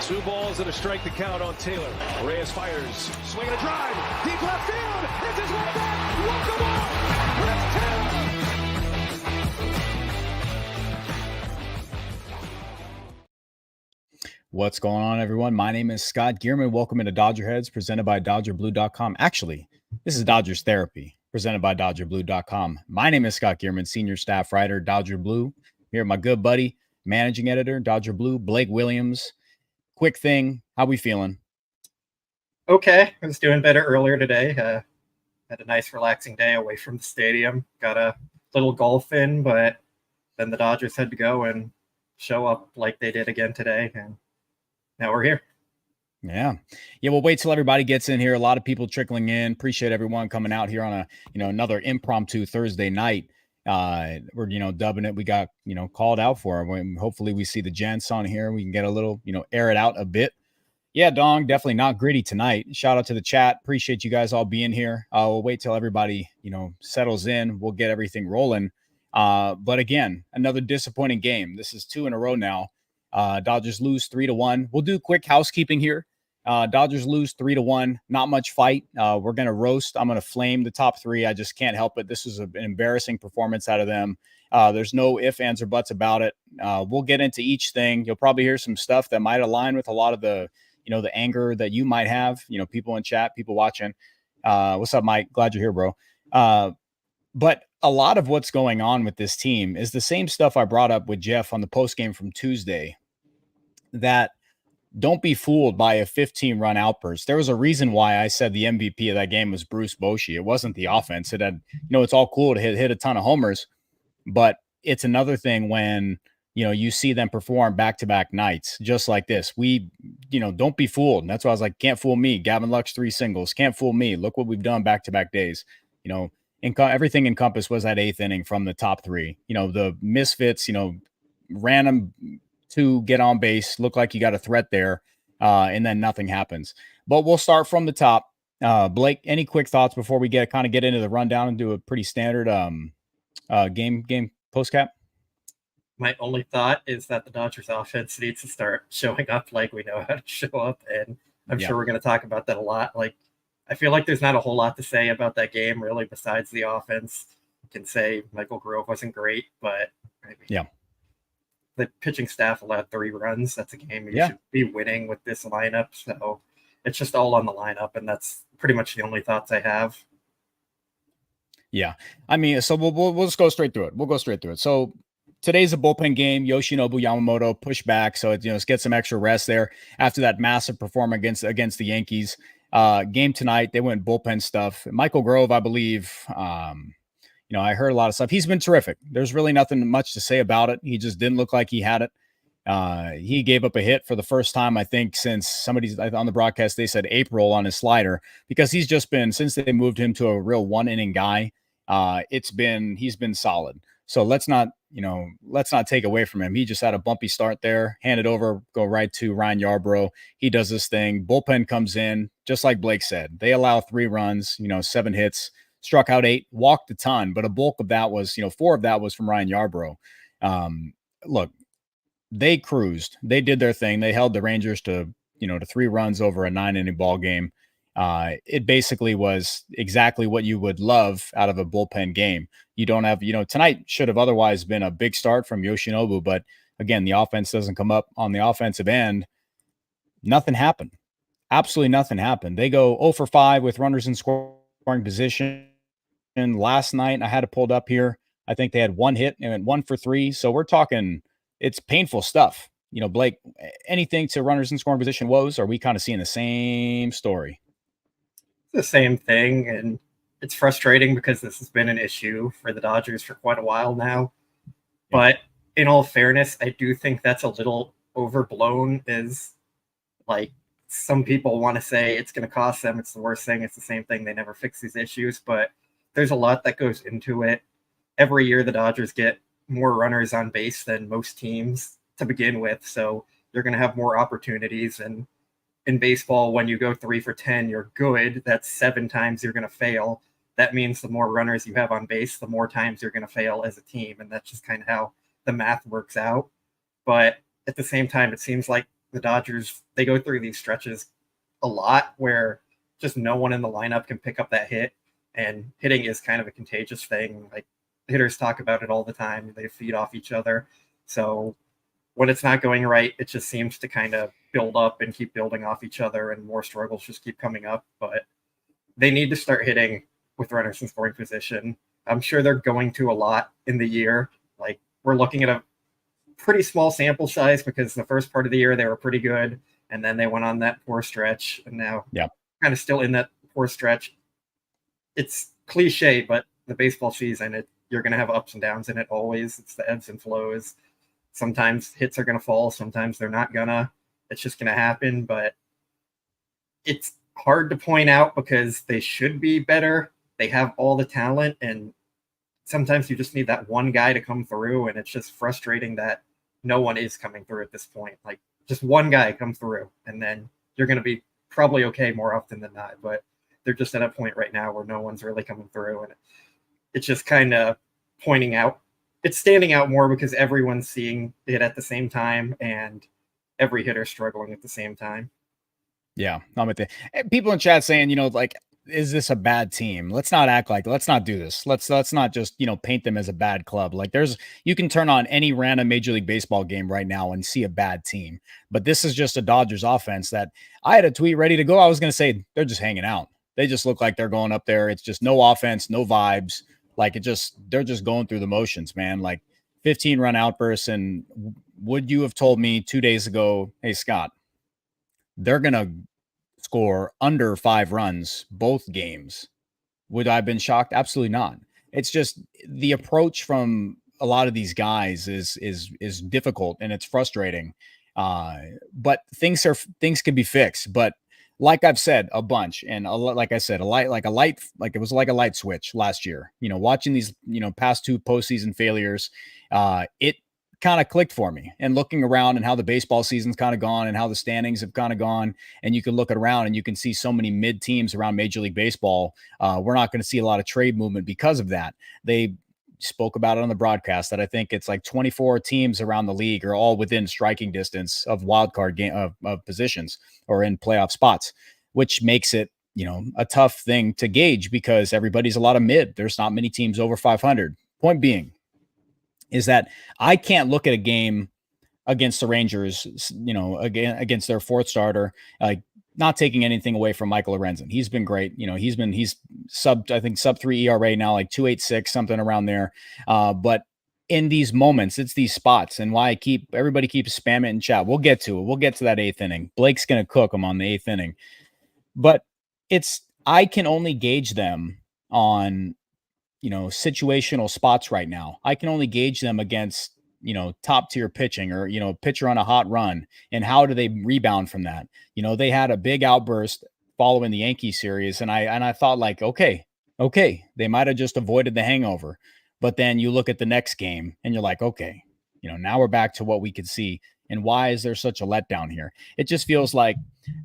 Two balls and a strike to count on Taylor. Reyes fires, swing and a drive, deep left field. It's his way back. Walk the ball. Chris Taylor. What's going on, everyone? My name is Scott Geirman. Welcome into DodgerHeads, presented by DodgerBlue.com. Actually, this is Dodgers Therapy, presented by DodgerBlue.com. My name is Scott Geirman, senior staff writer, Dodger Blue. Here, my good buddy, managing editor, Dodger Blue, Blake Williams. Quick thing, how we feeling? Okay, I was doing better earlier today. Had a nice, relaxing day away from the stadium. Got a little golf in, but then the Dodgers had to go and show up like they did again today, and now we're here. Yeah. We'll wait till everybody gets in here. A lot of people trickling in. Appreciate everyone coming out here on a another impromptu Thursday night. We're dubbing it. We got called out for it. Hopefully we see the gents on here. We can get a little air it out a bit. Yeah, Dong, definitely not gritty tonight. Shout out to the chat. Appreciate you guys all being here. We'll wait till everybody settles in. We'll get everything rolling. But again, another disappointing game. This is 2 in a row now. Dodgers lose 3-1. We'll do quick housekeeping here. Dodgers lose 3-1. Not much fight. We're going to roast. I'm going to flame the top 3. I just can't help it. This was an embarrassing performance out of them. There's no ifs, ands, or buts about it. We'll get into each thing. You'll probably hear some stuff that might align with a lot of the, the anger that you might have, people in chat, people watching. What's up, Mike? Glad you're here, bro. But a lot of what's going on with this team is the same stuff I brought up with Jeff on the postgame from Tuesday, that don't be fooled by a 15-run outburst. There was a reason why I said the MVP of that game was Bruce Bochy. It wasn't the offense. It had, it's all cool to hit a ton of homers, but it's another thing when, you see them perform back-to-back nights just like this. We, don't be fooled. And that's why I was like, can't fool me. Gavin Lux 3 singles. Can't fool me. Look what we've done back-to-back days. Everything encompassed was that 8th inning from the top 3. The misfits, random 2 get on base, look like you got a threat there, and then nothing happens. But we'll start from the top. Blake, any quick thoughts before we get into the rundown and do a pretty standard game post cap? My only thought is that the Dodgers offense needs to start showing up like we know how to show up, and I'm sure we're going to talk about that a lot. Like, I feel like there's not a whole lot to say about that game, really, besides the offense. You can say Michael Grove wasn't great, but the pitching staff allowed 3 runs. That's a game you should be winning with this lineup. So it's just all on the lineup, and that's pretty much the only thoughts I have. Yeah. I mean, so we'll just go straight through it. We'll go straight through it. So today's a bullpen game. Yoshinobu Yamamoto pushed back, so let's get some extra rest there after that massive performance against the Yankees. Game tonight, they went bullpen stuff. Michael Grove, I believe, I heard a lot of stuff. He's been terrific. There's really nothing much to say about it. He just didn't look like he had it. He gave up a hit for the first time, I think, since somebody's on the broadcast, they said April on his slider, because he's just been, since they moved him to a real 1-inning guy, he's been solid. So let's not take away from him. He just had a bumpy start there, hand it over, go right to Ryan Yarbrough. He does this thing. Bullpen comes in, just like Blake said. They allow 3 runs, 7 hits, struck out 8, walked a ton, but a bulk of that was, 4 of that was from Ryan Yarbrough. Look, they cruised. They did their thing. They held the Rangers to 3 runs over a 9-inning ball game. It basically was exactly what you would love out of a bullpen game. You don't have, tonight should have otherwise been a big start from Yoshinobu, but again, the offense doesn't come up on the offensive end. Nothing happened. Absolutely nothing happened. They go 0 for 5 with runners in scoring position. And last night, I had it pulled up here. I think they had 1 hit and went 1 for 3. So we're talking, it's painful stuff. Blake, anything to runners in scoring position woes? Or are we kind of seeing the same story? The same thing, and it's frustrating because this has been an issue for the Dodgers for quite a while now. But in all fairness, I do think that's a little overblown. Is like, some people want to say it's going to cost them, it's the worst thing, it's the same thing, they never fix these issues, but there's a lot that goes into it. Every year the Dodgers get more runners on base than most teams to begin with, so they're going to have more opportunities. And in baseball, when you go 3 for 10, you're good. That's 7 times you're going to fail. That means the more runners you have on base, the more times you're going to fail as a team. And that's just kind of how the math works out. But at the same time, it seems like the Dodgers, they go through these stretches a lot where just no one in the lineup can pick up that hit, and hitting is kind of a contagious thing. Like, hitters talk about it all the time. They feed off each other. So when it's not going right, it just seems to kind of build up and keep building off each other, and more struggles just keep coming up. But they need to start hitting with runners in scoring position. I'm sure they're going to a lot in the year. Like, we're looking at a pretty small sample size because the first part of the year they were pretty good, and then they went on that poor stretch, and now kind of still in that poor stretch. It's cliche, but the baseball season, you're going to have ups and downs in it always. It's the ebbs and flows. Sometimes hits are going to fall, sometimes they're not gonna. It's just going to happen, but it's hard to point out because they should be better. They have all the talent, and sometimes you just need that one guy to come through, and it's just frustrating that no one is coming through at this point. Like, just one guy come through, and then you're going to be probably okay more often than not. But they're just at a point right now where no one's really coming through, and it's just kind of pointing out. It's standing out more because everyone's seeing it at the same time, and every hitter struggling at the same time. Yeah, I'm with the people in chat saying, like, is this a bad team? Let's not act like, let's not do this. Let's not just, paint them as a bad club. Like, you can turn on any random Major League Baseball game right now and see a bad team. But this is just a Dodgers offense that I had a tweet ready to go. I was going to say they're just hanging out. They just look like they're going up there. It's just no offense, no vibes. Like, they're just going through the motions, man. Like, 15-run outbursts. And would you have told me 2 days ago, hey, Scott, they're going to score under 5 runs both games? Would I have been shocked? Absolutely not. It's just the approach from a lot of these guys is difficult, and it's frustrating. But things can be fixed. But like I've said a bunch, and like I said, like it was like a light switch last year. Watching these past 2 postseason failures, it kind of clicked for me, and looking around and how the baseball season's kind of gone and how the standings have kind of gone, and you can look around and you can see so many mid teams around Major League Baseball. We're not going to see a lot of trade movement because of that. They spoke about it on the broadcast that I think it's like 24 teams around the league are all within striking distance of wild card game of positions or in playoff spots, which makes it, a tough thing to gauge because everybody's a lot of mid. There's not many teams over 500. Point being is that I can't look at a game against the Rangers, again, against their 4th starter, not taking anything away from Michael Lorenzen. He's been great. He's sub 3 ERA now, like 2.86, something around there. But in these moments, it's these spots, and why everybody keeps spamming in chat. We'll get to it. We'll get to that 8th inning. Blake's going to cook them on the 8th inning, but I can only gauge them on, situational spots right now. I can only gauge them against, top tier pitching or, pitcher on a hot run, and how do they rebound from that? They had a big outburst following the Yankee series. And I thought, like, okay, they might've just avoided the hangover, but then you look at the next game and you're like, okay, now we're back to what we could see. And why is there such a letdown here? It just feels like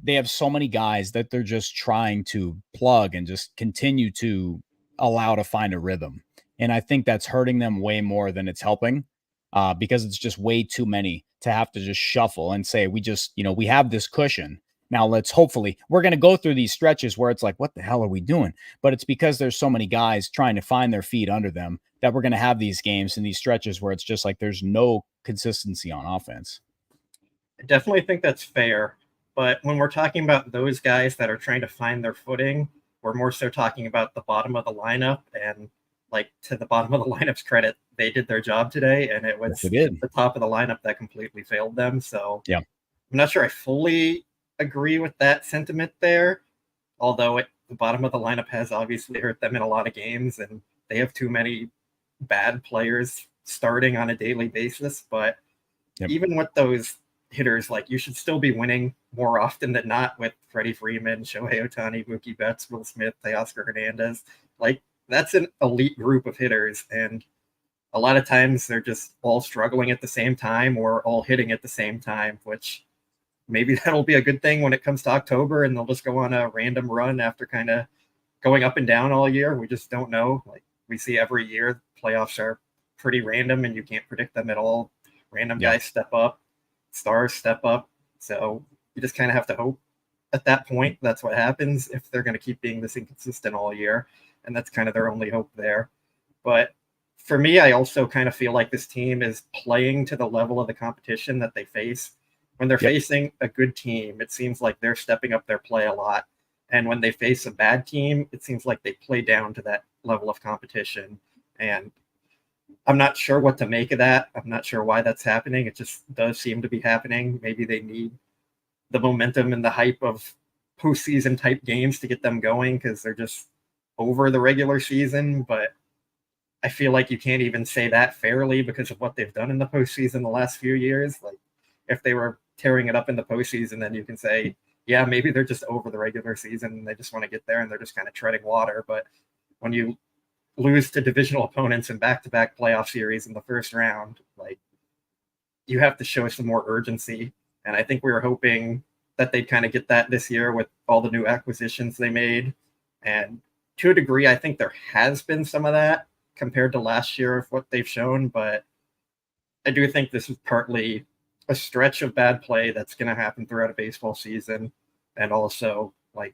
they have so many guys that they're just trying to plug and just continue to allow to find a rhythm. And I think that's hurting them way more than it's helping, because it's just way too many to have to just shuffle and say, we have this cushion. Now we're going to go through these stretches where it's like, what the hell are we doing? But it's because there's so many guys trying to find their feet under them that we're going to have these games and these stretches where it's just like, there's no consistency on offense. I definitely think that's fair. But when we're talking about those guys that are trying to find their footing, we're more so talking about the bottom of the lineup. And like, to the bottom of the lineup's credit, they did their job today, and it was the top of the lineup that completely failed them. So yeah, I'm not sure I fully agree with that sentiment there, although the bottom of the lineup has obviously hurt them in a lot of games, and they have too many bad players starting on a daily basis. But even with those hitters, like, you should still be winning more often than not with Freddie Freeman, Shohei Ohtani, Mookie Betts, Will Smith, Teoscar Hernandez. Like, that's an elite group of hitters, and a lot of times they're just all struggling at the same time or all hitting at the same time, which maybe that'll be a good thing when it comes to October and they'll just go on a random run after kind of going up and down all year. We just don't know. Like, we see every year, playoffs are pretty random and you can't predict them at all. Random guys step up, stars step up. So you just kind of have to hope at that point that's what happens if they're going to keep being this inconsistent all year. And that's kind of their only hope there. But for me, I also kind of feel like this team is playing to the level of the competition that they face. When they're facing a good team, it seems like they're stepping up their play a lot. And when they face a bad team, it seems like they play down to that level of competition. And I'm not sure what to make of that. I'm not sure why that's happening. It just does seem to be happening. Maybe they need the momentum and the hype of postseason type games to get them going because they're just over the regular season. But I feel like you can't even say that fairly because of what they've done in the postseason the last few years. Like if they were tearing it up in the postseason, then you can say, yeah, maybe they're just over the regular season and they just want to get there and they're just kind of treading water. But when you lose to divisional opponents in back-to-back playoff series in the first round, like you have to show some more urgency. And I think we were hoping that they'd kind of get that this year with all the new acquisitions they made. And to a degree, I think there has been some of that compared to last year of what they've shown. But I do think this is partly a stretch of bad play that's going to happen throughout a baseball season. And also, like,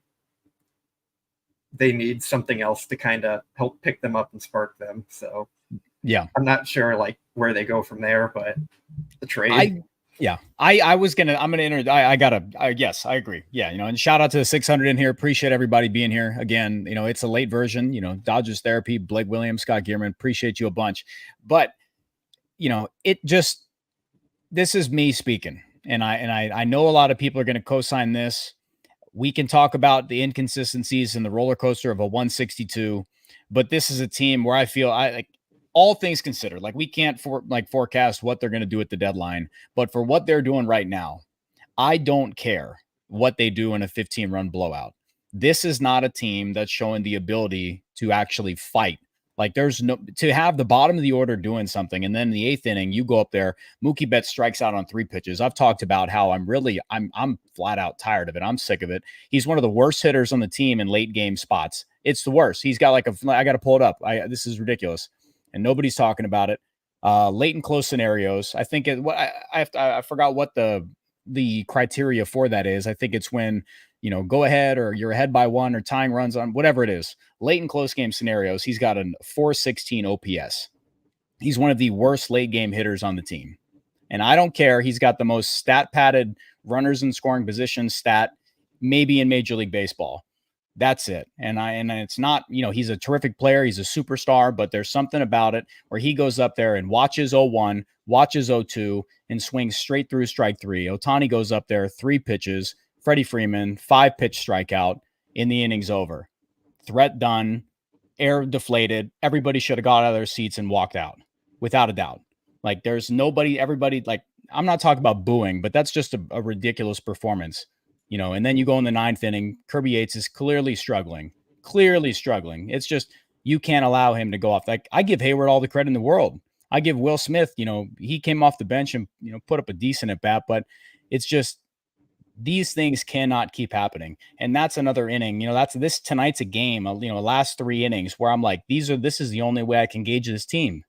they need something else to kind of help pick them up and spark them. So yeah, I'm not sure like where they go from there, but the trade. Yes, I agree. Yeah. And shout out to the 600 in here. Appreciate everybody being here again. It's a late version, Dodgers therapy, Blake Williams, Scott Geirman, appreciate you a bunch, but this is me speaking. And I know a lot of people are going to co-sign this. We can talk about the inconsistencies and the roller coaster of a 162, but this is a team where I feel all things considered, like we can't forecast what they're going to do at the deadline, but for what they're doing right now, I don't care what they do in a 15-run blowout. This is not a team that's showing the ability to actually fight. Like there's no to have the bottom of the order doing something, and then in the 8th inning, you go up there. Mookie Betts strikes out on 3 pitches. I've talked about how I'm flat out tired of it. I'm sick of it. He's one of the worst hitters on the team in late game spots. It's the worst. He's got I got to pull it up. This is ridiculous, and nobody's talking about it. Late and close scenarios. I think I forgot what the criteria for that is. I think it's when go ahead or you're ahead by 1 or tying runs on whatever it is. Late and close game scenarios, he's got a 416 OPS. He's one of the worst late game hitters on the team. And I don't care. He's got the most stat padded runners in scoring position stat, maybe in Major League Baseball. That's it. And it's not, he's a terrific player. He's a superstar, but there's something about it where he goes up there and watches 0-1, watches 0-2, and swings straight through strike 3. Ohtani goes up there, 3 pitches. Freddie Freeman, 5-pitch strikeout in the inning's over. Threat done, air deflated. Everybody should have got out of their seats and walked out without a doubt. Like there's everybody, like I'm not talking about booing, but that's just a ridiculous performance, and then you go in the 9th inning, Kirby Yates is clearly struggling. It's just, you can't allow him to go off. Like I give Hayward all the credit in the world. I give Will Smith, he came off the bench and, put up a decent at bat, but it's just, these things cannot keep happening. And that's another inning. Tonight's a game, last 3 innings where I'm like, this is the only way I can gauge this team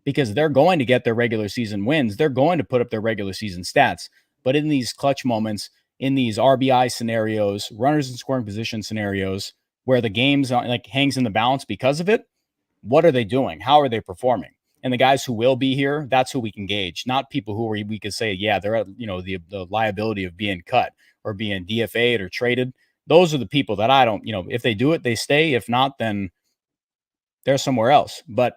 because they're going to get their regular season wins. They're going to put up their regular season stats. But in these clutch moments, in these RBI scenarios, runners in scoring position scenarios, where the game's hangs in the balance because of it, what are they doing? How are they performing? And the guys who will be here, that's who we can gauge, not people who we could say, yeah, they're at, the liability of being cut or being DFA'd or traded. Those are the people that I don't, if they do it, they stay. If not, then they're somewhere else. But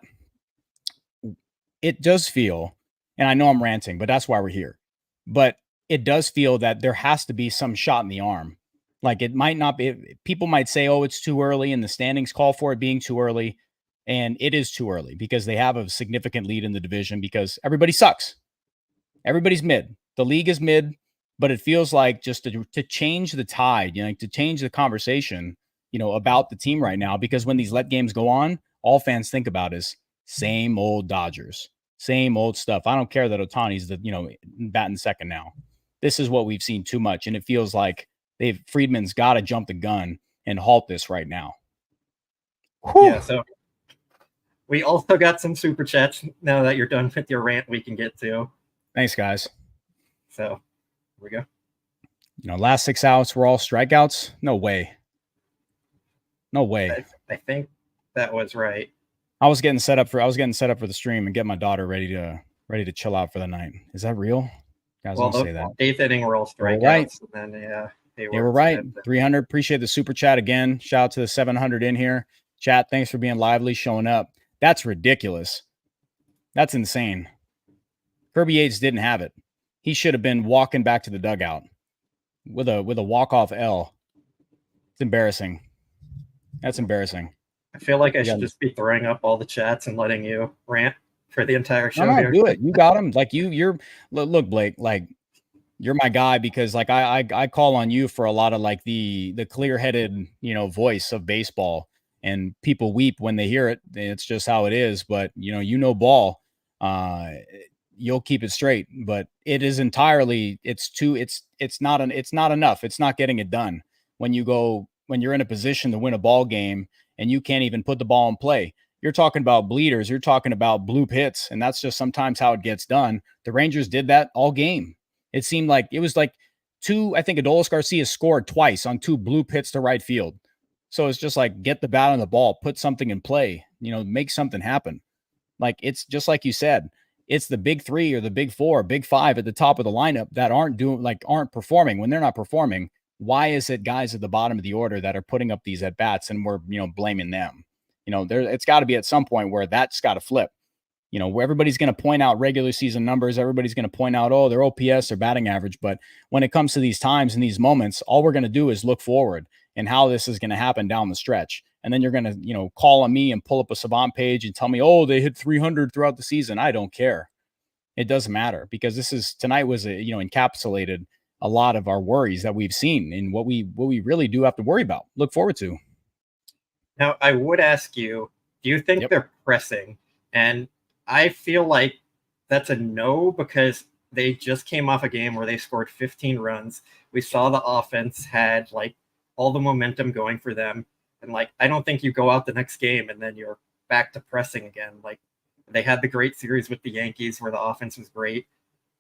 it does feel, and I know I'm ranting, but that's why we're here. But it does feel that there has to be some shot in the arm. Like it might not be, people might say, oh, it's too early and the standings call for it being too early. And it is too early because they have a significant lead in the division because everybody sucks. Everybody's mid. The league is mid, but it feels like just to change the tide, to change the conversation, about the team right now, because when these let games go on, all fans think about is same old Dodgers, same old stuff. I don't care that Ohtani's batting second now. This is what we've seen too much. And it feels like Friedman's got to jump the gun and halt this right now. Whew. Yeah. So we also got some super chats. Now that you're done with your rant, we can get to. Thanks, guys. So here we go. Last 6 outs were all strikeouts. No way. No way. I think that was right. I was getting set up for the stream and get my daughter ready to chill out for the night. Is that real? Guys, don't say that. 8th inning were all strikeouts. Right. And then, they were right. 300. Appreciate the super chat again. Shout out to the 700 in here. Chat, thanks for being lively, showing up. That's ridiculous. That's insane. Kirby Yates didn't have it. He should have been walking back to the dugout with a walk-off L. It's embarrassing. That's embarrassing. I feel like I should just be throwing up all the chats and letting you rant for the entire show. No, do it. You got him. Like you're look, Blake, like you're my guy because like I call on you for a lot of like the clear-headed, voice of baseball, and people weep when they hear it. It's just how it is. But ball, you'll keep it straight, but it is entirely, it's not enough. It's not getting it done when you're in a position to win a ball game and you can't even put the ball in play. You're talking about bleeders. You're talking about bloop hits. And that's just sometimes how it gets done. The Rangers did that all game. It seemed like it was like I think Adolis Garcia scored twice on 2 bloop hits to right field. So it's just like, get the bat on the ball, put something in play, make something happen. Like, it's just like you said, it's the big 3 or the big 4, big 5 at the top of the lineup that aren't performing. When they're not performing, why is it guys at the bottom of the order that are putting up these at bats and we're, blaming them? It's got to be at some point where that's got to flip, where everybody's going to point out regular season numbers. Everybody's going to point out, oh, their OPS or batting average. But when it comes to these times and these moments, all we're going to do is look forward and how this is going to happen down the stretch. And then you're going to, call on me and pull up a Savant page and tell me, oh, they hit 300 throughout the season. I don't care. It doesn't matter because tonight was encapsulated a lot of our worries that we've seen and what we really do have to worry about, look forward to. Now, I would ask you, do you think they're pressing? And I feel like that's a no, because they just came off a game where they scored 15 runs. We saw the offense had like all the momentum going for them. And like, I don't think you go out the next game and then you're back to pressing again. Like, they had the great series with the Yankees where the offense was great.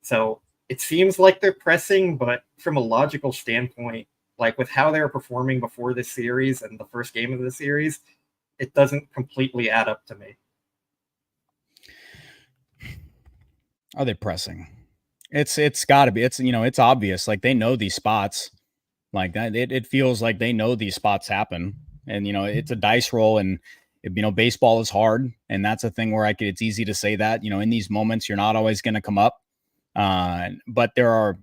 So it seems like they're pressing, but from a logical standpoint, like with how they were performing before this series and the first game of the series, it doesn't completely add up to me. Are they pressing? It's got to be. It's obvious. Like, they know these spots. Like that, it feels like they know these spots happen, and it's a dice roll, and baseball is hard, and that's a thing where it's easy to say that in these moments you're not always going to come up, but there are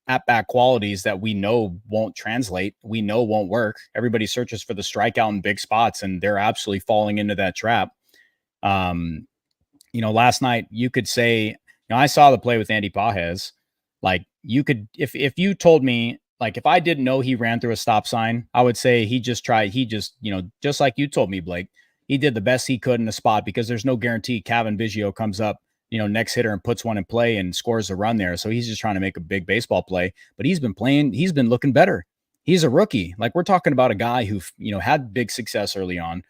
at-bat qualities that we know won't translate, we know won't work. Everybody searches for the strikeout in big spots, and they're absolutely falling into that trap. Last night you could say, I saw the play with Andy Pages. Like, you could, if you told me, like, if I didn't know he ran through a stop sign, I would say just like you told me, Blake, he did the best he could in the spot, because there's no guarantee Kevin Biggio comes up, next hitter and puts one in play and scores a run there. So he's just trying to make a big baseball play, but he's been looking better. He's a rookie. Like, we're talking about a guy who, had big success early on,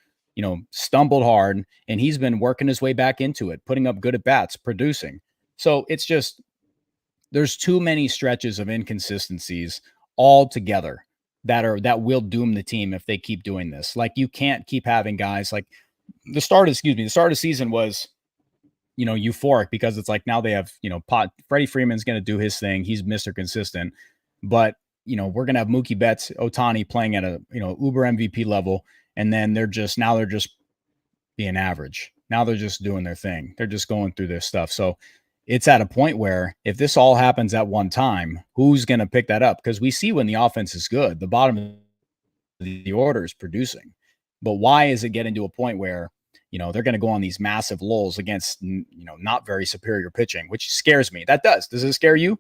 stumbled hard, and he's been working his way back into it, putting up good at bats, producing. So it's just, there's too many stretches of inconsistencies all together that will doom the team if they keep doing this. Like, you can't keep having guys like the start of the season was, euphoric, because it's like, now they have, Freddie Freeman's going to do his thing. He's Mr. Consistent, but we're going to have Mookie Betts, Ohtani playing at a, uber MVP level. And then they're just being average. Now they're just doing their thing. They're just going through their stuff. So it's at a point where if this all happens at one time, who's going to pick that up? Because we see when the offense is good, the bottom of the order is producing. But why is it getting to a point where, they're going to go on these massive lulls against, not very superior pitching, which scares me. That does. Does it scare you?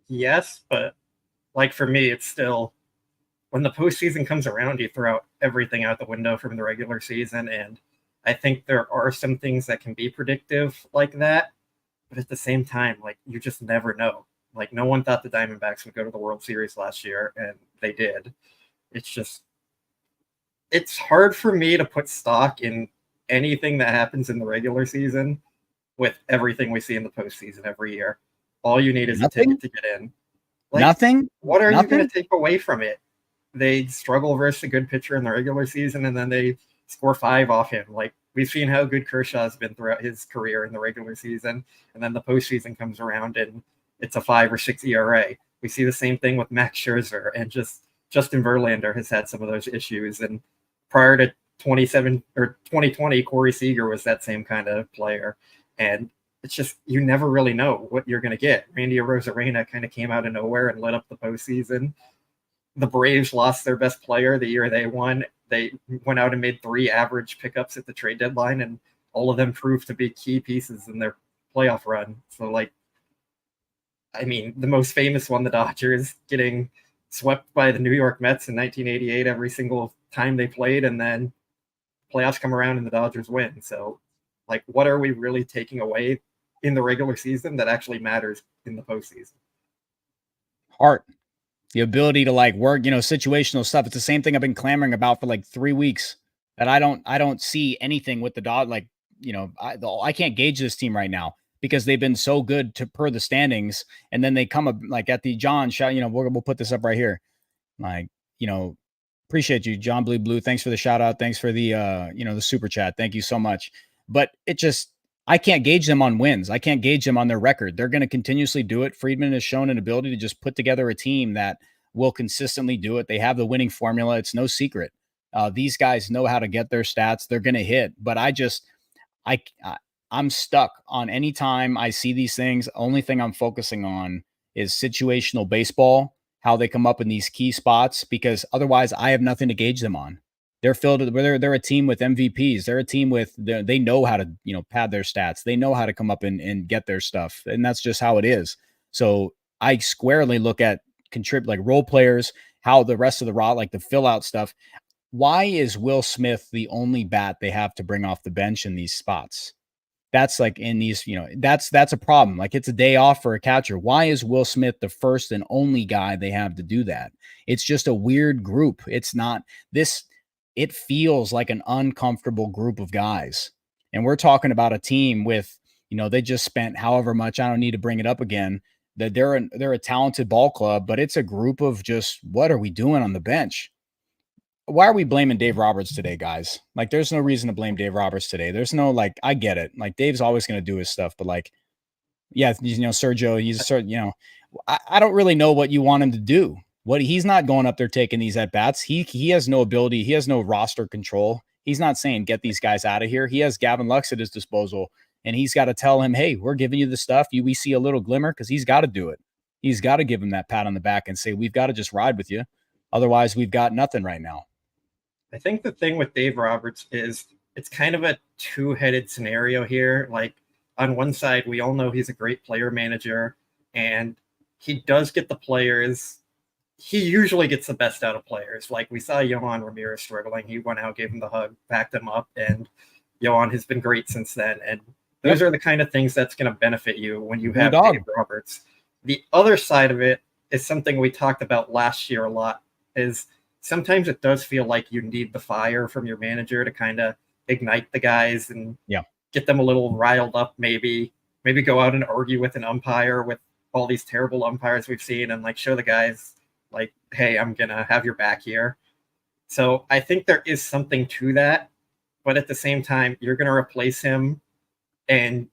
Yes, but like for me, it's still, when the postseason comes around, you throw everything out the window from the regular season. And I think there are some things that can be predictive like that. But at the same time, like, you just never know. Like, no one thought the Diamondbacks would go to the World Series last year, and they did. It's hard for me to put stock in anything that happens in the regular season with everything we see in the postseason every year. All you need is a ticket to get in. Like, Nothing. What are you going Nothing. to take away from it? They struggle versus a good pitcher in the regular season, and then they score 5 off him. Like, we've seen how good Kershaw's been throughout his career in the regular season, and then the postseason comes around and it's a 5 or 6 ERA. We see the same thing with Max Scherzer, and just Justin Verlander has had some of those issues. And prior to 2020, Corey Seager was that same kind of player. And it's just, you never really know what you're going to get. Randy Arozarena kind of came out of nowhere and lit up the postseason. The Braves lost their best player the year they won. They went out and made 3 average pickups at the trade deadline, and all of them proved to be key pieces in their playoff run. So, like, I mean, the most famous one, the Dodgers, getting swept by the New York Mets in 1988 every single time they played, and then playoffs come around and the Dodgers win. So, like, what are we really taking away in the regular season that actually matters in the postseason? Heart. The ability to, like, work, situational stuff. It's the same thing I've been clamoring about for like 3 weeks, that I don't see anything with the dog. Like, I can't gauge this team right now because they've been so good per the standings. And then they come up like at the John shout, we'll put this up right here. Like, appreciate you, John Blue. Thanks for the shout out. Thanks for the, the super chat. Thank you so much. But I can't gauge them on wins. I can't gauge them on their record. They're going to continuously do it. Friedman has shown an ability to just put together a team that will consistently do it. They have the winning formula. It's no secret. These guys know how to get their stats. They're going to hit. But I'm stuck on any time I see these things. Only thing I'm focusing on is situational baseball, how they come up in these key spots, because otherwise I have nothing to gauge them on. They're they're a team with MVPs. They're a team they know how to, pad their stats. They know how to come up and get their stuff. And that's just how it is. So I squarely look at like role players, how the rest of the like the fill out stuff. Why is Will Smith the only bat they have to bring off the bench in these spots? That's like in these, that's a problem. Like, it's a day off for a catcher. Why is Will Smith the first and only guy they have to do that? It's just a weird group. It's not this. It feels like an uncomfortable group of guys. And we're talking about a team with, they just spent however much, I don't need to bring it up again, that they're a talented ball club, but it's a group of just, what are we doing on the bench? Why are we blaming Dave Roberts today, guys? Like, there's no reason to blame Dave Roberts today. There's no, like, I get it. Like, Dave's always going to do his stuff, but like, yeah, Sergio, I don't really know what you want him to do. He's not going up there taking these at bats. He has no ability. He has no roster control. He's not saying get these guys out of here. He has Gavin Lux at his disposal, and he's got to tell him, hey, we're giving you the stuff. We see a little glimmer, because he's got to do it. He's got to give him that pat on the back and say, we've got to just ride with you. Otherwise, we've got nothing right now. I think the thing with Dave Roberts is it's kind of a two-headed scenario here. Like, on one side, we all know he's a great player manager, and he does get the players. He usually gets the best out of players. Like, we saw Yohan Ramirez struggling. He went out, gave him the hug, backed him up, and Yohan has been great since then. And those are the kind of things that's going to benefit you when you have Dave Roberts. The other side of it is something we talked about last year a lot, is sometimes it does feel like you need the fire from your manager to kind of ignite the guys and get them a little riled up, maybe go out and argue with an umpire, with all these terrible umpires we've seen, and like show the guys, like, hey, I'm going to have your back here. So I think there is something to that, but at the same time, you're going to replace him. And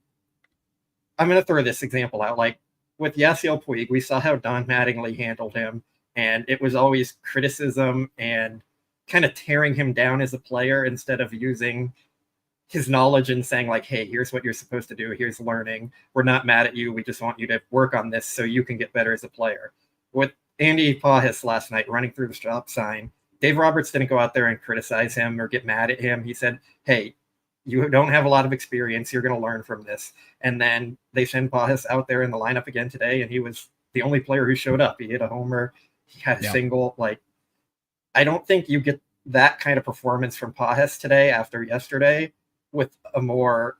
I'm going to throw this example out. Like, with Yasiel Puig, we saw how Don Mattingly handled him, and it was always criticism and kind of tearing him down as a player instead of using his knowledge and saying, like, hey, here's what you're supposed to do. Here's learning. We're not mad at you. We just want you to work on this so you can get better as a player. With Andy Pahis last night running through the stop sign, Dave Roberts didn't go out there and criticize him or get mad at him. He said, hey, you don't have a lot of experience. You're going to learn from this. And then they send Pahis out there in the lineup again today, and he was the only player who showed up. He hit a homer. He had a single. Like, I don't think you get that kind of performance from Pahis today after yesterday with a more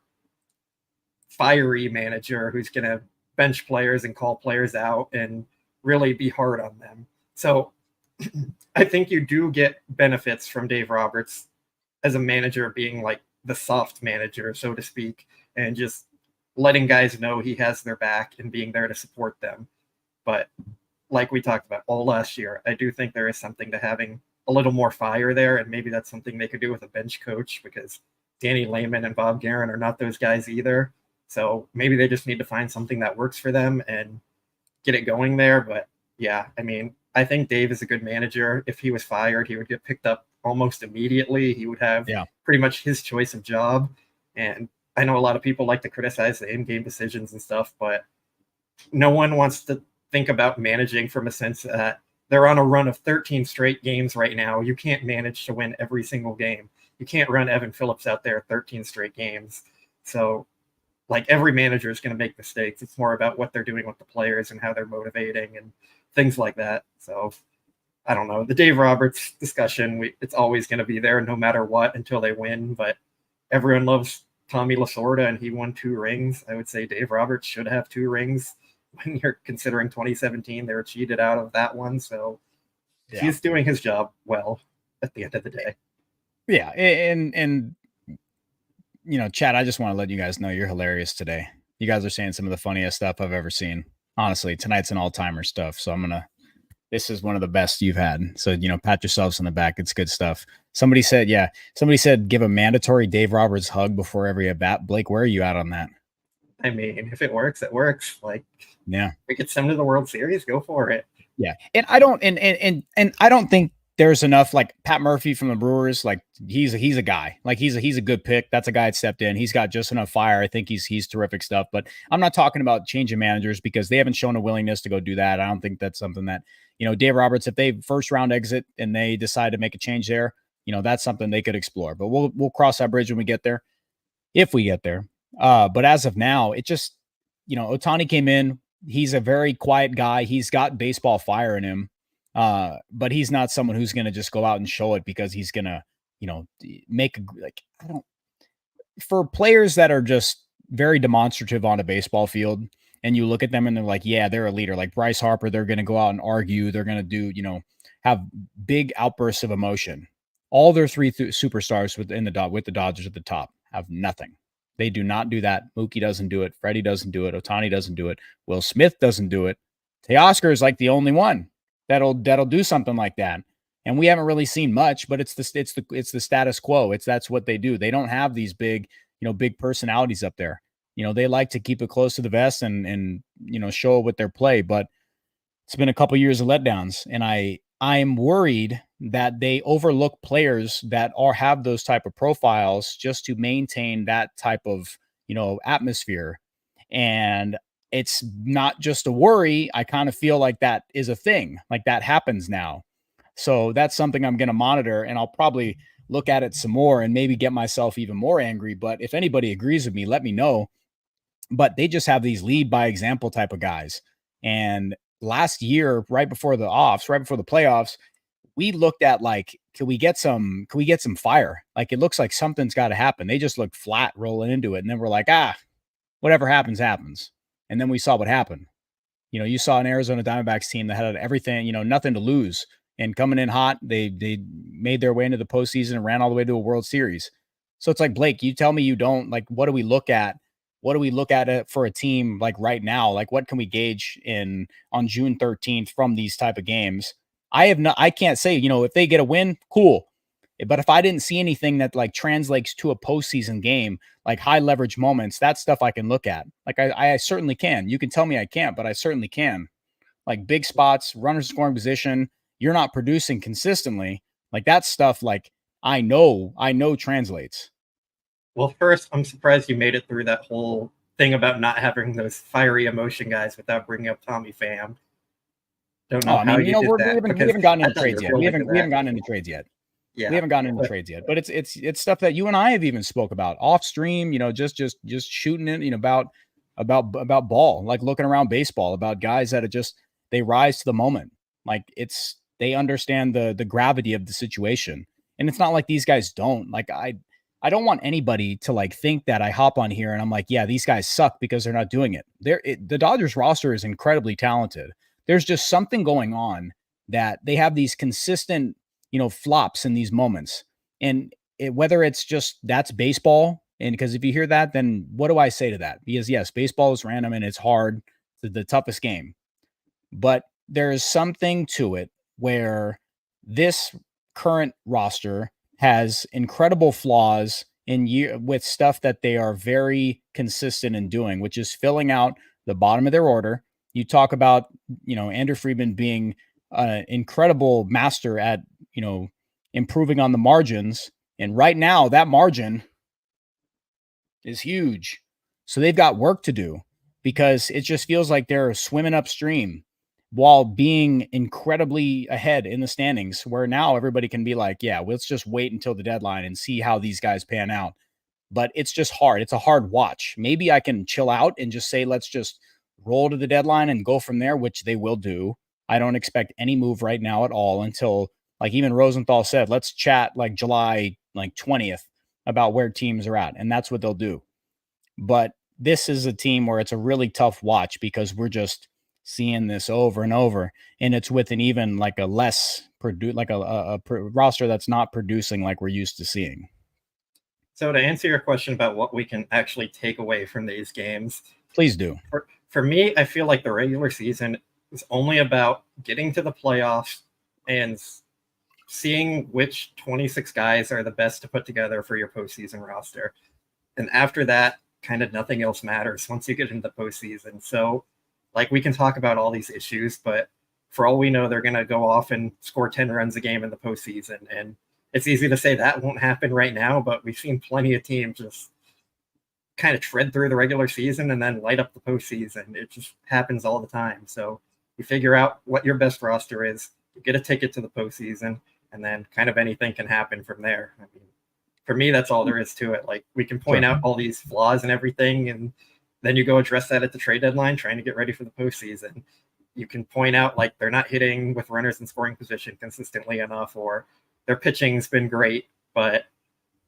fiery manager who's going to bench players and call players out and really be hard on them. So I think you do get benefits from Dave Roberts as a manager being like the soft manager, so to speak, and just letting guys know he has their back and being there to support them. But like we talked about all last year, I do think there is something to having a little more fire there, and maybe that's something they could do with a bench coach, because Danny Lehman and Bob Guerin are not those guys either. So maybe they just need to find something that works for them and get it going there. But yeah, I mean, I think Dave is a good manager. If he was fired, he would get picked up almost immediately. He would have pretty much his choice of job. And I know a lot of people like to criticize the in-game decisions and stuff, but no one wants to think about managing from a sense that they're on a run of 13 straight games right now. You can't manage to win every single game. You can't run Evan Phillips out there 13 straight games. So, like, every manager is going to make mistakes. It's more about what they're doing with the players and how they're motivating and things like that. So, I don't know. The Dave Roberts discussion, it's always going to be there no matter what until they win. But everyone loves Tommy Lasorda, and he won 2 rings. I would say Dave Roberts should have 2 rings. When you're considering 2017, they were cheated out of that one. So he's doing his job well at the end of the day. Yeah. And you know, Chad, I just want to let you guys know you're hilarious today. You guys are saying some of the funniest stuff I've ever seen. Honestly, tonight's an all-timer stuff. So this is one of the best you've had. So, you know, pat yourselves on the back. It's good stuff. Somebody said give a mandatory Dave Roberts hug before every at bat. Blake, where are you at on that? I mean, if it works, it works. Like, yeah, we could send him to the World Series, go for it. Yeah. And I don't, and I don't think there's enough, like Pat Murphy from the Brewers. Like he's a guy, like he's a good pick. That's a guy that stepped in. He's got just enough fire. I think he's terrific stuff, but I'm not talking about changing managers because they haven't shown a willingness to go do that. I don't think that's something that, you know, Dave Roberts, if they first round exit and they decide to make a change there, you know, that's something they could explore, but we'll cross that bridge when we get there, if we get there. But as of now, it just, you know, Ohtani came in. He's a very quiet guy. He's got baseball fire in him. But he's not someone who's going to just go out and show it because he's going to, you know, for players that are just very demonstrative on a baseball field and you look at them and they're like, yeah, they're a leader. Like Bryce Harper, they're going to go out and argue. They're going to do, you know, have big outbursts of emotion. All their 3 superstars with the Dodgers at the top have nothing. They do not do that. Mookie doesn't do it. Freddie doesn't do it. Ohtani doesn't do it. Will Smith doesn't do it. Teoscar is like the only one that'll do something like that. And we haven't really seen much, but it's the status quo. That's what they do. They don't have these big, you know, big personalities up there. You know, they like to keep it close to the vest and you know, show it with their play, but it's been a couple years of letdowns. And I'm worried that they overlook players that have those type of profiles just to maintain that type of, you know, atmosphere. And it's not just a worry. I kind of feel like that is a thing, like that happens now. So that's something I'm going to monitor, and I'll probably look at it some more and maybe get myself even more angry. But if anybody agrees with me, let me know. But they just have these lead by example type of guys. And last year, right before the playoffs, we looked at like, can we get some fire? Like, it looks like something's got to happen. They just looked flat rolling into it. And then we're like, whatever happens, happens. And then we saw what happened. You know, you saw an Arizona Diamondbacks team that had everything, you know, nothing to lose, and coming in hot, they made their way into the postseason and ran all the way to a World Series. So it's like, Blake, you tell me you don't, like, what do we look at? What do we look at it for a team like right now? Like, what can we gauge on June 13th from these type of games? I can't say, you know, if they get a win, cool. But if I didn't see anything that like translates to a postseason game, like high leverage moments, that stuff I can look at. Like I certainly can. You can tell me I can't, but I certainly can. Like big spots, runners scoring position, you're not producing consistently. Like that stuff, like I know translates. Well, first, I'm surprised you made it through that whole thing about not having those fiery emotion guys without bringing up Tommy Pham. Don't know how you did that. We haven't gotten into trades yet. We haven't gotten into trades yet. Yeah, we haven't gotten into trades yet, but it's stuff that you and I have even spoke about off stream, you know, just shooting it, you know, about ball, like looking around baseball, about guys that are just, they rise to the moment. Like they understand the gravity of the situation. And it's not like these guys don't. Like I don't want anybody to like think that I hop on here and I'm like, yeah, these guys suck because they're not doing it. The Dodgers roster is incredibly talented. There's just something going on that they have these consistent, you know, flops in these moments. And whether it's just that's baseball, and because if you hear that, then what do I say to that? Because yes, baseball is random and it's hard. It's the toughest game. But there is something to it where this current roster has incredible flaws with stuff that they are very consistent in doing, which is filling out the bottom of their order. You talk about, Andrew Friedman being an incredible master at, improving on the margins. And right now that margin is huge. So they've got work to do because it just feels like they're swimming upstream while being incredibly ahead in the standings, where now everybody can be like, yeah, let's just wait until the deadline and see how these guys pan out. But it's just hard. It's a hard watch. Maybe I can chill out and just say, let's just roll to the deadline and go from there, which they will do. I don't expect any move right now at all until, like even Rosenthal said, let's chat like July 20th about where teams are at. And that's what they'll do. But this is a team where it's a really tough watch because we're just seeing this over and over, and it's with an even like a less roster that's not producing like we're used to seeing. So to answer your question about what we can actually take away from these games, please do. For me, I feel like the regular season is only about getting to the playoffs and seeing which 26 guys are the best to put together for your postseason roster. And after that, kind of nothing else matters once you get into the postseason. So, like, we can talk about all these issues, but for all we know, they're going to go off and score 10 runs a game in the postseason. And it's easy to say that won't happen right now, but we've seen plenty of teams just kind of tread through the regular season and then light up the postseason. It just happens all the time. So you figure out what your best roster is, you get a ticket to the postseason, and then kind of anything can happen from there. I mean, for me, that's all there is to it. Like, we can point out all these flaws and everything, and then you go address that at the trade deadline, trying to get ready for the postseason. You can point out, like, they're not hitting with runners in scoring position consistently enough, or their pitching's been great. But,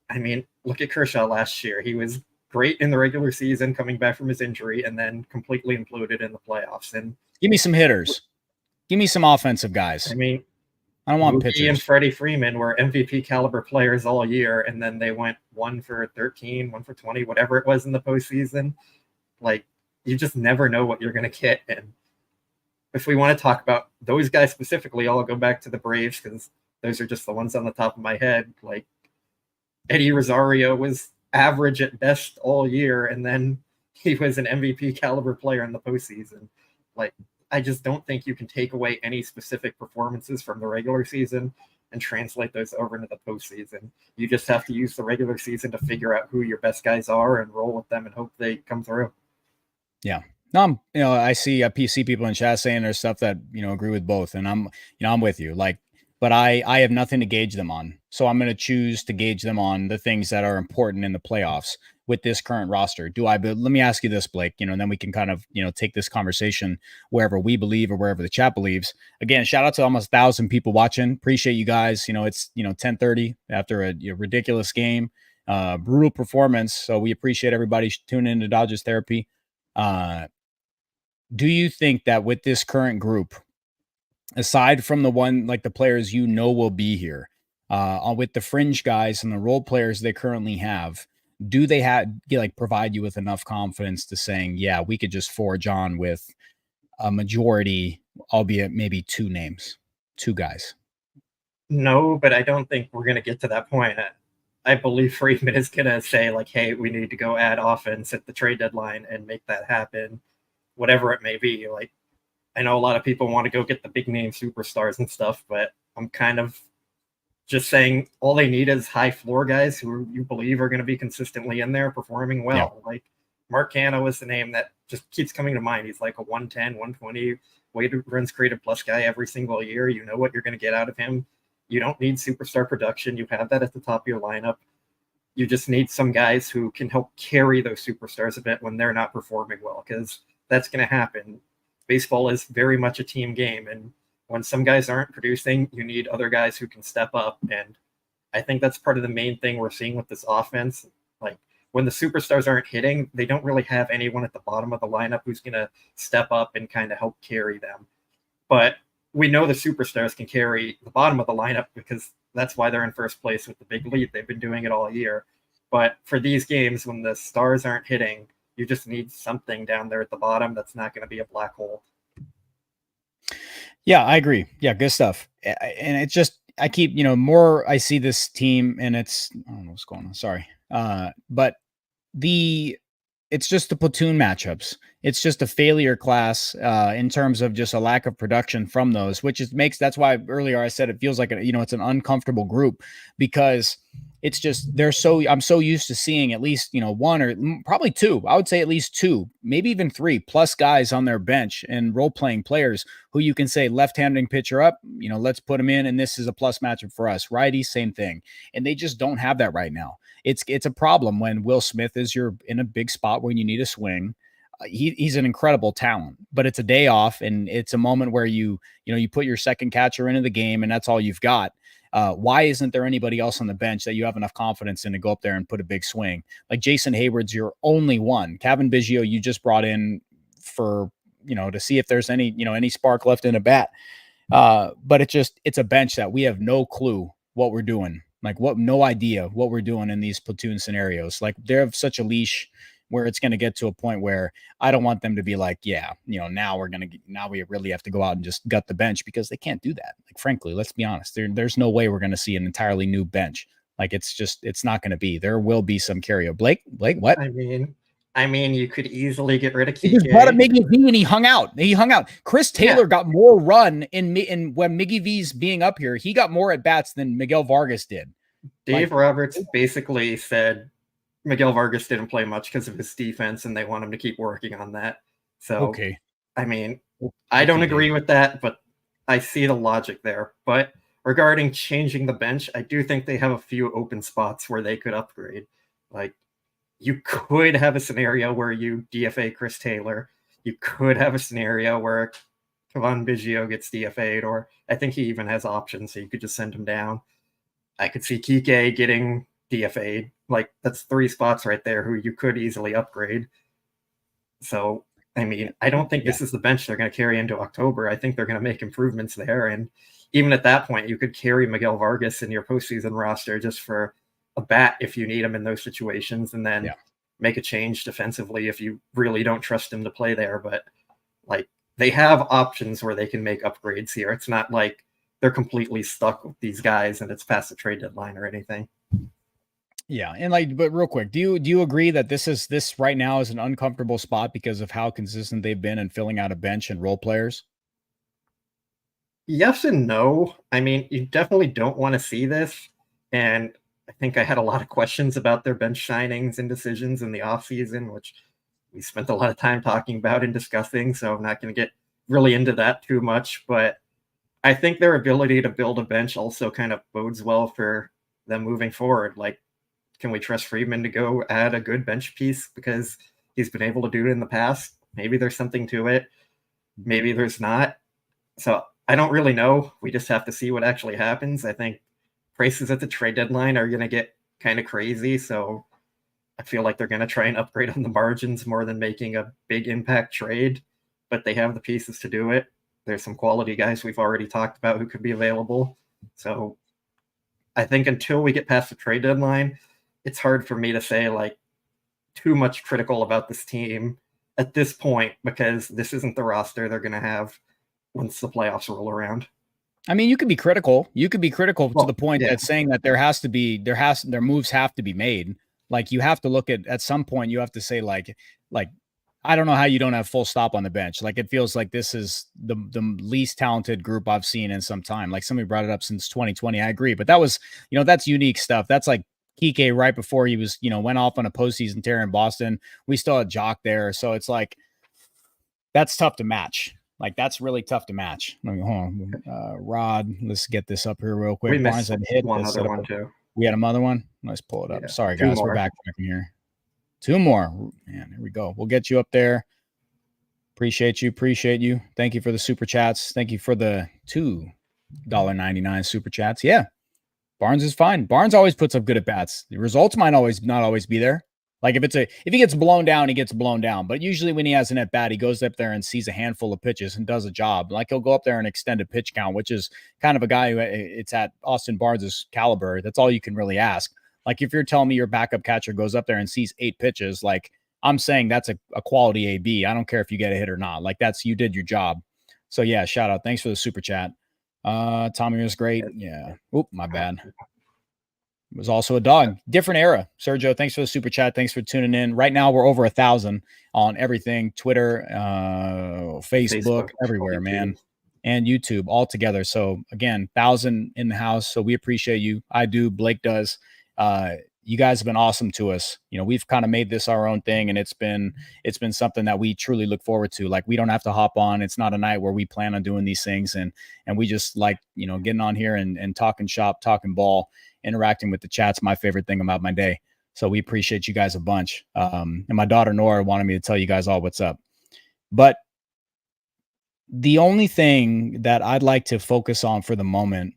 I mean, look at Kershaw last year. He was great in the regular season coming back from his injury and then completely imploded in the playoffs. And give me some hitters. Give me some offensive guys. I mean, I don't want pitchers. He and Freddie Freeman were MVP caliber players all year, and then they went 1 for 13, 1 for 20, whatever it was in the postseason. Like, you just never know what you're going to get. And if we want to talk about those guys specifically, I'll go back to the Braves because those are just the ones on the top of my head. Like, Eddie Rosario was average at best all year, and then he was an MVP caliber player in the postseason. Like, I just don't think you can take away any specific performances from the regular season and translate those over into the postseason. You just have to use the regular season to figure out who your best guys are and roll with them and hope they come through. Yeah. No, I see PC people in chat saying there's stuff that, agree with both. And I'm with you. Like, but I have nothing to gauge them on. So I'm going to choose to gauge them on the things that are important in the playoffs with this current roster. But let me ask you this, Blake, and then we can kind of, take this conversation wherever we believe or wherever the chat believes. Again, shout out to almost 1,000 people watching. Appreciate you guys. It's, 10:30 after a ridiculous game, brutal performance. So we appreciate everybody tuning into Dodgers Therapy. Do you think that with this current group, aside from the players will be here, with the fringe guys and the role players they currently have, do they provide you with enough confidence to saying, yeah, we could just forge on with a majority, albeit maybe two guys? No, but I don't think we're going to get to that point. I believe Friedman is going to say, like, hey, we need to go add offense at the trade deadline and make that happen, whatever it may be. Like, I know a lot of people want to go get the big name superstars and stuff, but I'm kind of just saying all they need is high floor guys who you believe are going to be consistently in there performing well. Yeah. Like, Mark Canha is the name that just keeps coming to mind. He's like a 110, 120 weighted runs created plus guy every single year. You know what you're going to get out of him. You don't need superstar production. You have that at the top of your lineup. You just need some guys who can help carry those superstars a bit when they're not performing well, because that's going to happen. Baseball is very much a team game, and when some guys aren't producing, you need other guys who can step up. And I think that's part of the main thing we're seeing with this offense. Like, when the superstars aren't hitting, they don't really have anyone at the bottom of the lineup who's going to step up and kind of help carry them. But we know the superstars can carry the bottom of the lineup because that's why they're in first place with the big lead. They've been doing it all year. But for these games, when the stars aren't hitting, you just need something down there at the bottom that's not going to be a black hole. Yeah, I agree. Yeah, good stuff. And it's just, I keep, more I see this team and I don't know what's going on. Sorry. But the it's just the platoon matchups. It's just a failure class in terms of just a lack of production from those, which that's why earlier I said it feels like it's an uncomfortable group, because it's just I'm so used to seeing at least one or probably two. I would say at least two, maybe even three plus guys on their bench and role playing players who you can say left-handing pitcher up, let's put them in, and this is a plus matchup for us. Righty, same thing, and they just don't have that right now. It's a problem when Will Smith is you're in a big spot when you need a swing. He's an incredible talent, but it's a day off, and it's a moment where you put your second catcher into the game, and that's all you've got. Why isn't there anybody else on the bench that you have enough confidence in to go up there and put a big swing? Like Jason Hayward's your only one. Kevin Biggio, you just brought in for to see if there's any spark left in a bat. But it's a bench that we have no clue what we're doing. No idea what we're doing in these platoon scenarios. Like they have such a leash where it's going to get to a point where I don't want them to be like, now we really have to go out and just gut the bench, because they can't do that. Like, frankly, let's be honest. There's no way we're going to see an entirely new bench. Like it's not going to be. There will be some carryover. Blake, what? I mean, you could easily get rid of He just brought up Miggy V and he hung out. Chris Taylor got more run in when Miggy V's being up here. He got more at bats than Miguel Vargas did. Dave Roberts basically said Miguel Vargas didn't play much because of his defense, and they want him to keep working on that. So, okay. I mean, I don't agree with that, but I see the logic there. But regarding changing the bench, I do think they have a few open spots where they could upgrade. Like, you could have a scenario where you DFA Chris Taylor. You could have a scenario where Kevin Biggio gets DFA'd, or I think he even has options, so you could just send him down. I could see Kike getting DFA'd. Like, that's 3 spots right there who you could easily upgrade. So, I mean, I don't think this is the bench they're going to carry into October. I think they're going to make improvements there. And even at that point, you could carry Miguel Vargas in your postseason roster just for a bat if you need him in those situations, and then make a change defensively if you really don't trust him to play there. But like, they have options where they can make upgrades here. It's not like they're completely stuck with these guys and it's past the trade deadline or anything. Yeah. And but real quick, do you agree that this right now is an uncomfortable spot because of how consistent they've been in filling out a bench and role players? Yes and no. I mean, you definitely don't want to see this. And I think I had a lot of questions about their bench signings and decisions in the offseason, which we spent a lot of time talking about and discussing, so I'm not going to get really into that too much. But I think their ability to build a bench also kind of bodes well for them moving forward. Like, can we trust Friedman to go add a good bench piece because he's been able to do it in the past? Maybe there's something to it. Maybe there's not. So I don't really know. We just have to see what actually happens. I think prices at the trade deadline are going to get kind of crazy. So I feel like they're going to try and upgrade on the margins more than making a big impact trade, but they have the pieces to do it. There's some quality guys we've already talked about who could be available. So I think until we get past the trade deadline, it's hard for me to say like too much critical about this team at this point, because this isn't the roster they're going to have once the playoffs roll around. I mean, you could be critical. You could be critical to the point that saying that their moves have to be made. Like, you have to look at some point, you have to say like, I don't know how you don't have full stop on the bench. Like, it feels like this is the least talented group I've seen in some time. Like, somebody brought it up since 2020. I agree, but that was, that's unique stuff. That's like Kike right before he was, went off on a postseason tear in Boston. We still had Jock there. So it's like, that's tough to match. Like, that's really tough to match. Hold on. Rod, let's get this up here real quick. We missed one other one too. We had another one. Let's pull it up. Yeah. Sorry, guys. We're back here. 2 more. Man, here we go. We'll get you up there. Appreciate you. Thank you for the super chats. Thank you for the $2.99 super chats. Yeah. Barnes is fine. Barnes always puts up good at bats. The results might not always be there. Like, if he gets blown down, he gets blown down. But usually when he has an at bat, he goes up there and sees a handful of pitches and does a job. Like, he'll go up there and extend a pitch count, which is kind of a guy who it's at Austin Barnes' caliber. That's all you can really ask. Like, if you're telling me your backup catcher goes up there and sees 8 pitches, like, I'm saying that's a quality AB. I don't care if you get a hit or not. Like, you did your job. So yeah, shout out. Thanks for the super chat. Tommy was great. Yeah. Oop, my bad. It was also a dog. Different era. Sergio, thanks for the super chat. Thanks for tuning in. Right now we're over 1,000 on everything. Twitter, Facebook, everywhere, man. And YouTube all together. So again, 1,000 in the house. So we appreciate you. I do. Blake does. You guys have been awesome to us. You know, we've kind of made this our own thing, and it's been something that we truly look forward to. Like, we don't have to hop on. It's not a night where we plan on doing these things, and we just like, you know, getting on here and talking shop, talking ball, interacting with the chat's my favorite thing about my day. So we appreciate you guys a bunch. And my daughter Nora wanted me to tell you guys all what's up. But the only thing that I'd like to focus on for the moment,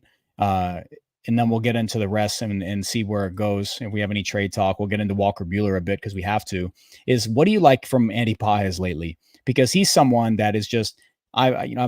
and then we'll get into the rest and see where it goes. If we have any trade talk, we'll get into Walker Buehler a bit because we have to. Is what do you like from Andy Pages lately? Because he's someone that is just,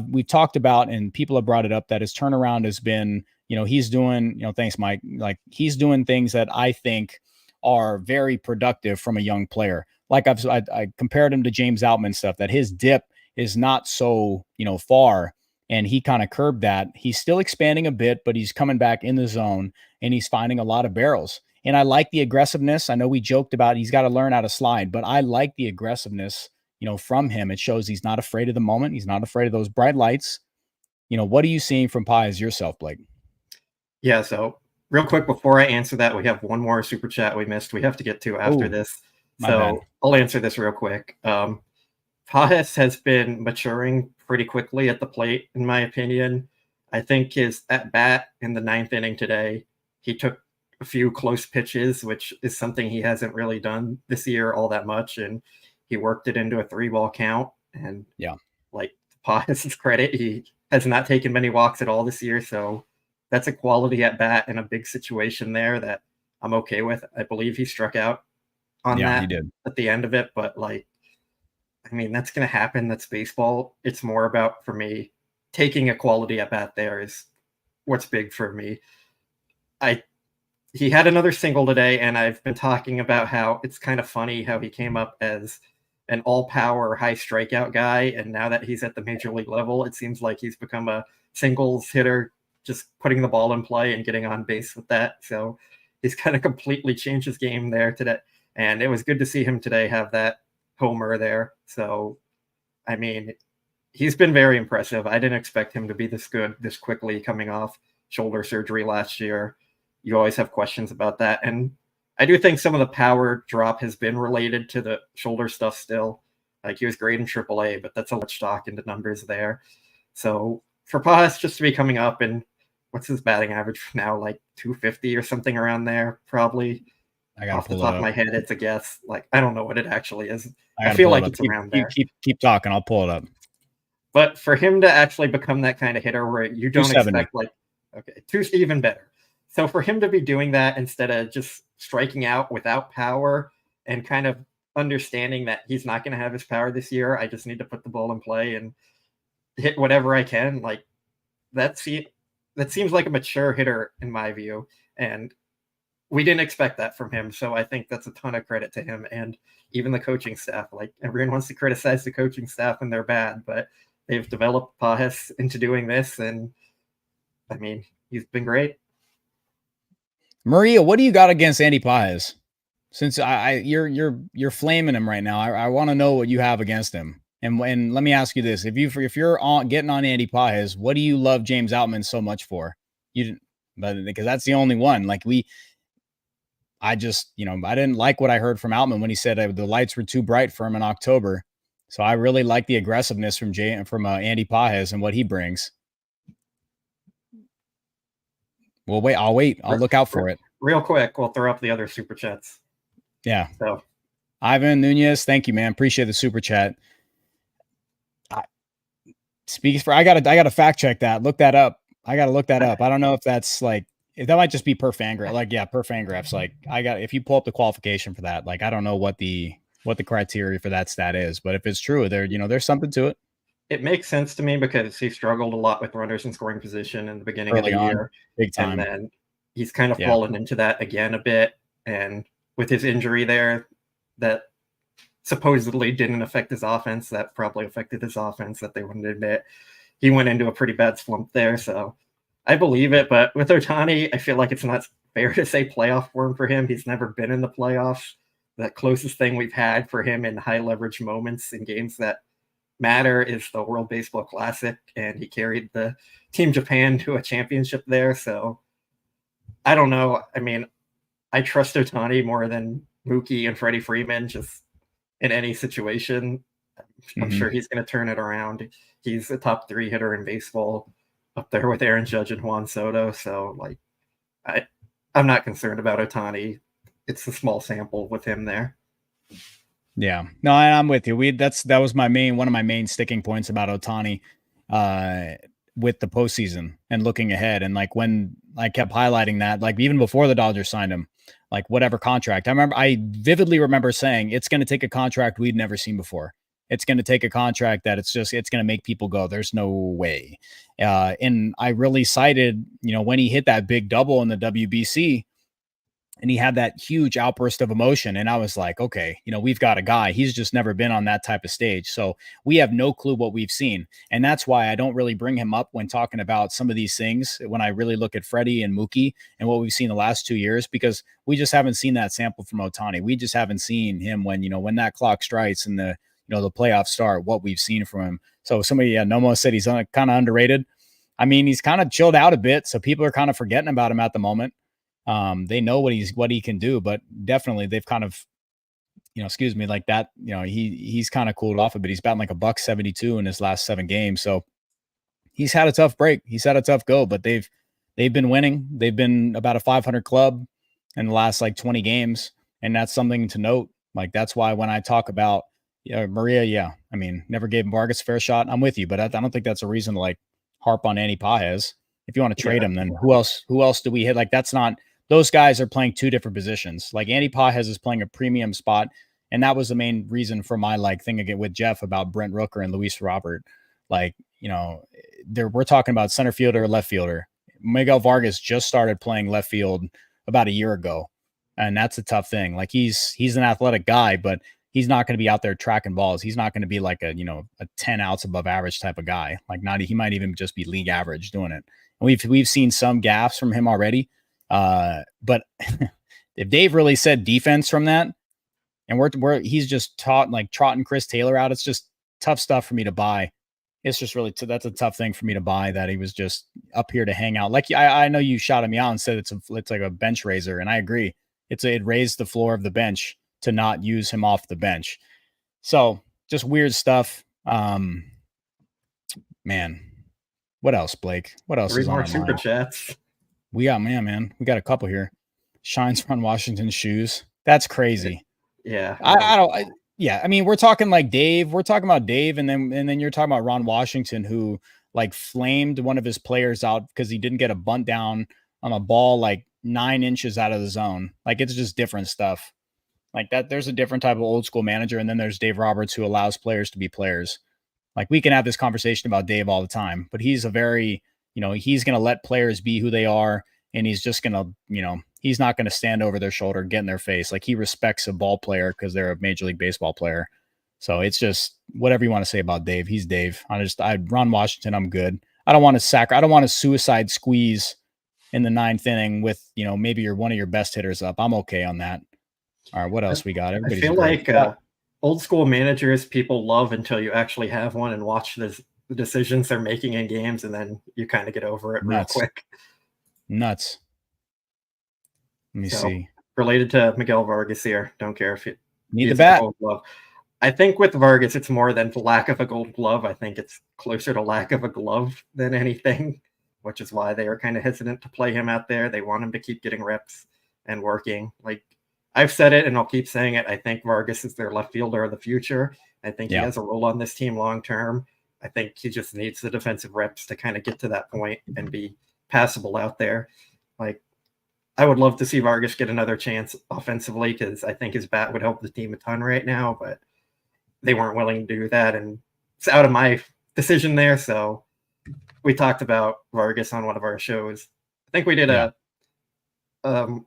we've talked about, and people have brought it up, that his turnaround has been, you know, he's doing, you know, thanks, Mike. Like, he's doing things that I think are very productive from a young player. Like I compared him to James Outman stuff, that his dip is not so, you know, far. And he kind of curbed that. He's still expanding a bit, but he's coming back in the zone and he's finding a lot of barrels. And I like the aggressiveness. I know we joked about he's got to learn how to slide, but I like the aggressiveness, you know, from him. It shows he's not afraid of the moment. He's not afraid of those bright lights. You know, what are you seeing from Pages yourself, Blake? Yeah. So real quick, before I answer that, we have one more super chat we missed. We have to get to after this. So I'll answer this real quick. Pages has been maturing pretty quickly at the plate, in my opinion. I think his at bat in the 9th inning today, he took a few close pitches, which is something he hasn't really done this year all that much. And he worked it into a 3-ball count. And yeah, like, Pages' credit, he has not taken many walks at all this year. So that's a quality at bat in a big situation there that I'm okay with. I believe he struck out on that he did at the end of it, but like, I mean, that's going to happen. That's baseball. It's more about, for me, taking a quality at bat there is what's big for me. He had another single today, and I've been talking about how it's kind of funny how he came up as an all-power, high strikeout guy, and now that he's at the major league level, it seems like he's become a singles hitter, just putting the ball in play and getting on base with that. So he's kind of completely changed his game there today, and it was good to see him today have that homer there. So, I mean, he's been very impressive. I didn't expect him to be this good this quickly coming off shoulder surgery last year. You always have questions about that. And I do think some of the power drop has been related to the shoulder stuff still. Like, he was great in AAA, but that's a lot of stock into numbers there. So for Pages just to be coming up, and what's his batting average now? Like 250 or something around there, probably. Off the top of my head, it's a guess. Like, I don't know what it actually is. I feel like it's around there. Keep talking. I'll pull it up. But for him to actually become that kind of hitter where you don't expect, like, okay, even better. So for him to be doing that instead of just striking out without power and kind of understanding that he's not going to have his power this year, I just need to put the ball in play and hit whatever I can. Like, that seems like a mature hitter in my view. And we didn't expect that from him. So I think that's a ton of credit to him and even the coaching staff. Like, everyone wants to criticize the coaching staff and they're bad, but they've developed Pages into doing this. And I mean, he's been great. Maria, what do you got against Andy Pages? Since you're flaming him right now, I want to know what you have against him. And let me ask you this: if you're getting on Andy Pages, what do you love James Outman so much for? Because that's the only one. Like, I didn't like what I heard from Outman when he said the lights were too bright for him in October. So I really like the aggressiveness from Andy Pages and what he brings. Well, wait. I'll look out for it. Real quick, we'll throw up the other super chats. Yeah. So, Ivan Nunez, thank you, man. Appreciate the super chat. I gotta fact check that. Look that up. I gotta look that up. I don't know if that's like, if that might just be per Fangraph. Like, yeah, per Fangraphs. Like, if you pull up the qualification for that, like, I don't know what the criteria for that stat is, but if it's true, there's something to it. It makes sense to me because he struggled a lot with runners in scoring position in the beginning of the year. Big time. And then he's kind of fallen into that again a bit. And with his injury there, that supposedly didn't affect his offense, that probably affected his offense that they wouldn't admit. he went into a pretty bad slump there. So I believe it. But with Ohtani, I feel like it's not fair to say playoff form for him. He's never been in the playoffs. The closest thing we've had for him in high leverage moments in games that matter is the World Baseball Classic, and he carried the Team Japan to a championship there. So I don't know. I mean, I trust Ohtani more than Mookie and Freddie Freeman just in any situation. I'm sure he's going to turn it around. He's a top 3 hitter in baseball, up there with Aaron Judge and Juan Soto. So, like, I'm not concerned about Ohtani. It's a small sample with him there. Yeah, no, I'm with you. That was one of my main sticking points about Ohtani with the postseason and looking ahead. And like when I kept highlighting that, like even before the Dodgers signed him, like whatever contract, I vividly remember saying it's going to take a contract we'd never seen before. It's going to take a contract that it's going to make people go, there's no way. And I really cited, when he hit that big double in the WBC, and he had that huge outburst of emotion. And I was like, okay, we've got a guy. He's just never been on that type of stage. So we have no clue what we've seen. And that's why I don't really bring him up when talking about some of these things, when I really look at Freddie and Mookie and what we've seen the last 2 years, because we just haven't seen that sample from Ohtani. We just haven't seen him when that clock strikes and the playoffs start, what we've seen from him. So Nomo said he's kind of underrated. I mean, he's kind of chilled out a bit. So people are kind of forgetting about him at the moment. They know what he can do, but definitely they've kind of, like that, he's kind of cooled off a bit. He's batting like $172 in his last 7 games. So he's had a tough break. He's had a tough go, but they've been winning. They've been about a 500 club in the last like 20 games. And that's something to note. Like, that's why when I talk about Maria, I mean, never gave Vargas a fair shot. I'm with you, but I don't think that's a reason to like harp on Andy Paez. If you want to trade him, then who else do we hit? Like, that's not, those guys are playing 2 different positions. Like Andy Paez is playing a premium spot. And that was the main reason for my thing again with Jeff about Brent Rooker and Luis Robert. Like, we're talking about center fielder or left fielder. Miguel Vargas just started playing left field about a year ago. And that's a tough thing. Like he's an athletic guy, but he's not going to be out there tracking balls. He's not going to be like a 10 outs above average type of guy. Like he might even just be league average doing it. And we've seen some gaffes from him already. But if Dave really said defense from that, and he's just trotting Chris Taylor out, it's just tough stuff for me to buy. It's just really, that's a tough thing for me to buy, that he was just up here to hang out. Like I know you shouted me out and said it's like a bench raiser. And I agree. It raised the floor of the bench to not use him off the bench. So just weird stuff. Man, what else, Blake? What else 3 is on more our super mind? chats. We got we got a couple here. Shines Ron Washington's shoes. That's crazy. Yeah. I mean, we're talking like Dave. We're talking about Dave, and then you're talking about Ron Washington, who like flamed one of his players out because he didn't get a bunt down on a ball like 9 inches out of the zone. Like, it's just different stuff. Like that, there's a different type of old school manager, and then there's Dave Roberts, who allows players to be players. Like, we can have this conversation about Dave all the time, but he's a very, he's going to let players be who they are, and he's just going to, he's not going to stand over their shoulder, get in their face. Like, he respects a ball player because they're a Major League Baseball player. So it's just whatever you want to say about Dave. He's Dave. Ron Washington, I'm good. I don't want to suicide squeeze in the 9th inning with, maybe one of your best hitters up. I'm okay on that. All right, what else we got? I feel like old school managers people love until you actually have one and watch the decisions they're making in games, and then you kind of get over it real quick. Nuts. Let me see. Related to Miguel Vargas here. Don't care if you need the bat. Gold glove. I think with Vargas, it's more than lack of a gold glove. I think it's closer to lack of a glove than anything, which is why they are kind of hesitant to play him out there. They want him to keep getting reps and working. Like, I've said it and I'll keep saying it. I think Vargas is their left fielder of the future. I think he has a role on this team long term. I think he just needs the defensive reps to kind of get to that point and be passable out there. Like, I would love to see Vargas get another chance offensively, because I think his bat would help the team a ton right now, but they weren't willing to do that. And it's out of my decision there. So we talked about Vargas on one of our shows. I think we did a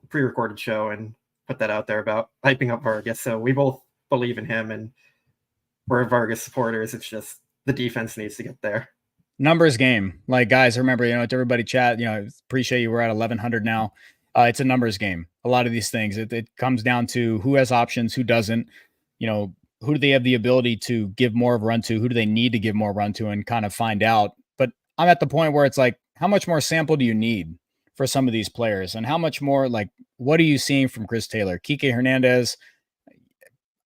pre-recorded show and put that out there about hyping up Vargas. So we both believe in him, and we're Vargas supporters. It's just the defense needs to get there. Numbers game. Like, guys, remember, to everybody chat, appreciate you. We're at 1,100 now. It's a numbers game. A lot of these things, it comes down to who has options, who doesn't, who do they have the ability to give more of a run to? Who do they need to give more run to, and kind of find out. But I'm at the point where it's like, how much more sample do you need for some of these players? And how much more, like, what are you seeing from Chris Taylor? Kike Hernandez,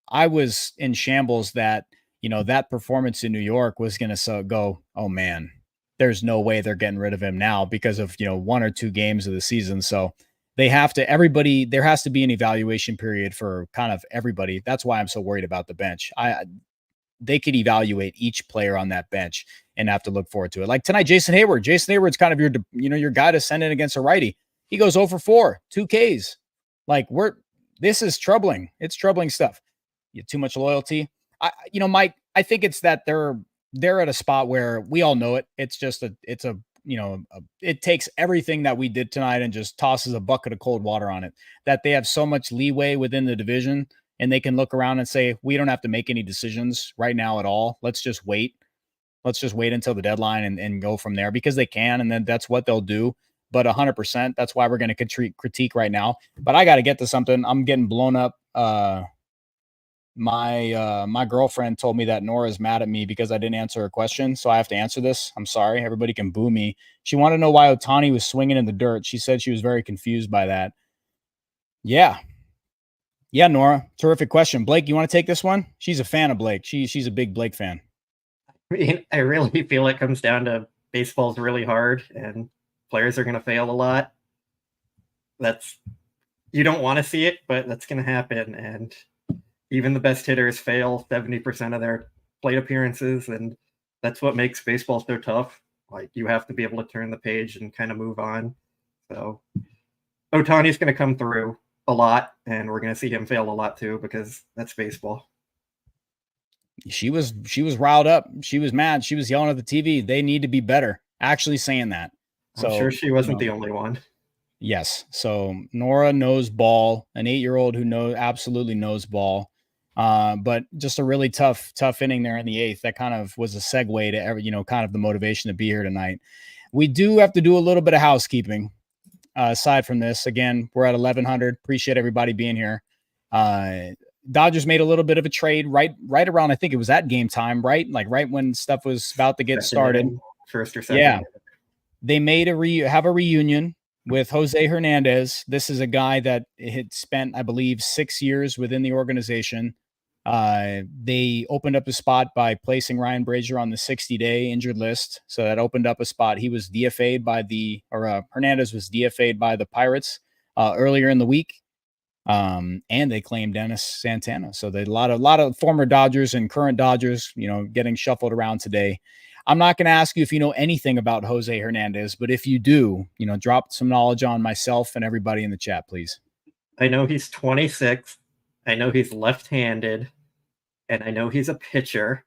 I was in shambles that, that performance in New York was going to go, oh man, there's no way they're getting rid of him now because of, 1 or 2 games of the season. So there has to be an evaluation period for kind of everybody. That's why I'm so worried about the bench. They could evaluate each player on that bench and have to look forward to it. Like tonight, Jason Hayward's kind of your guy to send in against a righty. He goes 0 for 4, 2 Ks. Like this is troubling. It's troubling stuff. You have too much loyalty. Mike, I think it's that they're at a spot where we all know it. It's just it takes everything that we did tonight and just tosses a bucket of cold water on it, that they have so much leeway within the division and they can look around and say, we don't have to make any decisions right now at all. Let's just wait. Let's just wait until the deadline and go from there, because they can. And then that's what they'll do. But 100%, that's why we're going to critique right now. But I got to get to something. I'm getting blown up. My girlfriend told me that Nora's mad at me because I didn't answer her question, so I have to answer this. I'm sorry. Everybody can boo me. She wanted to know why Ohtani was swinging in the dirt. She said she was very confused by that. Yeah, Nora, terrific question. Blake, you want to take this one? She's a fan of Blake. She's a big Blake fan. I mean, I really feel it comes down to baseball's really hard and players are going to fail a lot. You don't want to see it, but that's going to happen. And even the best hitters fail 70% of their plate appearances, and that's what makes baseball so tough. Like, you have to be able to turn the page and kind of move on. So Ohtani's going to come through a lot, and we're going to see him fail a lot too, because that's baseball. She was riled up. She was mad. She was yelling at the TV. They need to be better. Actually saying that. So, I'm sure she wasn't the only one. Yes. So Nora knows ball, an 8-year-old who absolutely knows ball. But just a really tough inning there in the 8th. That kind of was a segue to kind of the motivation to be here tonight. We do have to do a little bit of housekeeping. Aside from this, again, we're at 1,100. Appreciate everybody being here. Dodgers made a little bit of a trade right around, I think it was at game time, right? Like right when stuff was about to get started. First or second. Yeah. They made have a reunion with Jose Hernandez. This is a guy that had spent, I believe, 6 years within the organization. They opened up a spot by placing Ryan Brazier on the 60-day injured list. So that opened up a spot. He was DFA'd Hernandez was DFA'd by the Pirates earlier in the week. And they claimed Dennis Santana. So they a lot of former Dodgers and current Dodgers, getting shuffled around today. I'm not going to ask you if you know anything about Jose Hernandez, but if you do, drop some knowledge on myself and everybody in the chat, please. I know he's 26. I know he's left-handed, and I know he's a pitcher,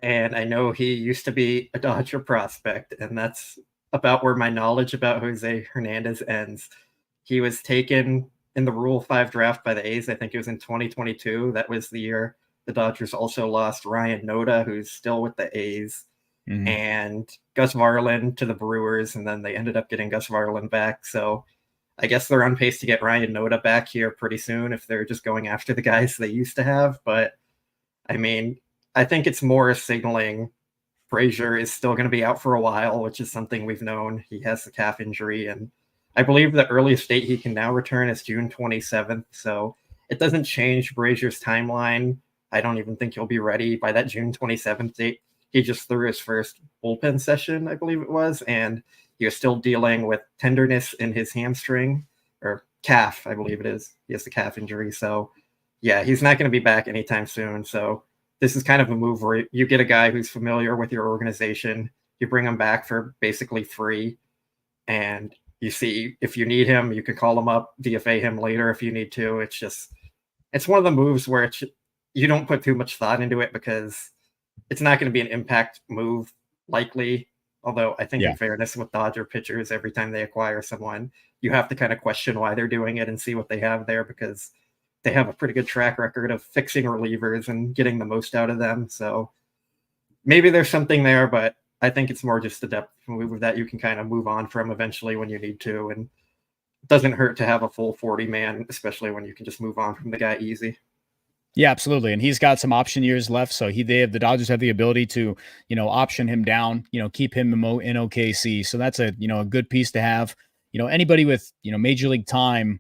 and I know he used to be a Dodger prospect, and that's about where my knowledge about Jose Hernandez ends. He was taken in the Rule 5 draft by the A's. I think it was in 2022. That was the year the Dodgers also lost Ryan Noda, who's still with the A's, and Gus Varlin to the Brewers, and then they ended up getting Gus Varlin back. So I guess they're on pace to get Ryan Noda back here pretty soon if they're just going after the guys they used to have. But, I mean, I think it's more signaling Brazier is still going to be out for a while, which is something we've known. He has the calf injury, and I believe the earliest date he can now return is June 27th. So it doesn't change Brazier's timeline. I don't even think he'll be ready by that June 27th date. He just threw his first bullpen session, I believe it was, and he was still dealing with tenderness in his hamstring or calf, I believe it is. He has the calf injury. So, yeah, he's not going to be back anytime soon. So this is kind of a move where you get a guy who's familiar with your organization, you bring him back for basically free, and you see if you need him, you can call him up, DFA him later if you need to. It's one of the moves where you don't put too much thought into it because it's not going to be an impact move likely. Although I think in fairness with Dodger pitchers, every time they acquire someone, you have to kind of question why they're doing it and see what they have there, because they have a pretty good track record of fixing relievers and getting the most out of them. So maybe there's something there, but I think it's more just a depth move that you can kind of move on from eventually when you need to. And it doesn't hurt to have a full 40-man, especially when you can just move on from the guy easy. Yeah, absolutely. And he's got some option years left. So the Dodgers have the ability to, option him down, keep him in OKC. So that's a good piece to have. Anybody with, major league time,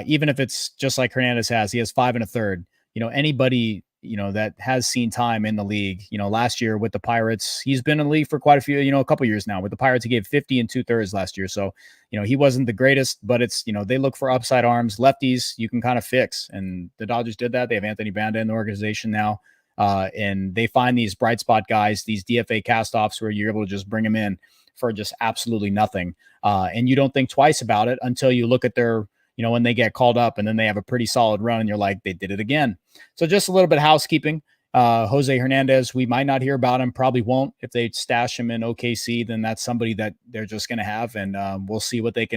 even if it's just like Hernandez he has 5 1/3, anybody, that has seen time in the league, last year with the Pirates, he's been in the league for quite a few, a couple years now. With the Pirates, he gave 50 2/3 last year. So, he wasn't the greatest, but it's, they look for upside arms, lefties you can kind of fix. And the Dodgers did that. They have Anthony Banda in the organization now. And they find these bright spot guys, these DFA castoffs where you're able to just bring them in for just absolutely nothing. And you don't think twice about it until you look at their, when they get called up and then they have a pretty solid run and you're like, they did it again. So just a little bit of housekeeping. Jose Hernandez, we might not hear about him, probably won't. If they stash him in OKC, then that's somebody that they're just going to have, and we'll see what they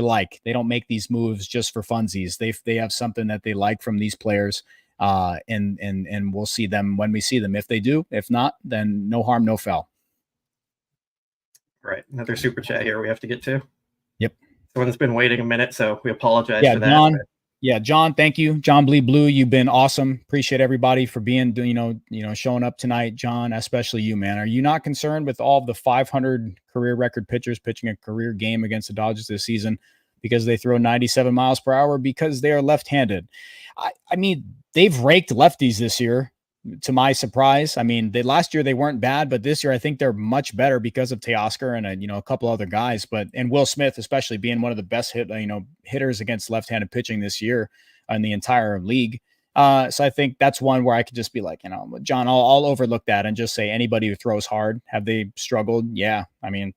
like. They don't make these moves just for funsies. They have something that they like from these players, and we'll see them when we see them. If they do, if not, then no harm, no foul. Right. Another super chat here we have to get to. Yep. Someone's been waiting a minute, so we apologize for that. John. Yeah, John, thank you. John Bleed Blue, you've been awesome. Appreciate everybody for being, showing up tonight. John, especially you, man. Are you not concerned with all of the 500 career record pitchers pitching a career game against the Dodgers this season because they throw 97 miles per hour because they are left-handed? I mean, they've raked lefties this year, to my surprise. I mean, last year they weren't bad, but this year I think they're much better because of Teoscar and a couple other guys. And Will Smith, especially being one of the best hitters against left-handed pitching this year in the entire league. So I think that's one where I could just be like, John, I'll overlook that and just say anybody who throws hard, have they struggled? Yeah, I mean,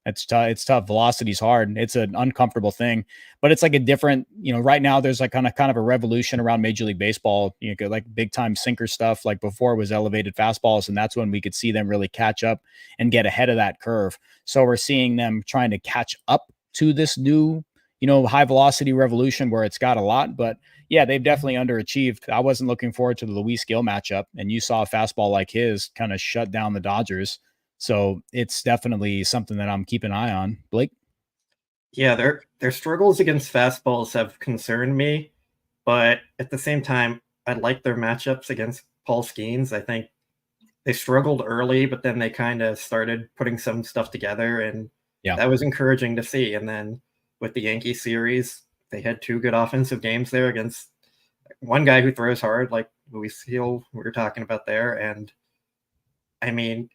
it's tough. It's tough. Velocity's hard. It's an uncomfortable thing, but it's like a different, right now there's like kind of a revolution around Major League Baseball, like big time sinker stuff. Like before it was elevated fastballs. And that's when we could see them really catch up and get ahead of that curve. So we're seeing them trying to catch up to this new, high velocity revolution where it's got a lot, but yeah, they've definitely underachieved. I wasn't looking forward to the Luis Gil matchup, and you saw a fastball like his kind of shut down the Dodgers. So it's definitely something that I'm keeping an eye on. Blake? Yeah, their struggles against fastballs have concerned me, but at the same time, I like their matchups against Paul Skeens. I think they struggled early, but then they kind of started putting some stuff together, and that was encouraging to see. And then with the Yankee series, they had 2 good offensive games there against one guy who throws hard, like Luis Gil, we were talking about there. And I mean,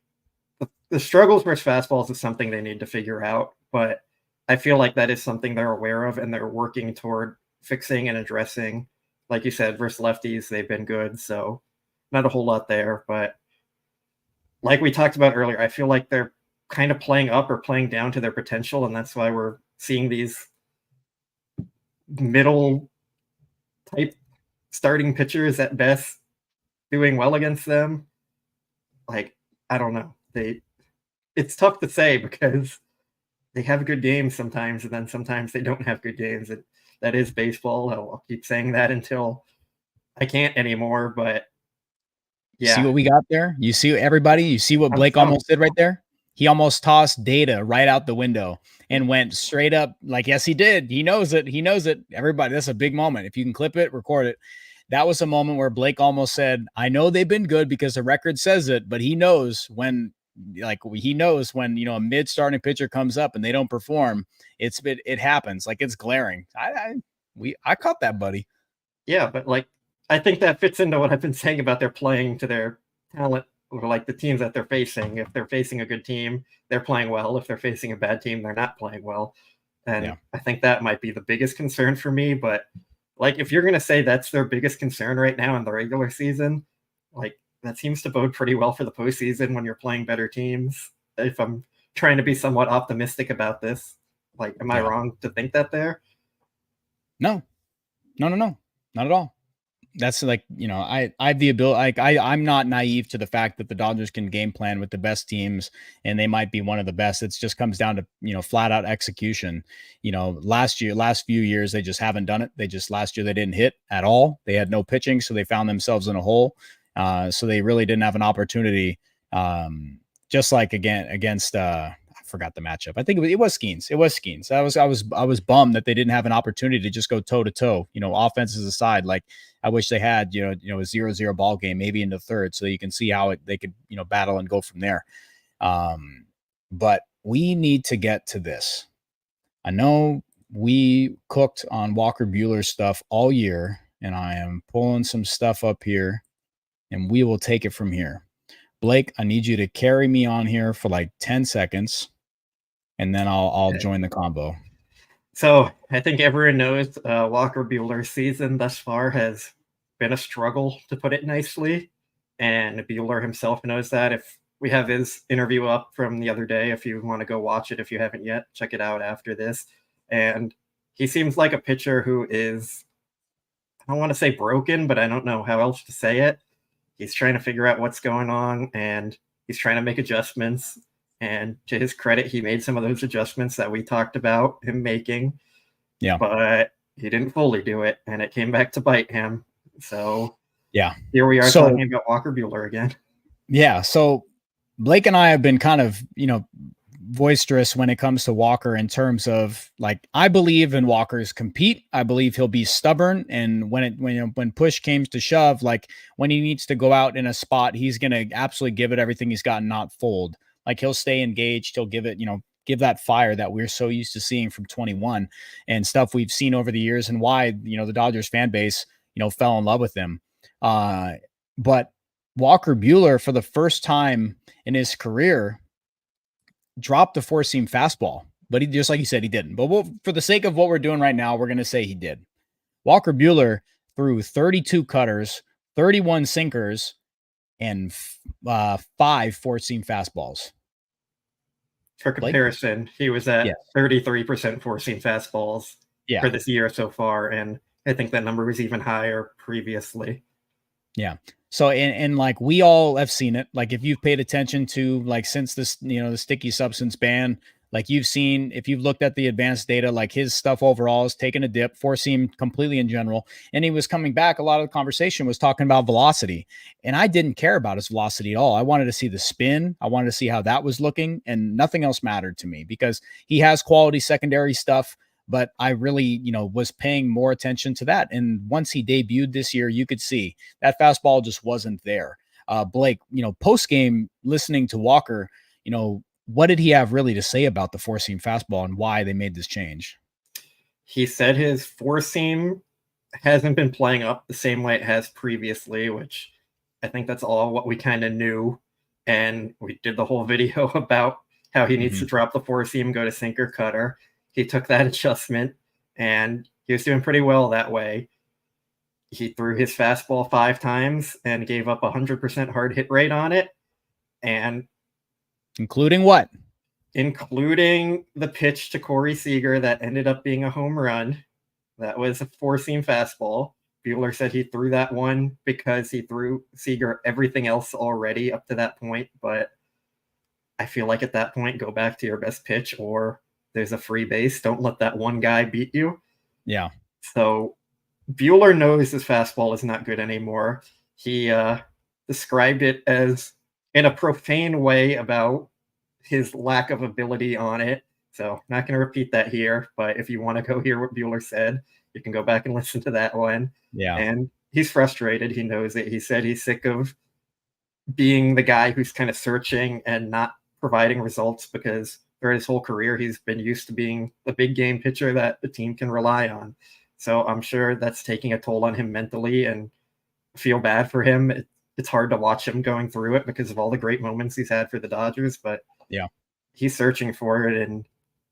the struggles versus fastballs is something they need to figure out, but I feel like that is something they're aware of and they're working toward fixing and addressing. Like you said, versus lefties, they've been good, so not a whole lot there. But like we talked about earlier, I feel like they're kind of playing up or playing down to their potential, and that's why we're seeing these middle type starting pitchers at best doing well against them. Like, I don't know. It's tough to say because they have good games sometimes, and then sometimes they don't have good games. That is baseball. I'll keep saying that until I can't anymore. But yeah, see what we got there? You see everybody? You see what Blake almost did right there? He almost tossed data right out the window and went straight up like, yes, he did. He knows it. He knows it. Everybody, that's a big moment. If you can clip it, record it. That was a moment where Blake almost said, I know they've been good because the record says it, but he knows when a mid starting pitcher comes up and they don't perform, it happens. Like, it's glaring. I caught that, buddy. Yeah. But like, I think that fits into what I've been saying about their playing to their talent, or like the teams that they're facing. If they're facing a good team, they're playing well. If they're facing a bad team, they're not playing well. And I think that might be the biggest concern for me. But like, if you're going to say that's their biggest concern right now in the regular season, like, that seems to bode pretty well for the postseason when you're playing better teams. If I'm trying to be somewhat optimistic about this, like, am I wrong to think that there? No, not at all. That's like, I have the ability, I'm not naive to the fact that the Dodgers can game plan with the best teams and they might be one of the best. It just comes down to, flat out execution. Last few years, they just haven't done it. Last year they didn't hit at all. They had no pitching. So they found themselves in a hole. So they really didn't have an opportunity just like again against I forgot the matchup. I think it was Skeens. It was Skeens. I was bummed that they didn't have an opportunity to just go toe to toe. Offenses aside, like I wish they had a 0-0 ball game maybe in the third, so you can see how they could battle and go from there. But we need to get to this. I know we cooked on Walker Buehler stuff all year, and I am pulling some stuff up here, and we will take it from here. Blake, I need you to carry me on here for like 10 seconds, and then I'll join the combo. So I think everyone knows Walker Buehler's season thus far has been a struggle, to put it nicely. And Buehler himself knows that. If we have his interview up from the other day, if you want to go watch it, if you haven't yet, check it out after this. And he seems like a pitcher who is, I don't want to say broken, but I don't know how else to say it. He's trying to figure out what's going on, and he's trying to make adjustments. And to his credit, he made some of those adjustments that we talked about him making. Yeah. But he didn't fully do it, and it came back to bite him. So yeah, here we are talking about Walker Buehler again. Yeah. So Blake and I have been kind of, boisterous when it comes to Walker in terms of, like, I believe in Walker's compete. I believe he'll be stubborn. And when push came to shove, like when he needs to go out in a spot, he's going to absolutely give it everything he's got and not fold. Like he'll stay engaged. He'll give it, give that fire that we're so used to seeing from 21 and stuff we've seen over the years, and why, the Dodgers fan base, fell in love with him. But Walker Buehler, for the first time in his career, dropped the four-seam fastball, but he, just like you said, he didn't. But for the sake of what we're doing right now, we're going to say he did. Walker Buehler threw 32 cutters, 31 sinkers, and 5 four-seam fastballs. For comparison, he was at 33% four-seam fastballs for this year so far, and I think that number was even higher previously. Yeah. So, and like we all have seen it, like if you've paid attention to, like, since this, the sticky substance ban, like you've seen, if you've looked at the advanced data, like his stuff overall has taken a dip, four seam completely in general. And he was coming back. A lot of the conversation was talking about velocity, and I didn't care about his velocity at all. I wanted to see the spin. I wanted to see how that was looking, and nothing else mattered to me because he has quality secondary stuff. But I really, was paying more attention to that. And once he debuted this year, you could see that fastball just wasn't there. Blake, post game, listening to Walker, what did he have really to say about the four seam fastball and why they made this change? He said his four seam hasn't been playing up the same way it has previously, which I think that's all what we kind of knew. And we did the whole video about how he needs to drop the four seam, go to sinker cutter. He took that adjustment, and he was doing pretty well that way. He threw his fastball 5 times and gave up 100% hard hit rate on it. And including what? Including the pitch to Corey Seager that ended up being a home run. That was a four-seam fastball. Buehler said he threw that one because he threw Seager everything else already up to that point. But I feel like at that point, go back to your best pitch, or there's a free base. Don't let that one guy beat you. Yeah. So Buehler knows his fastball is not good anymore. He described it as in a profane way about his lack of ability on it. So not going to repeat that here, but if you want to go hear what Buehler said, you can go back and listen to that one. Yeah. And he's frustrated. He knows it. He said he's sick of being the guy who's kind of searching and not providing results, because throughout his whole career, he's been used to being the big game pitcher that the team can rely on. So I'm sure that's taking a toll on him mentally, and feel bad for him. It's hard to watch him going through it because of all the great moments he's had for the Dodgers, but he's searching for it, and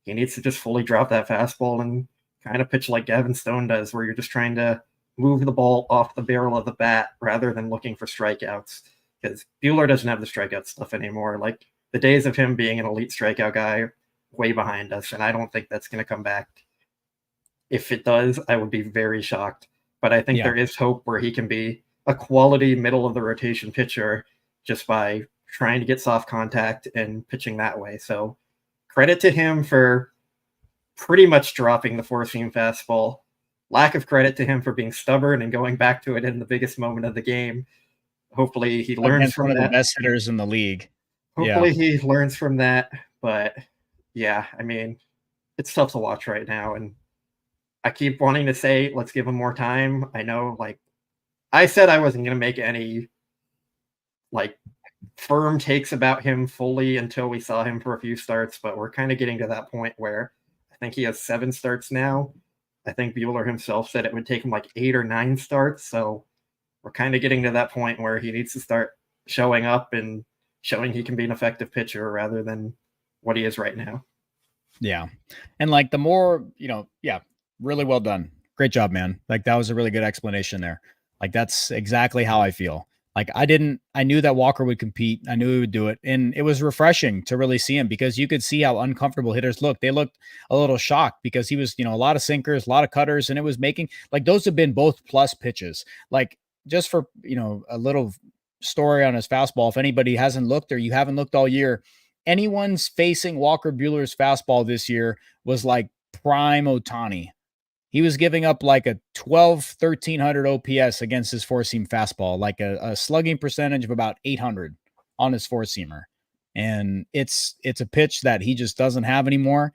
he needs to just fully drop that fastball and kind of pitch like Gavin Stone does, where you're just trying to move the ball off the barrel of the bat rather than looking for strikeouts, because Buehler doesn't have the strikeout stuff anymore. Like, the days of him being an elite strikeout guy are way behind us, and I don't think that's going to come back. If it does, I would be very shocked. But I think there is hope where he can be a quality middle-of-the-rotation pitcher just by trying to get soft contact and pitching that way. So credit to him for pretty much dropping the four-seam fastball. Lack of credit to him for being stubborn and going back to it in the biggest moment of the game. Hopefully he learns from one of that. the best hitters in the league. Hopefully he learns from that. But yeah, I mean, it's tough to watch right now. And I keep wanting to say, let's give him more time. I know, like, I said I wasn't going to make any, like, firm takes about him fully until we saw him for a few starts, but we're kind of getting to that point where I think he has 7 starts now. I think Buehler himself said it would take him like 8 or 9 starts. So we're kind of getting to that point where he needs to start showing up and showing he can be an effective pitcher rather than what he is right now. Yeah. And like the more, really well done. Great job, man. Like that was a really good explanation there. Like that's exactly how I feel. Like I knew that Walker would compete. I knew he would do it. And it was refreshing to really see him because you could see how uncomfortable hitters look. They looked a little shocked because he was, a lot of sinkers, a lot of cutters, and it was making like those have been both plus pitches. Like just for, a little story on his fastball. If anybody hasn't looked or you haven't looked all year, anyone's facing Walker Buehler's fastball this year was like prime Ohtani. He was giving up like a 1,300 OPS against his four-seam fastball, like a slugging percentage of about 800 on his four-seamer. And it's a pitch that he just doesn't have anymore.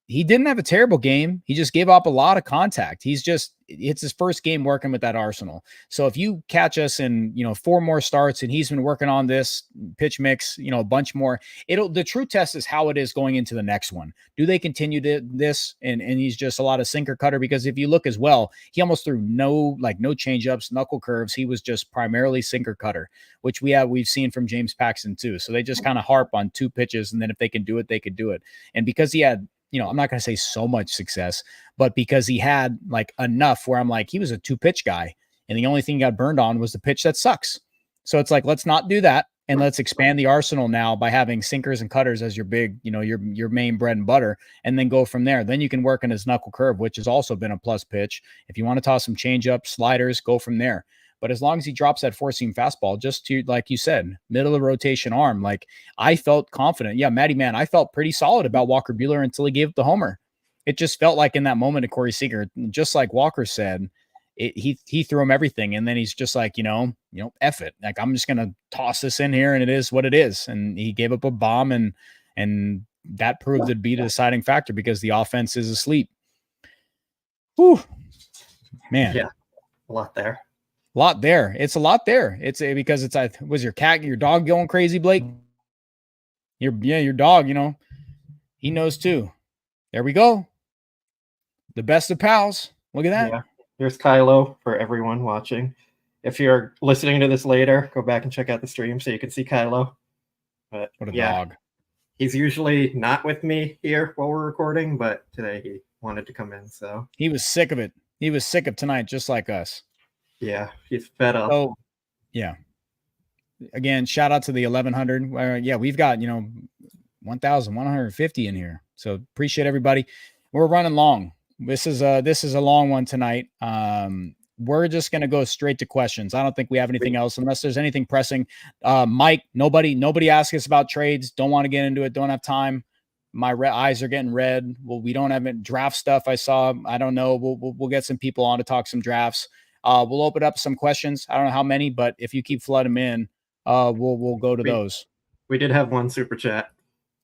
He didn't have a terrible game. He just gave up a lot of contact. It's his first game working with that arsenal. So if you catch us in, 4 more starts and he's been working on this pitch mix, a bunch more, the true test is how it is going into the next one. Do they continue this? And he's just a lot of sinker cutter, because if you look as well, he almost threw no change ups, knuckle curves. He was just primarily sinker cutter, which we've seen from James Paxton too. So they just kind of harp on 2 pitches. And then if they can do it, they could do it. And because he had, I'm not going to say so much success, but because he had like enough where I'm like, he was a 2-pitch guy and the only thing he got burned on was the pitch that sucks. So it's like, let's not do that. And let's expand the arsenal now by having sinkers and cutters as your big, your main bread and butter, and then go from there. Then you can work on his knuckle curve, which has also been a plus pitch. If you want to toss some changeup, sliders, go from there. But as long as he drops that four-seam fastball, just to, like you said, middle of the rotation arm, like I felt confident. Yeah, Matty, man, I felt pretty solid about Walker Buehler until he gave up the homer. It just felt like in that moment of Corey Seager, just like Walker said, he threw him everything. And then he's just like, F it. Like, I'm just going to toss this in here and it is what it is. And he gave up a bomb and that proved to be the deciding factor because the offense is asleep. Whew. Man. Yeah, a lot there. It's a lot there. Because was your dog going crazy, Blake? Your dog, he knows too. There we go. The best of pals. Look at that. Yeah. Here's Kylo for everyone watching. If you're listening to this later, go back and check out the stream so you can see Kylo. But what a dog. He's usually not with me here while we're recording, but today he wanted to come in. So he was sick of it. He was sick of tonight, just like us. Yeah, he's fed up. Oh, yeah. Again, shout out to the 1,100. We've got 1,150 in here. So appreciate everybody. We're running long. This is a long one tonight. We're just gonna go straight to questions. I don't think we have anything else unless there's anything pressing. Mike, nobody asked us about trades. Don't want to get into it. Don't have time. My eyes are getting red. Well, we don't have draft stuff. I saw. I don't know. We'll get some people on to talk some drafts. We'll open up some questions. I don't know how many, but if you keep flooding them in, we'll go to those. We did have one super chat.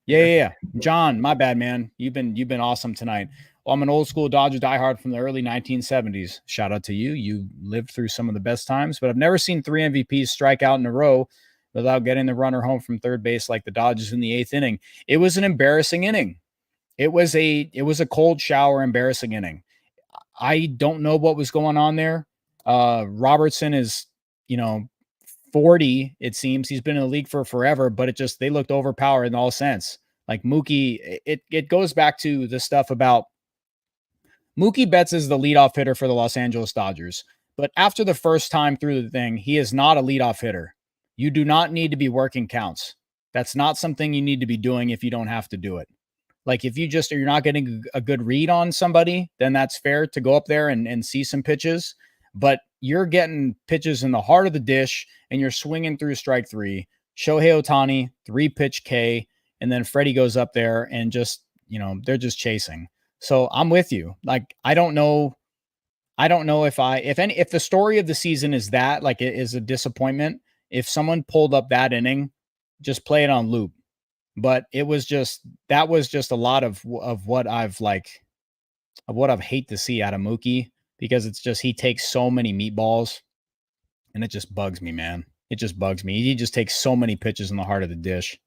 Yeah. John, my bad, man. You've been awesome tonight. Well, I'm an old school Dodger diehard from the early 1970s. Shout out to you. You lived through some of the best times, but I've never seen 3 MVPs strike out in a row without getting the runner home from third base like the Dodgers in the 8th inning. It was an embarrassing inning. It was a cold shower, embarrassing inning. I don't know what was going on there. Robertson is, 40, it seems. He's been in the league for forever, but they looked overpowered in all sense. Like Mookie, it goes back to the stuff about Mookie Betts is the leadoff hitter for the Los Angeles Dodgers. But after the first time through the thing, he is not a leadoff hitter. You do not need to be working counts. That's not something you need to be doing if you don't have to do it. Like if you're not getting a good read on somebody, then that's fair to go up there and see some pitches. But you're getting pitches in the heart of the dish and you're swinging through strike 3. Shohei Ohtani, 3-pitch K, and then Freddie goes up there and just, they're just chasing. So I'm with you. Like, I don't know if the story of the season is that, like, it is a disappointment. If someone pulled up that inning just play it on loop. But that was just a lot of what I've hate to see out of Mookie, because it's just, he takes so many meatballs and it just bugs me, man. It just bugs me. He just takes so many pitches in the heart of the dish.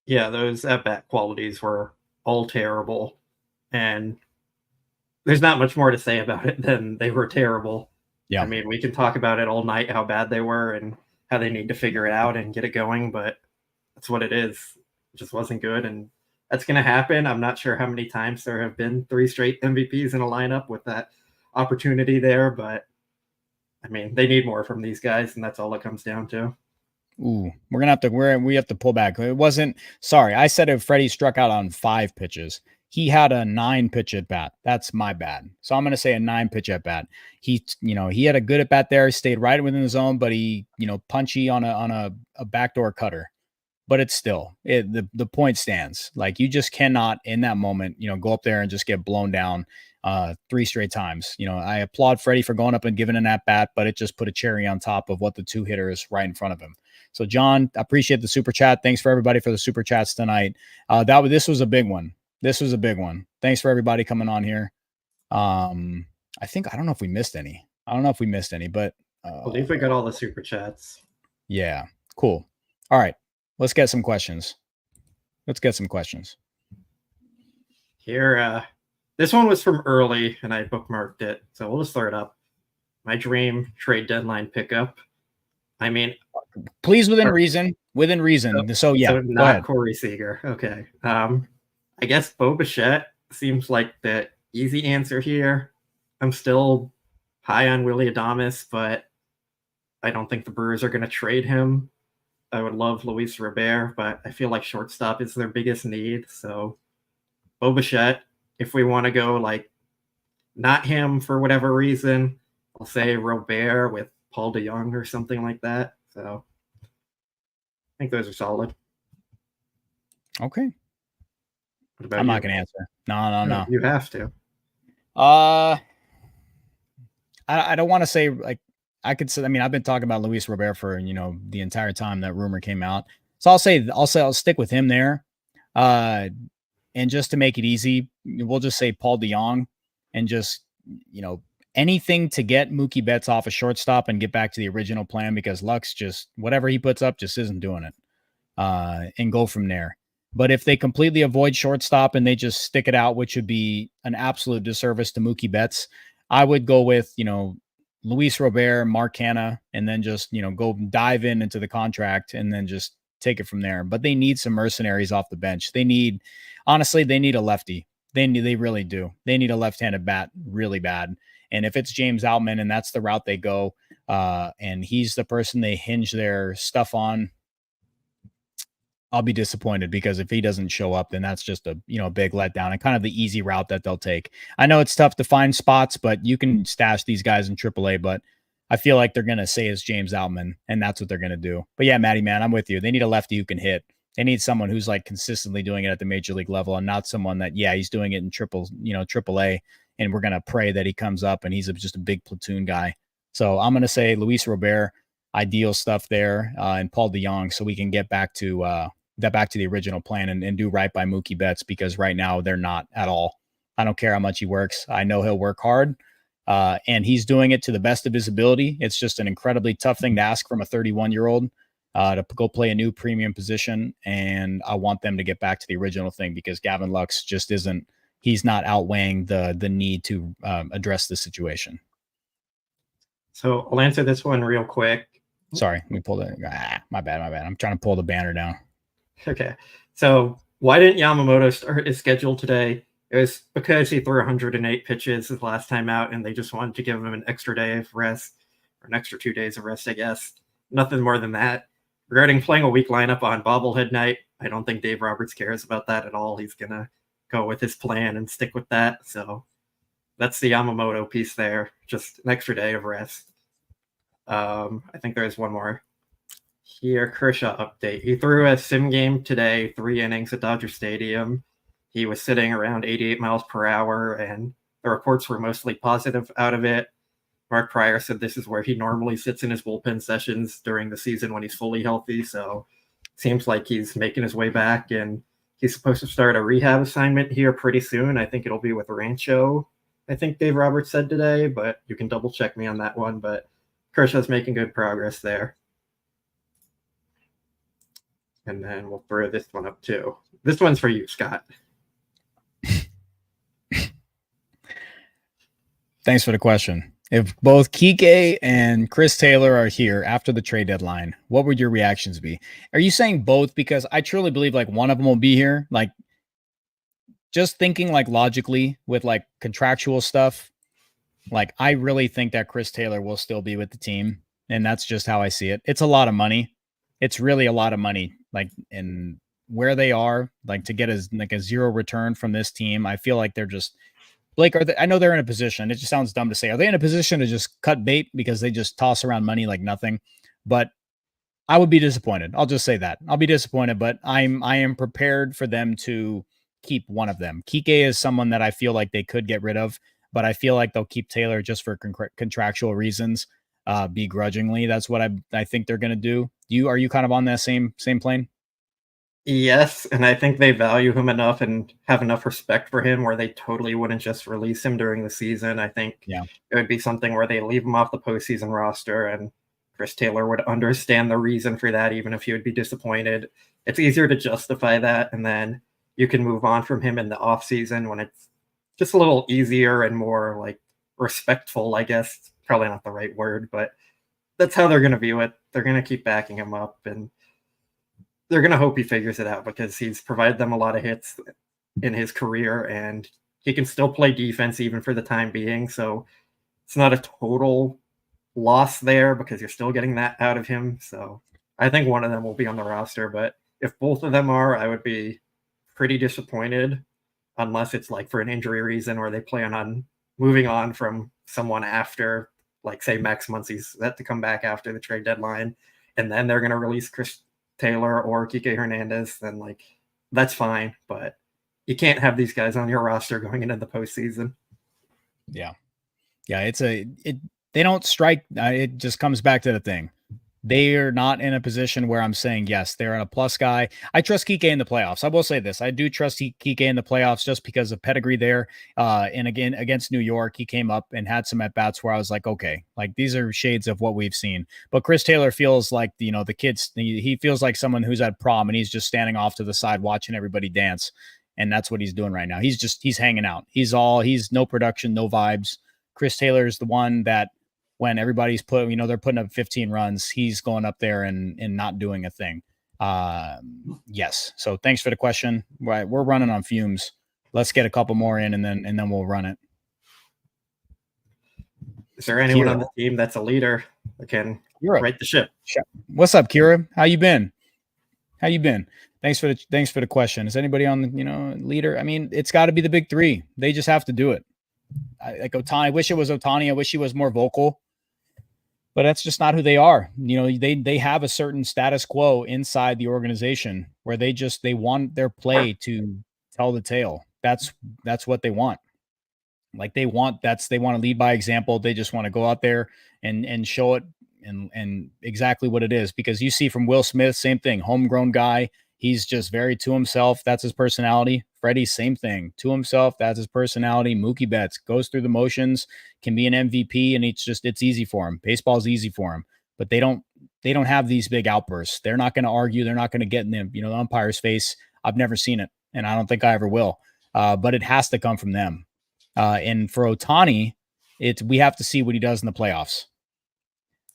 Yeah, those at-bat qualities were all terrible. And there's not much more to say about it than they were terrible. Yeah. I mean, we can talk about it all night, how bad they were and how they need to figure it out and get it going, but that's what it is. It just wasn't good, and that's going to happen. I'm not sure how many times there have been 3 straight MVPs in a lineup with that opportunity there, but I mean, they need more from these guys, and that's all it comes down to. Ooh, we have to pull back. It wasn't, sorry, I said if Freddie struck out on 5 pitches. He had a 9 pitch at bat. That's my bad. So I'm going to say a 9 pitch at bat. He had a good at bat there. He stayed right within the zone, but he, punchy on a backdoor cutter. But it's still, the point stands. Like, you just cannot in that moment, go up there and just get blown down 3 straight times. I applaud Freddie for going up and giving an at bat, but it just put a cherry on top of what the 2 hitters right in front of him. So John, I appreciate the super chat. Thanks for everybody for the super chats tonight. This was a big one. This was a big one. Thanks for everybody coming on here. I don't know if we missed any. But I believe we got all the super chats. Yeah, cool. All right, let's get some questions. Here, this one was from early, and I bookmarked it, so we'll just throw it up. My dream trade deadline pickup. I mean, please, within reason. So yeah, not Corey Seager. Okay. I guess Bo Bichette seems like the easy answer here. I'm still high on Willy Adames, but I don't think the Brewers are going to trade him. I would love Luis Robert, but I feel like shortstop is their biggest need. So Bo Bichette, if we want to go like not him for whatever reason, I'll say Robert with Paul DeJong or something like that. So I think those are solid. Okay. I'm not going to answer. No. You have to. I don't want to say, like, I could say, I mean, I've been talking about Luis Robert for, the entire time that rumor came out. So I'll stick with him there. And just to make it easy, we'll just say Paul DeJong, and just, anything to get Mookie Betts off a shortstop and get back to the original plan, because Lux just, whatever he puts up just isn't doing it. And go from there. But if they completely avoid shortstop and they just stick it out, which would be an absolute disservice to Mookie Betts, I would go with, Luis Robert, Mark Hanna, and then just, go dive into the contract and then just take it from there. But they need some mercenaries off the bench. Honestly, they need a lefty. They really do. They need a left-handed bat really bad. And if it's James Outman and that's the route they go, and he's the person they hinge their stuff on, I'll be disappointed, because if he doesn't show up, then that's just a big letdown and kind of the easy route that they'll take. I know it's tough to find spots, but you can stash these guys in AAA, but I feel like they're going to say it's James Outman, and that's what they're going to do. But yeah, Matty, man, I'm with you. They need a lefty who can hit. They need someone who's like consistently doing it at the major league level, and not someone that, he's doing it in AAA, and we're going to pray that he comes up and he's just a big platoon guy. So I'm going to say Luis Robert, ideal stuff there, and Paul DeJong, so we can get back to the original plan and do right by Mookie Betts, because right now they're not at all. I don't care how much he works. I know he'll work hard, and he's doing it to the best of his ability. It's just an incredibly tough thing to ask from a 31-year-old to go play a new premium position, and I want them to get back to the original thing, because Gavin Lux just isn't. He's not outweighing the need to address the situation. So I'll answer this one real quick. Sorry, let me pull it. My bad. I'm trying to pull the banner down. Okay. So why didn't Yamamoto start his schedule today? It was because he threw 108 pitches his last time out, and they just wanted to give him an extra day of rest, or an extra 2 days of rest, I guess. Nothing more than that. Regarding playing a weak lineup on bobblehead night, I don't think Dave Roberts cares about that at all. He's going to go with his plan and stick with that. So that's the Yamamoto piece there. Just an extra day of rest. I think there's one more. Here, Kershaw update. He threw a sim game today, 3 innings at Dodger Stadium. He was sitting around 88 miles per hour, and the reports were mostly positive out of it. Mark Pryor said this is where he normally sits in his bullpen sessions during the season when he's fully healthy. So seems like he's making his way back, and he's supposed to start a rehab assignment here pretty soon. I think it'll be with Rancho, I think Dave Roberts said today, but you can double check me on that one. But Kershaw's making good progress there. And then we'll throw this one up too. This one's for you, Scott. Thanks for the question. If both Kike and Chris Taylor are here after the trade deadline, what would your reactions be? Are you saying both? Because I truly believe like one of them will be here. Like just thinking like logically with like contractual stuff, like I really think that Chris Taylor will still be with the team. And that's just how I see it. It's a lot of money. It's really a lot of money. Like in where they are, like to get a zero return from this team. I feel like they're just Blake, I know they're in a position. It just sounds dumb to say. Are they in a position to just cut bait because they just toss around money like nothing? But I would be disappointed. I'll just say that. I'll be disappointed, but I am prepared for them to keep one of them. Kike is someone that I feel like they could get rid of, but I feel like they'll keep Taylor just for contractual reasons, begrudgingly. That's what I think they're going to do. Are you kind of on that same plane? Yes, and I think they value him enough and have enough respect for him where they totally wouldn't just release him during the season. I think it would be something where they leave him off the postseason roster, and Chris Taylor would understand the reason for that, even if he would be disappointed. It's easier to justify that, and then you can move on from him in the offseason when it's just a little easier and more like respectful, I guess. Probably not the right word, but that's how they're going to view it. They're going to keep backing him up, and they're going to hope he figures it out because he's provided them a lot of hits in his career, and he can still play defense even for the time being. So it's not a total loss there because you're still getting that out of him. So I think one of them will be on the roster, but if both of them are, I would be pretty disappointed unless it's like for an injury reason or they plan on moving on from someone after, like say Max Muncy's set to come back after the trade deadline, and then they're going to release Chris Taylor or Kike Hernandez, then like that's fine, but you can't have these guys on your roster going into the postseason. Yeah, they don't strike. It just comes back to the thing. They are not in a position where I'm saying, yes, they're a plus guy. I trust Kike in the playoffs. I will say this. I do trust Kike in the playoffs just because of pedigree there. And again, against New York, he came up and had some at-bats where I was like, okay, like these are shades of what we've seen. But Chris Taylor feels like, the kids, he feels like someone who's at prom and he's just standing off to the side watching everybody dance. And that's what he's doing right now. He's hanging out. He's no production, no vibes. Chris Taylor is the one that, when everybody's they're putting up 15 runs, he's going up there and not doing a thing. Yes. So thanks for the question. We're running on fumes. Let's get a couple more in and then we'll run it. Is there anyone on the team that's a leader that can right the ship? What's up, Kira? How you been? Thanks for the question. Is anybody on the leader? I mean, it's got to be the big three. They just have to do it. Like Ohtani, I wish it was Ohtani. I wish he was more vocal. But that's just not who they are. They have a certain status quo inside the organization where they want their play to tell the tale. That's what they want. Like they want to lead by example. They just want to go out there and show it and exactly what it is. Because you see from Will Smith, same thing, homegrown guy. He's just very to himself. That's his personality. Freddie, same thing. To himself, that's his personality. Mookie Betts goes through the motions, can be an MVP, and it's easy for him. Baseball's easy for him. But they don't have these big outbursts. They're not going to argue. They're not going to get in the umpire's face. I've never seen it, and I don't think I ever will. But it has to come from them. And for Ohtani, we have to see what he does in the playoffs.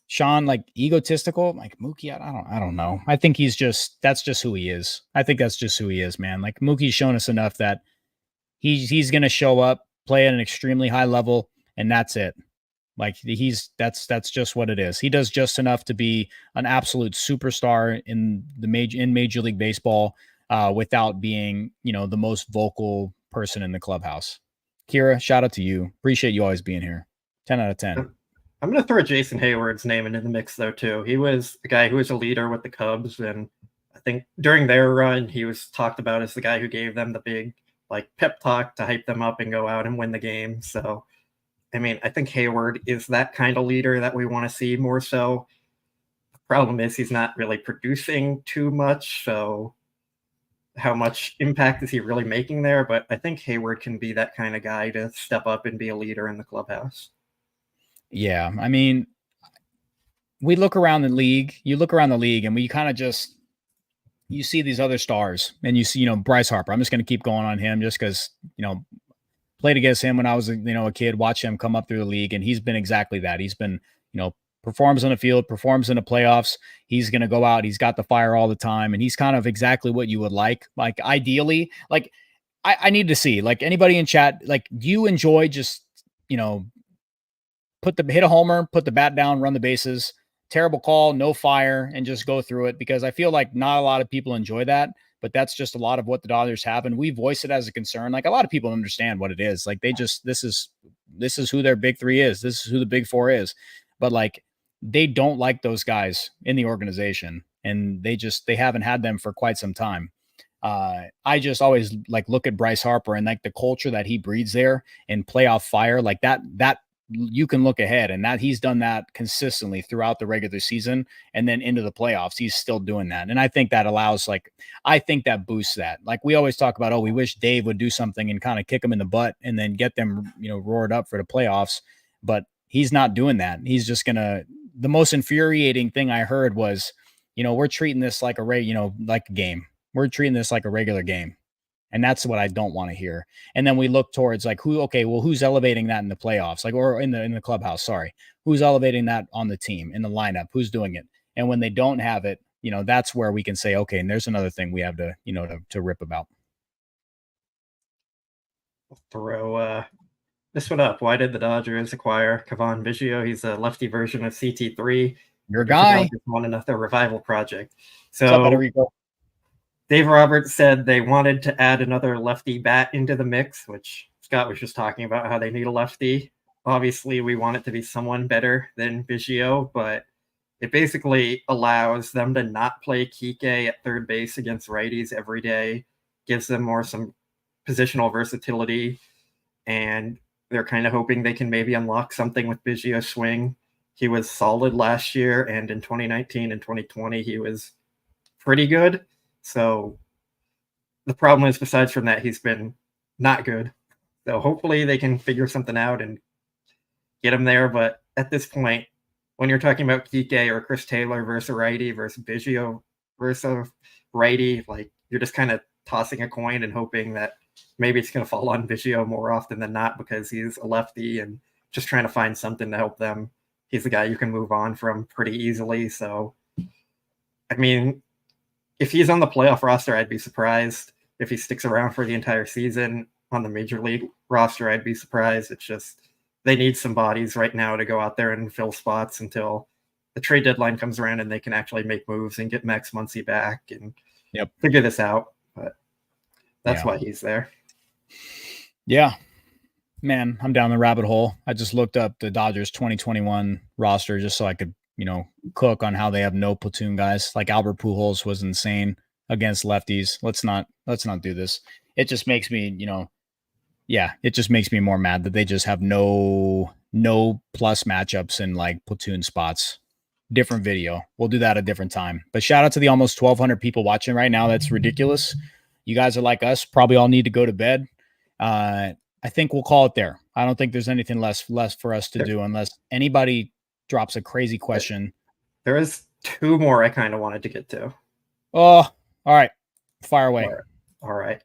Sean, like egotistical, like Mookie, I don't know. I think that's just who he is. I think that's just who he is, man. Like Mookie's shown us enough that he's going to show up, play at an extremely high level, and that's it. Like that's just what it is. He does just enough to be an absolute superstar in Major League Baseball, without being, the most vocal person in the clubhouse. Kira, shout out to you. Appreciate you always being here. 10 out of 10. I'm going to throw Jason Hayward's name into the mix, though, too. He was the guy who was a leader with the Cubs, and I think during their run, he was talked about as the guy who gave them the big, pep talk to hype them up and go out and win the game. So, I mean, I think Hayward is that kind of leader that we want to see more so. Problem is he's not really producing too much, so how much impact is he really making there? But I think Hayward can be that kind of guy to step up and be a leader in the clubhouse. Yeah, I mean, we look around the league. You look around the league, and we kind of just you see these other stars, and you see, Bryce Harper. I'm just going to keep going on him just because played against him when I was a kid. Watch him come up through the league, and he's been exactly that. He's been performs on the field, performs in the playoffs. He's going to go out. He's got the fire all the time, and he's kind of exactly what you would like. Like ideally, like I need to see like anybody in chat. Like, do you enjoy just hit a homer, put the bat down, run the bases, terrible call, no fire, and just go through it? Because I feel like not a lot of people enjoy that, but that's just a lot of what the Dodgers have. And we voice it as a concern. Like a lot of people understand what it is. Like this is who their big three is. This is who the big four is. But like, they don't like those guys in the organization, and they haven't had them for quite some time. I just always like look at Bryce Harper and like the culture that he breeds there and playoff fire like that you can look ahead, and that he's done that consistently throughout the regular season and then into the playoffs. He's still doing that. And I think that allows, I think that boosts that. Like we always talk about, we wish Dave would do something and kind of kick them in the butt and then get them, roared up for the playoffs. But he's not doing that. He's just the most infuriating thing I heard was, we're treating this like like a game. We're treating this like a regular game. And that's what I don't want to hear. And then we look towards like who's elevating that in the playoffs, or in the clubhouse, sorry, who's elevating that on the team, in the lineup, who's doing it. And when they don't have it, that's where we can say, okay, and there's another thing we have to, to rip about. I'll throw this one up. Why did the Dodgers acquire Cavan Biggio? He's a lefty version of CT3. Your guy. Want another revival project. So Dave Roberts said they wanted to add another lefty bat into the mix, which Scott was just talking about how they need a lefty. Obviously, we want it to be someone better than Biggio, but it basically allows them to not play Kike at third base against righties every day, gives them some positional versatility, and they're kind of hoping they can maybe unlock something with Biggio's swing. He was solid last year, and in 2019 and 2020, he was pretty good. So the problem is, besides from that, he's been not good. So hopefully they can figure something out and get him there. But at this point, when you're talking about Kike or Chris Taylor versus a righty versus Biggio versus righty, like you're just kind of tossing a coin and hoping that maybe it's going to fall on Biggio more often than not because he's a lefty and just trying to find something to help them. He's the guy you can move on from pretty easily. So, I mean, if he's on the playoff roster, I'd be surprised. If he sticks around for the entire season on the major league roster, I'd be surprised. It's just they need some bodies right now to go out there and fill spots until the trade deadline comes around and they can actually make moves and get Max Muncy back and figure this out. But that's why he's there. Yeah. Man, I'm down the rabbit hole. I just looked up the Dodgers 2021 roster just so I could cook on how they have no platoon guys. Like Albert Pujols was insane against lefties. Let's not do this. It just makes me, it just makes me more mad that they just have no plus matchups in like platoon spots. Different video. We'll do that a different time. But shout out to the almost 1,200 people watching right now. That's ridiculous. You guys are like us. Probably all need to go to bed. I think we'll call it there. I don't think there's anything less for us to do unless anybody drops a crazy question. There is two more I kind of wanted to get to. Oh, all right. Fire away. All right.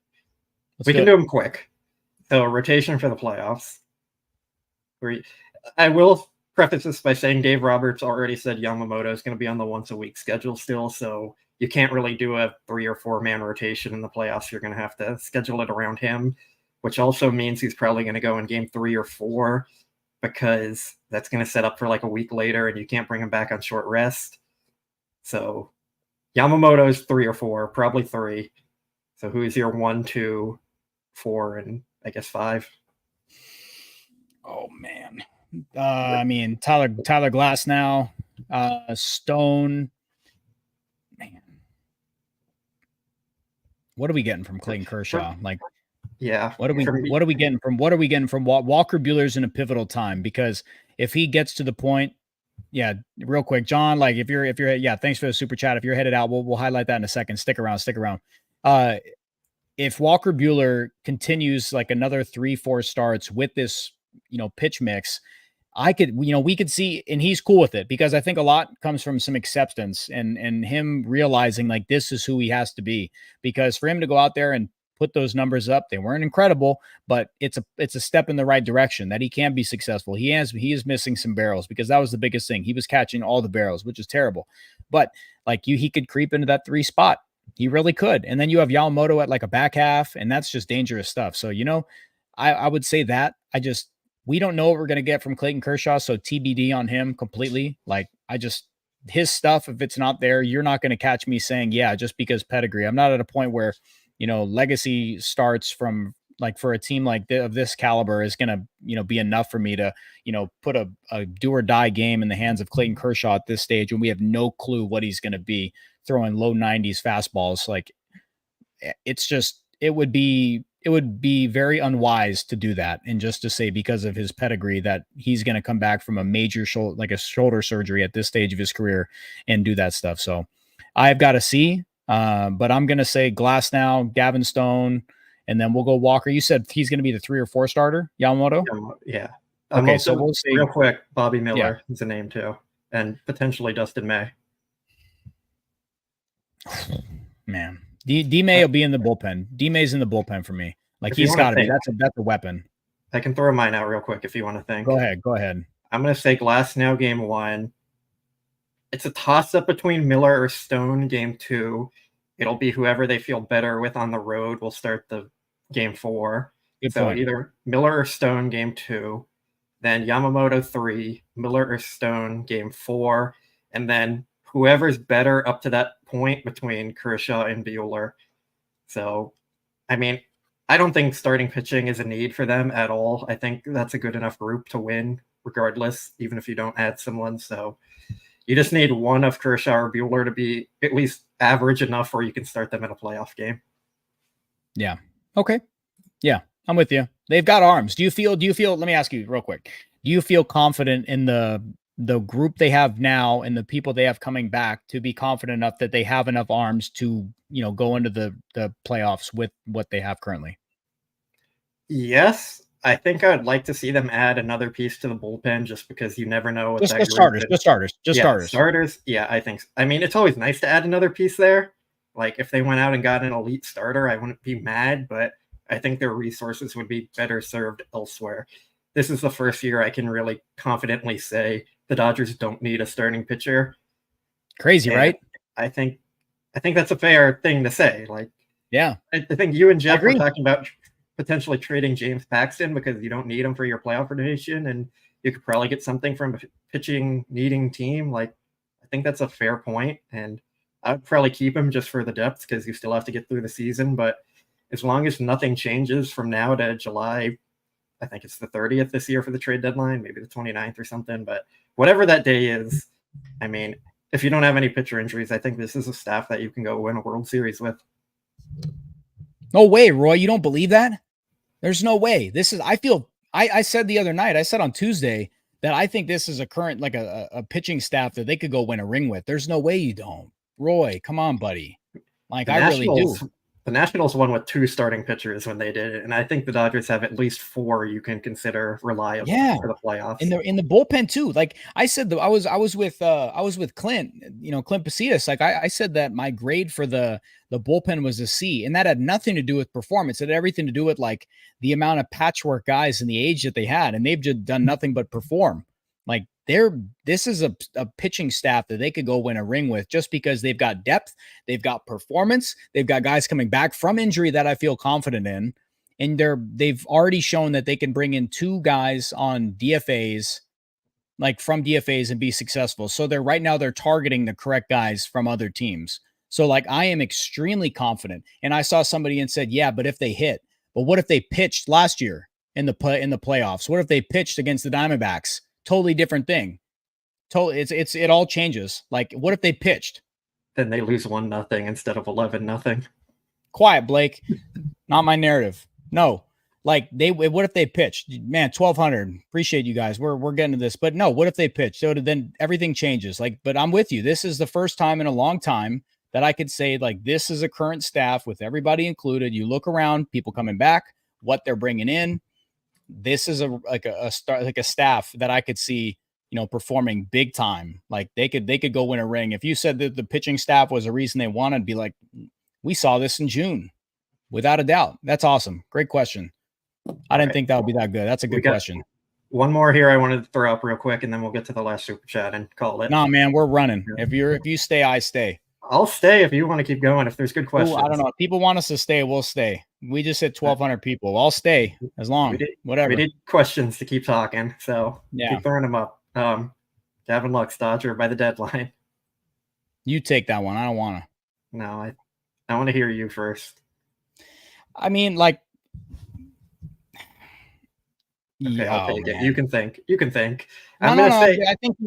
We can do them quick. So rotation for the playoffs. I will preface this by saying Dave Roberts already said Yamamoto is going to be on the once-a-week schedule still, so you can't really do a 3 or 4 man rotation in the playoffs. You're going to have to schedule it around him, which also means he's probably going to go in game 3 or 4 because that's going to set up for like a week later and you can't bring him back on short rest. So Yamamoto is 3 or 4, probably 3. So who is your 1, 2, 4, and I guess 5? Oh man. I mean, Tyler Glass now, Stone, man. What are we getting from Clayton Kershaw? Like, yeah. What are we getting from Walker Buehler's in a pivotal time? Because if he gets to the point Yeah, real quick, John. Like if you're yeah, thanks for the super chat. If you're headed out, we'll highlight that in a second. Stick around, stick around. If Walker Buehler continues like another 3-4 starts with this, pitch mix, we could see, and he's cool with it because I think a lot comes from some acceptance and him realizing like this is who he has to be. Because for him to go out there and put those numbers up, they weren't incredible, but it's a step in the right direction that he can be successful. He is missing some barrels because that was the biggest thing. He was catching all the barrels, which is terrible. But like he could creep into that 3 spot. He really could. And then you have Yamamoto at like a back half, and that's just dangerous stuff. So, I would say that we don't know what we're going to get from Clayton Kershaw. So TBD on him completely. Like his stuff, if it's not there, you're not going to catch me saying, yeah, just because pedigree. I'm not at a point where, legacy starts from like for a team like of this caliber is going to, be enough for me to, put a do or die game in the hands of Clayton Kershaw at this stage when we have no clue what he's going to be throwing low 90s fastballs. Like it would be very unwise to do that. And just to say, because of his pedigree, that he's going to come back from a major shoulder surgery at this stage of his career and do that stuff. So I've got to see, but I'm going to say Glass now, Gavin Stone, and then we'll go Walker. You said he's going to be the 3 or 4 starter, Yamamoto? Yeah. Okay, also, so we'll see. Real quick, Bobby Miller is a name too, and potentially Dustin May. Man, D May will be in the bullpen. D May's in the bullpen for me. Like he's got to be. That's a weapon. I can throw mine out real quick if you want to think. Go ahead. I'm going to say Glass now game 1. It's a toss-up between Miller or Stone game 2. It'll be whoever they feel better with on the road will start the game 4. Good so point. Either Miller or Stone game 2, then Yamamoto 3, Miller or Stone game 4, and then whoever's better up to that point between Kershaw and Buehler. So, I mean, I don't think starting pitching is a need for them at all. I think that's a good enough group to win regardless, even if you don't add someone. So you just need one of Kershaw or Buehler to be at least average enough where you can start them in a playoff game. Yeah. Okay. Yeah, I'm with you. They've got arms. Do you feel, let me ask you real quick. Do you feel confident in the group they have now and the people they have coming back to be confident enough that they have enough arms to, go into the playoffs with what they have currently? Yes. I think I'd like to see them add another piece to the bullpen just because you never know what just starters. Yeah, I think so. I mean, it's always nice to add another piece there. Like if they went out and got an elite starter, I wouldn't be mad, but I think their resources would be better served elsewhere. This is the first year I can really confidently say the Dodgers don't need a starting pitcher. Crazy, and right? I think that's a fair thing to say. Like, yeah, I think you and Jeff were talking about potentially trading James Paxton because you don't need him for your playoff rotation, and you could probably get something from a pitching needing team. Like, I think that's a fair point, and I would probably keep him just for the depth because you still have to get through the season. But as long as nothing changes from now to July, I think it's the 30th this year for the trade deadline, maybe the 29th or something. But whatever that day is, I mean, if you don't have any pitcher injuries, I think this is a staff that you can go win a World Series with. No way, Roy. You don't believe that? There's no way. I said the other night, I said on Tuesday that I think this is a current, like a pitching staff that they could go win a ring with. There's no way you don't. Roy, come on, buddy. Like, I really do. The Nationals won with 2 starting pitchers when they did it, and I think the Dodgers have at least 4 you can consider reliable for the playoffs. In the bullpen too. Like I said, I was with Clint, Clint Pacitas. Like I said that my grade for the bullpen was a C, and that had nothing to do with performance. It had everything to do with like the amount of patchwork guys and the age that they had, and they've just done nothing but perform. Like this is a pitching staff that they could go win a ring with just because they've got depth, they've got performance, they've got guys coming back from injury that I feel confident in. And they've already shown that they can bring in 2 guys on DFAs, like from DFAs, and be successful. So they're targeting the correct guys from other teams. So like I am extremely confident. And I saw somebody and said, yeah, but if they hit, but what if they pitched last year in the playoffs? What if they pitched against the Diamondbacks? Totally different thing. It all changes. Like, what if they pitched? Then they lose 1-0 instead of 11-0. Quiet, Blake. Not my narrative. No. Like what if they pitched? Man, 1,200. Appreciate you guys. We're getting to this, but no. What if they pitched? So then everything changes. Like, but I'm with you. This is the first time in a long time that I could say like this is a current staff with everybody included. You look around, people coming back, what they're bringing in. This is a staff that I could see, performing big time. Like they could go win a ring. If you said that the pitching staff was a reason they won, I'd be like, we saw this in June, without a doubt. That's awesome. Great question. I didn't think that would be that good. That's a good question. One more here I wanted to throw up real quick, and then we'll get to the last super chat and call it. No, man, we're running. If you stay, I stay. I'll stay if you want to keep going. If there's good questions. Ooh, I don't know. If people want us to stay, we'll stay. We just hit 1,200 people. I'll stay as long. Whatever. We need questions to keep talking, so keep throwing them up. Gavin Lux, Dodger by the deadline. You take that one. I don't want to. No, I want to hear you first. I mean, like. Okay, I'll take it. You can think. No.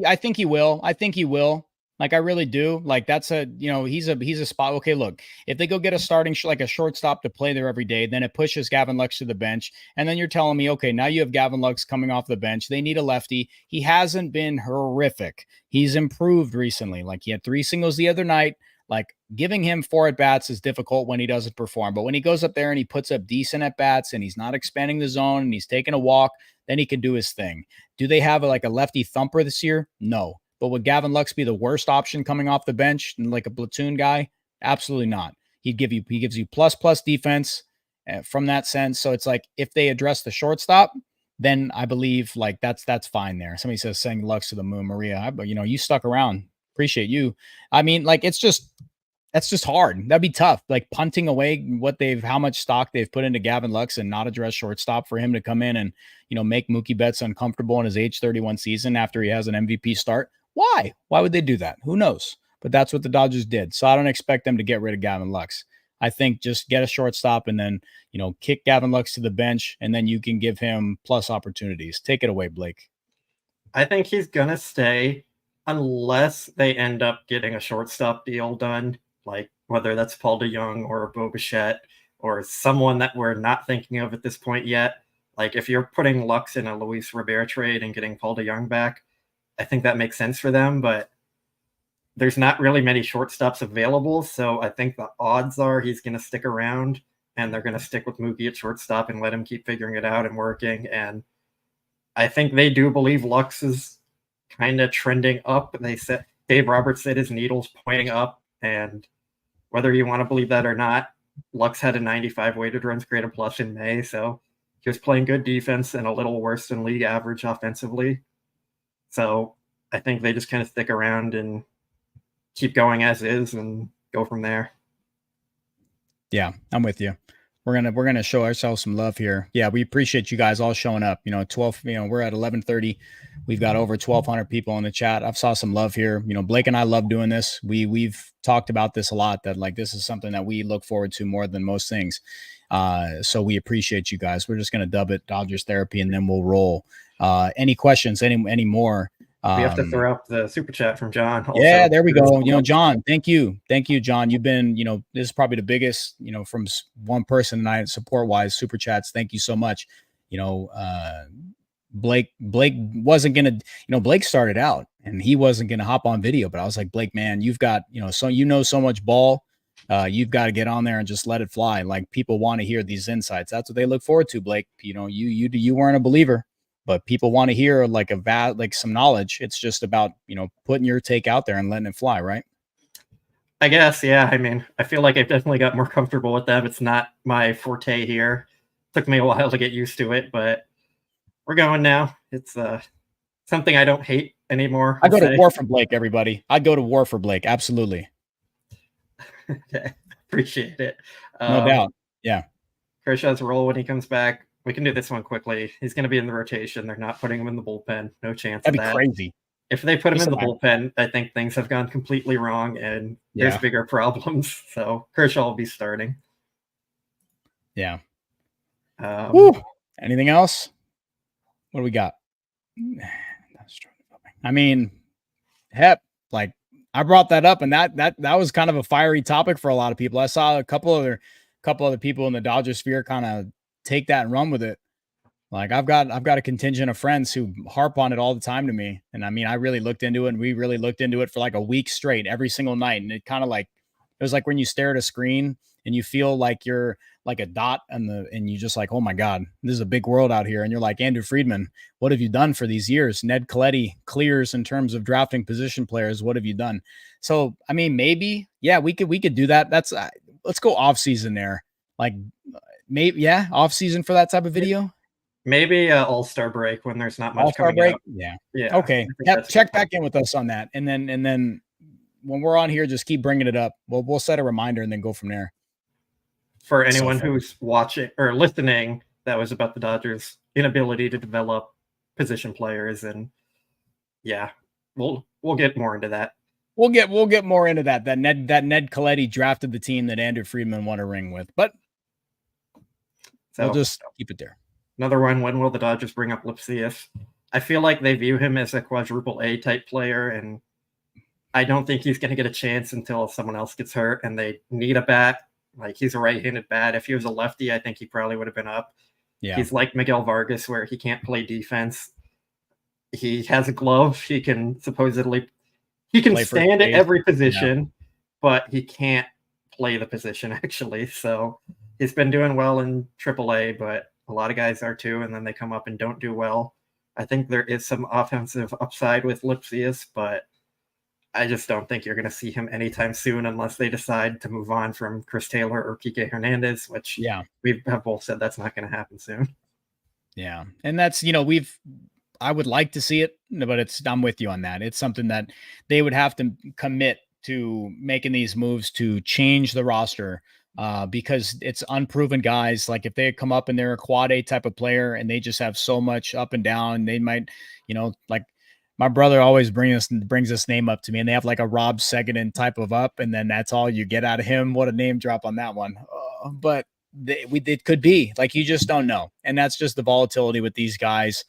I think he will. Like, I really do. Like, that's he's a spot. Okay, look, if they go get a starting, like a shortstop to play there every day, then it pushes Gavin Lux to the bench. And then you're telling me, okay, now you have Gavin Lux coming off the bench. They need a lefty. He hasn't been horrific. He's improved recently. Like, he had 3 singles the other night. Like, giving him 4 at-bats is difficult when he doesn't perform. But when he goes up there and he puts up decent at-bats and he's not expanding the zone and he's taking a walk, then he can do his thing. Do they have a lefty thumper this year? No. But would Gavin Lux be the worst option coming off the bench and like a platoon guy? Absolutely not. He gives you plus defense from that sense. So it's like if they address the shortstop, then I believe like that's fine there. Somebody says sending Lux to the moon, Maria. You stuck around. Appreciate you. I mean, like that's just hard. That'd be tough. Like punting away how much stock they've put into Gavin Lux and not address shortstop for him to come in and, make Mookie Betts uncomfortable in his age 31 season after he has an MVP start. Why? Why would they do that? Who knows? But that's what the Dodgers did. So I don't expect them to get rid of Gavin Lux. I think just get a shortstop and then, kick Gavin Lux to the bench and then you can give him plus opportunities. Take it away, Blake. I think he's going to stay unless they end up getting a shortstop deal done, like whether that's Paul DeJong or Bo Bichette or someone that we're not thinking of at this point yet. Like if you're putting Lux in a Luis Rivera trade and getting Paul DeJong back, I think that makes sense for them, but there's not really many shortstops available. So I think the odds are he's going to stick around and they're going to stick with Mookie at shortstop and let him keep figuring it out and working. And I think they do believe Lux is kind of trending up. They said Dave Roberts said his needle's pointing up, and whether you want to believe that or not, Lux had a 95 weighted runs created plus in May, so he was playing good defense and a little worse than league average offensively. So I think they just kind of stick around and keep going as is and go from there. Yeah, I'm with you. We're gonna show ourselves some love here. Yeah, we appreciate you guys all showing up. 12. We're at 11:30. We've got over 1,200 people in the chat. I've saw some love here. Blake and I love doing this. We've talked about this a lot. That like this is something that we look forward to more than most things. So we appreciate you guys. We're just gonna dub it Dodgers Therapy, and then we'll roll. Any questions? Any more? We have to throw up the super chat from John. Also. Yeah, there we go. John, thank you, John. You've been, this is probably the biggest, from one person tonight, support wise, super chats. Thank you so much. Blake wasn't gonna, Blake started out and he wasn't gonna hop on video, but I was like, Blake, man, you've got, so much ball. You've got to get on there and just let it fly. Like people want to hear these insights. That's what they look forward to, Blake. You weren't a believer. But people want to hear like some knowledge. It's just about, putting your take out there and letting it fly, right? I guess, yeah. I mean, I feel like I've definitely got more comfortable with them. It's not my forte here. Took me a while to get used to it, but we're going now. It's something I don't hate anymore. I go to war for Blake, everybody. I go to war for Blake. Absolutely. Okay. Appreciate it. No doubt. Yeah. Kershaw's role when he comes back. We can do this one quickly. He's going to be in the rotation. They're not putting him in the bullpen. No chance of that. That'd be crazy. If they put him in the bullpen, I think things have gone completely wrong and there's bigger problems. So Kershaw will be starting. Yeah. Anything else? What do we got? I mean, Hep, like I brought that up and that was kind of a fiery topic for a lot of people. I saw a couple other people in the Dodger sphere kind of take that and run with it. Like I've got a contingent of friends who harp on it all the time to me. And I mean, I really looked into it, and we really looked into it for like a week straight every single night. And it kind of like, it was like when you stare at a screen and you feel like you're like a dot and you just like, oh my God, this is a big world out here. And you're like, Andrew Friedman, what have you done for these years? Ned Coletti clears in terms of drafting position players. What have you done? So, I mean, maybe, yeah, we could do that. That's let's go off season there. Like maybe, yeah, off season for that type of video. Maybe All-Star break when there's not much All-Star coming break. out. Yeah. Yeah. Okay. Yep. Check back in with us on that. And then when we're on here, just keep bringing it up. We'll set a reminder and then go from there. For anyone who's watching or listening, that was about the Dodgers' inability to develop position players. And yeah, we'll get more into that. We'll get more into that. That Ned Coletti drafted the team that Andrew Friedman won a ring with. But we'll just keep it there. Another one, when will the Dodgers bring up Lipsius? I feel like they view him as a quadruple A type player, and I don't think he's going to get a chance until someone else gets hurt, and they need a bat. Like, he's a right-handed bat. If he was a lefty, I think he probably would have been up. Yeah. He's like Miguel Vargas, where he can't play defense. He has a glove. He can stand at every position, but he can't play the position, actually. So he's been doing well in AAA, but a lot of guys are too, and then they come up and don't do well. I think there is some offensive upside with Lipsius, but I just don't think you're going to see him anytime soon unless they decide to move on from Chris Taylor or Kike Hernandez, which we have both said that's not going to happen soon. Yeah. And that's, I would like to see it, but I'm with you on that. It's something that they would have to commit to making these moves to change the roster. Because it's unproven guys. Like if they come up and they're a quad A type of player and they just have so much up and down, they might, like my brother always brings this name up to me, and they have like a Rob Seguin type of up, and then that's all you get out of him. What a name drop on that one. But it could be like, you just don't know. And that's just the volatility with these guys.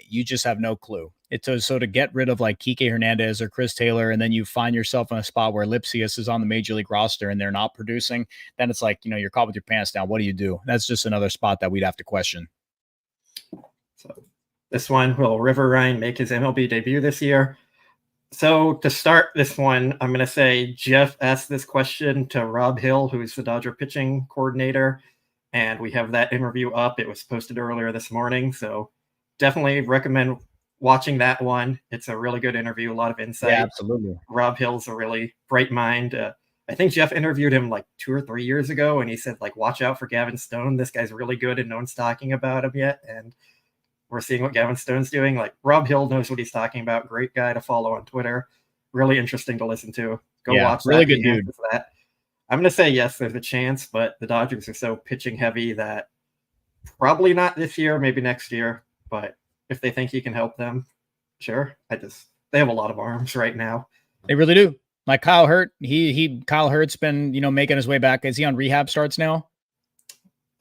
You just have no clue. So to get rid of like Kike Hernandez or Chris Taylor, and then you find yourself in a spot where Lipsius is on the major league roster and they're not producing, then it's like, you're caught with your pants down. What do you do? That's just another spot that we'd have to question. So this one, will River Ryan make his MLB debut this year? So to start this one, I'm going to say Jeff asked this question to Rob Hill, who's the Dodger pitching coordinator. And we have that interview up. It was posted earlier this morning. So definitely recommend watching that one. It's a really good interview, a lot of insight. Yeah, absolutely. Rob Hill's a really bright mind. I think Jeff interviewed him like 2 or 3 years ago, and he said, like, watch out for Gavin Stone. This guy's really good and no one's talking about him yet. And we're seeing what Gavin Stone's doing. Like, Rob Hill knows what he's talking about. Great guy to follow on Twitter. Really interesting to listen to. Go watch that. Really good dude. That. I'm going to say yes, there's a chance, but the Dodgers are so pitching heavy that probably not this year, maybe next year. But if they think he can help them, sure. They have a lot of arms right now. They really do. Like Kyle Hurt, Kyle Hurt's been, making his way back. Is he on rehab starts now?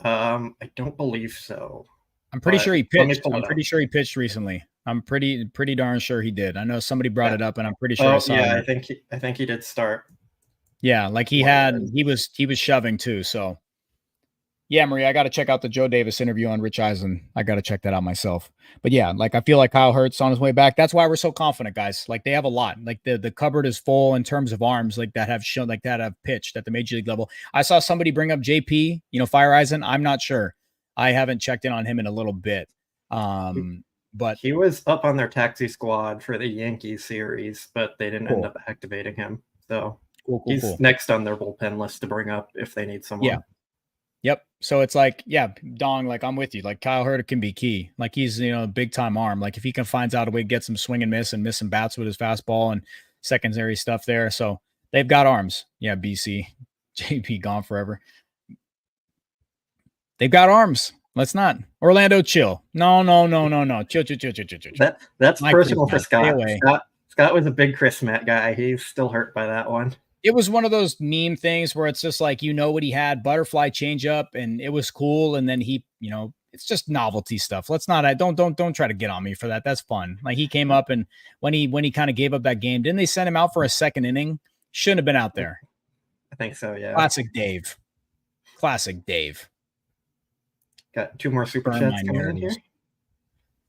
I don't believe so. I'm pretty sure he pitched. I'm pretty sure he pitched recently. I'm pretty darn sure he did. I know somebody brought it up, and I'm pretty sure I saw it. I think he did start. Yeah, like he was shoving too. So yeah, Marie, I got to check out the Joe Davis interview on Rich Eisen. I got to check that out myself. But yeah, like I feel like Kyle Hurt's on his way back. That's why we're so confident, guys. Like they have a lot. Like the cupboard is full in terms of arms like that have shown, like that have pitched at the major league level. I saw somebody bring up JP, Fire Eisen. I'm not sure. I haven't checked in on him in a little bit. But he was up on their taxi squad for the Yankees series, but they didn't end up activating him. So he's next on their bullpen list to bring up if they need someone. Yeah. Yep. So it's like, yeah, Dong, like I'm with you. Like Kyle Hurt can be key. Like he's, a big time arm. Like if he can find out a way to get some swing and miss some bats with his fastball and secondary stuff there. So they've got arms. Yeah. BC, JP gone forever. They've got arms. Let's not. Orlando, chill. No. Chill. That's personal for Scott. Scott was a big Chris Matt guy. He's still hurt by that one. It was one of those meme things where it's just like, what he had, butterfly changeup, and it was cool. And then he, it's just novelty stuff. Let's not, don't try to get on me for that. That's fun. Like he came up, and when he kind of gave up that game, didn't they send him out for a second inning? Shouldn't have been out there. I think so. Yeah. Classic Dave. Got 2 more super Burn my chats coming in nerves. here.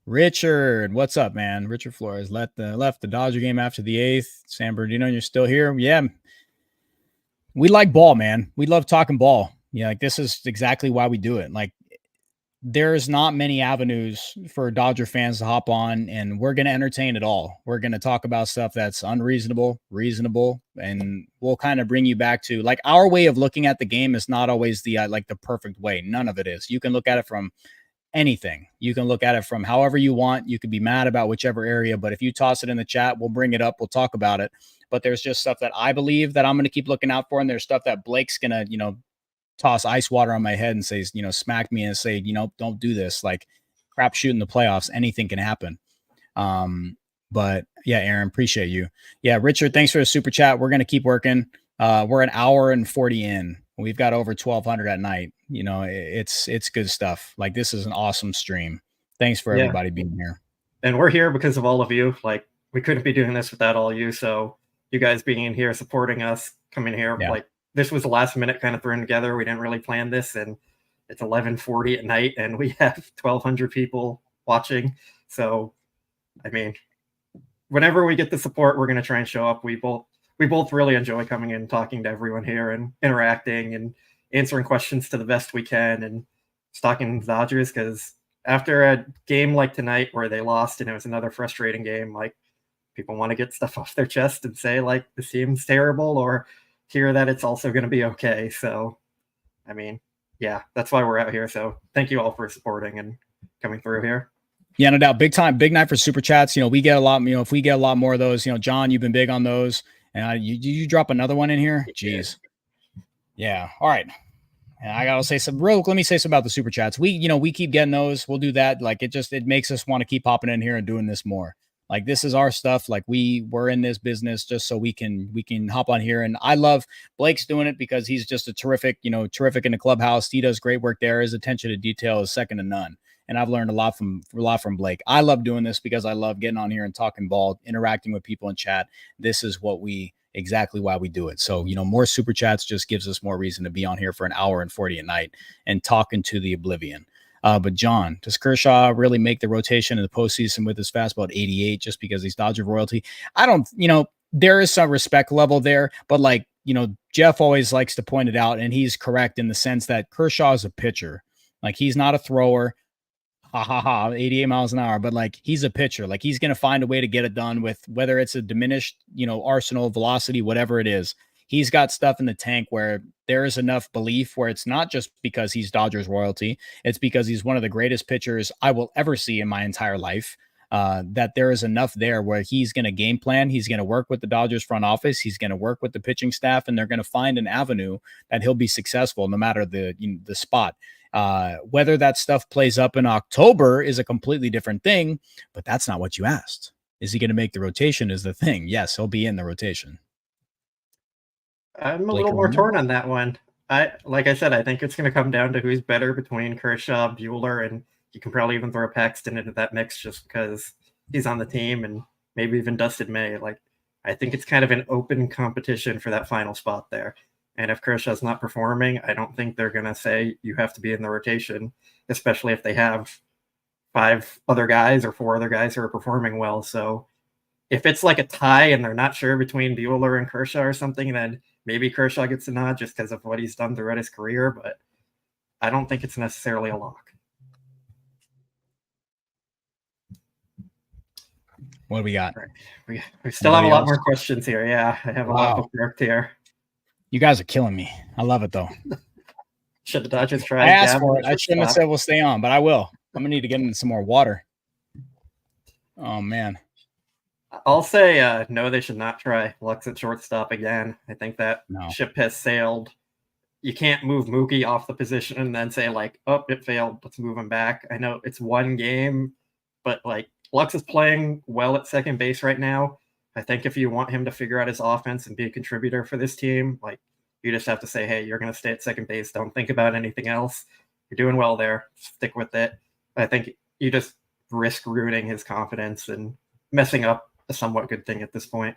Richard, what's up, man? Richard Flores left the Dodger game after the 8th. San Bernardino, you're still here? Yeah. We like ball, man. We love talking ball. Yeah, like this is exactly why we do it. Like there's not many avenues for Dodger fans to hop on, and we're going to entertain it all. We're going to talk about stuff that's unreasonable, reasonable, and we'll kind of bring you back to like our way of looking at the game is not always the like the perfect way. None of it is. You can look at it from anything. You can look at it from however you want. You could be mad about whichever area, but if you toss it in the chat, we'll bring it up. We'll talk about it. But there's just stuff that I believe that I'm going to keep looking out for, and there's stuff that Blake's going to, toss ice water on my head and say, smack me and say, don't do this. Like crap shoot in the playoffs. Anything can happen. But yeah, Aaron, appreciate you. Yeah, Richard, thanks for the super chat. We're going to keep working. We're an hour and 40 in. We've got over 1,200 at night. It's good stuff. Like this is an awesome stream. Thanks for everybody being here. And we're here because of all of you. Like we couldn't be doing this without all you. So you guys being in here, supporting us, coming here, like this was the last minute kind of thrown together. We didn't really plan this, and it's 11:40 at night, and we have 1,200 people watching. So, I mean, whenever we get the support, we're going to try and show up. We both really enjoy coming in, talking to everyone here, and interacting and answering questions to the best we can, and stalking the Dodgers. Because after a game like tonight where they lost and it was another frustrating game, like people want to get stuff off their chest and say like the team's terrible or hear that it's also going to be okay. So, I mean, yeah, that's why we're out here. So thank you all for supporting and coming through here. Yeah, no doubt. Big time, big night for super chats. We get a lot, if we get a lot more of those, John, you've been big on those. And you drop another one in here? Jeez. Yeah. All right. And I gotta say let me say something about the super chats. We keep getting those. We'll do that. Like it makes us want to keep popping in here and doing this more. Like this is our stuff. Like we're in this business just so we can hop on here. And I love Blake's doing it because he's just a terrific in the clubhouse. He does great work there. His attention to detail is second to none. And I've learned a lot from Blake. I love doing this because I love getting on here and talking ball, interacting with people in chat. This is exactly why we do it. So, more super chats just gives us more reason to be on here for an hour and 40 at night and talking to the oblivion. But John, does Kershaw really make the rotation in the postseason with his fastball at 88 just because he's Dodger royalty? I don't, there is some respect level there, but like, Jeff always likes to point it out, and he's correct in the sense that Kershaw is a pitcher. Like he's not a thrower. 88 miles an hour, but like he's a pitcher. Like he's going to find a way to get it done with whether it's a diminished, arsenal velocity, whatever it is. He's got stuff in the tank where there is enough belief where it's not just because he's Dodgers royalty. It's because he's one of the greatest pitchers I will ever see in my entire life. That there is enough there where he's going to game plan. He's going to work with the Dodgers front office. He's going to work with the pitching staff, and they're going to find an avenue that he'll be successful no matter the spot. Whether that stuff plays up in October is a completely different thing, but that's not what you asked. Is he going to make the rotation is the thing. Yes, he'll be in the rotation. I'm a little more torn on that one. Like I said, I think it's going to come down to who's better between Kershaw, Buehler, and you can probably even throw Paxton into that mix just because he's on the team, and maybe even Dustin May. Like, I think it's kind of an open competition for that final spot there. And if Kershaw's not performing, I don't think they're going to say you have to be in the rotation, especially if they have 5 other guys or 4 other guys who are performing well. So if it's like a tie and they're not sure between Buehler and Kershaw or something, then maybe Kershaw gets a nod just because of what he's done throughout his career. But I don't think it's necessarily a lock. What do we got? We still have a lot more questions here. Yeah, I have a lot bookmarked here. You guys are killing me. I love it, though. Should the Dodgers try? I asked for it. I shouldn't have said we'll stay on, but I will. I'm going to need to get into some more water. Oh, man. I'll say no, they should not try Lux at shortstop again. I think that ship has sailed. You can't move Mookie off the position and then say, like, oh, it failed. Let's move him back. I know it's one game, but, like, Lux is playing well at second base right now. I think if you want him to figure out his offense and be a contributor for this team, like you just have to say, hey, you're going to stay at second base. Don't think about anything else. You're doing well there. Stick with it. I think you just risk ruining his confidence and messing up a somewhat good thing at this point.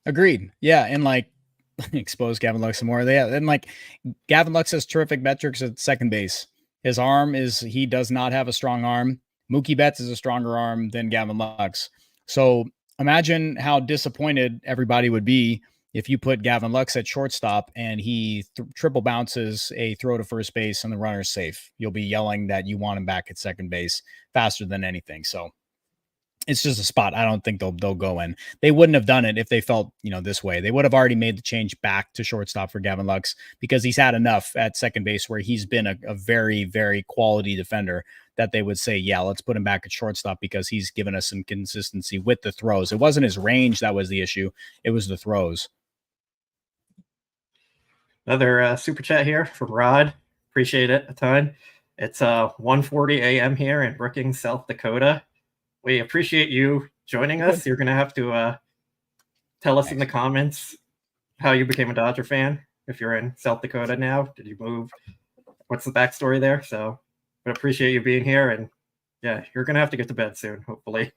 Agreed. Yeah. And like expose Gavin Lux some more. Yeah. And like Gavin Lux has terrific metrics at second base. His arm he does not have a strong arm. Mookie Betts is a stronger arm than Gavin Lux. So imagine how disappointed everybody would be if you put Gavin Lux at shortstop and he triple bounces a throw to first base and the runner's safe. You'll be yelling that you want him back at second base faster than anything. So it's just a spot I don't think they'll go in. They wouldn't have done it if they felt, this way. They would have already made the change back to shortstop for Gavin Lux because he's had enough at second base where he's been a very, very quality defender that they would say, yeah, let's put him back at shortstop because he's given us some consistency with the throws. It wasn't his range that was the issue. It was the throws. Another super chat here from Rod. Appreciate it a ton. It's 1:40 a.m. here in Brookings, South Dakota. We appreciate you joining us. You're going to have to tell us in the comments how you became a Dodger fan. If you're in South Dakota now, did you move? What's the backstory there? So, but appreciate you being here. And yeah, you're going to have to get to bed soon, hopefully.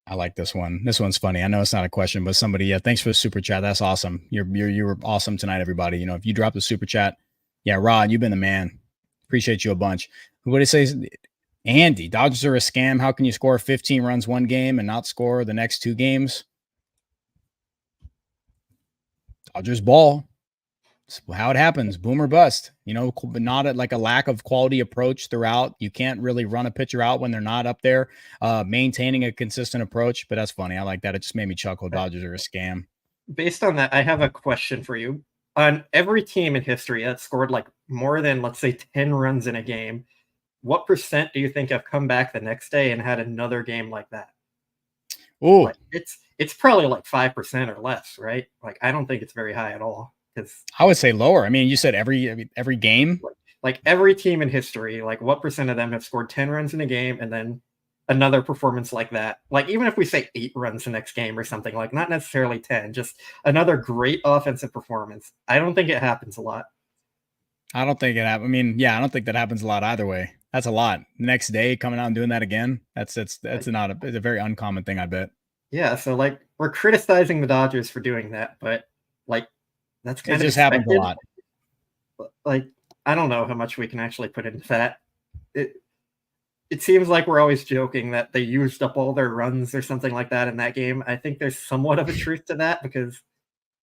I like this one. This one's funny. I know it's not a question, but somebody, thanks for the super chat. That's awesome. You were awesome tonight, everybody. If you drop the super chat, yeah, Rod, you've been the man. Appreciate you a bunch. What did he say? Andy, Dodgers are a scam. How can you score 15 runs one game and not score the next 2 games? Dodgers ball. It's how it happens. Boom or bust. But not at like a lack of quality approach throughout. You can't really run a pitcher out when they're not up there, maintaining a consistent approach. But that's funny. I like that. It just made me chuckle. Dodgers are a scam. Based on that, I have a question for you. On every team in history that scored like more than, let's say, 10 runs in a game, what percent do you think have come back the next day and had another game like that? Oh, like it's probably like 5% or less, right? Like, I don't think it's very high at all. Because I would say lower. I mean, you said every game. Like every team in history, like what percent of them have scored 10 runs in a game and then another performance like that? Like, even if we say 8 runs the next game or something, like not necessarily 10, just another great offensive performance. I don't think it happens a lot. I don't think it happens. I mean, yeah, I don't think that happens a lot either way. That's a lot. Next day coming out and doing that again. It's a very uncommon thing, I bet. Yeah. So like we're criticizing the Dodgers for doing that, but like that's kind of just happens a lot. Like, I don't know how much we can actually put into that. It seems like we're always joking that they used up all their runs or something like that in that game. I think there's somewhat of a truth to that because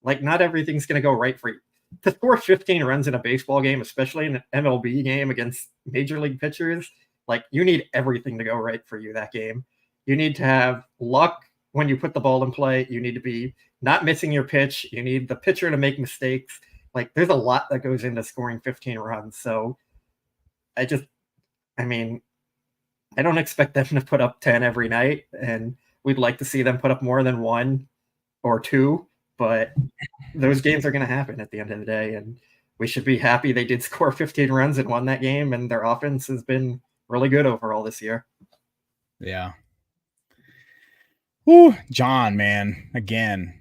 like not everything's going to go right for you. To score 15 runs in a baseball game, especially in an MLB game against major league pitchers, like you need everything to go right for you that game. You need to have luck when you put the ball in play. You need to be not missing your pitch. You need the pitcher to make mistakes. Like there's a lot that goes into scoring 15 runs. So I don't expect them to put up 10 every night. And we'd like to see them put up more than 1 or 2. But those games are going to happen at the end of the day. And we should be happy they did score 15 runs and won that game. And their offense has been really good overall this year. Yeah. Woo, John, man. Again.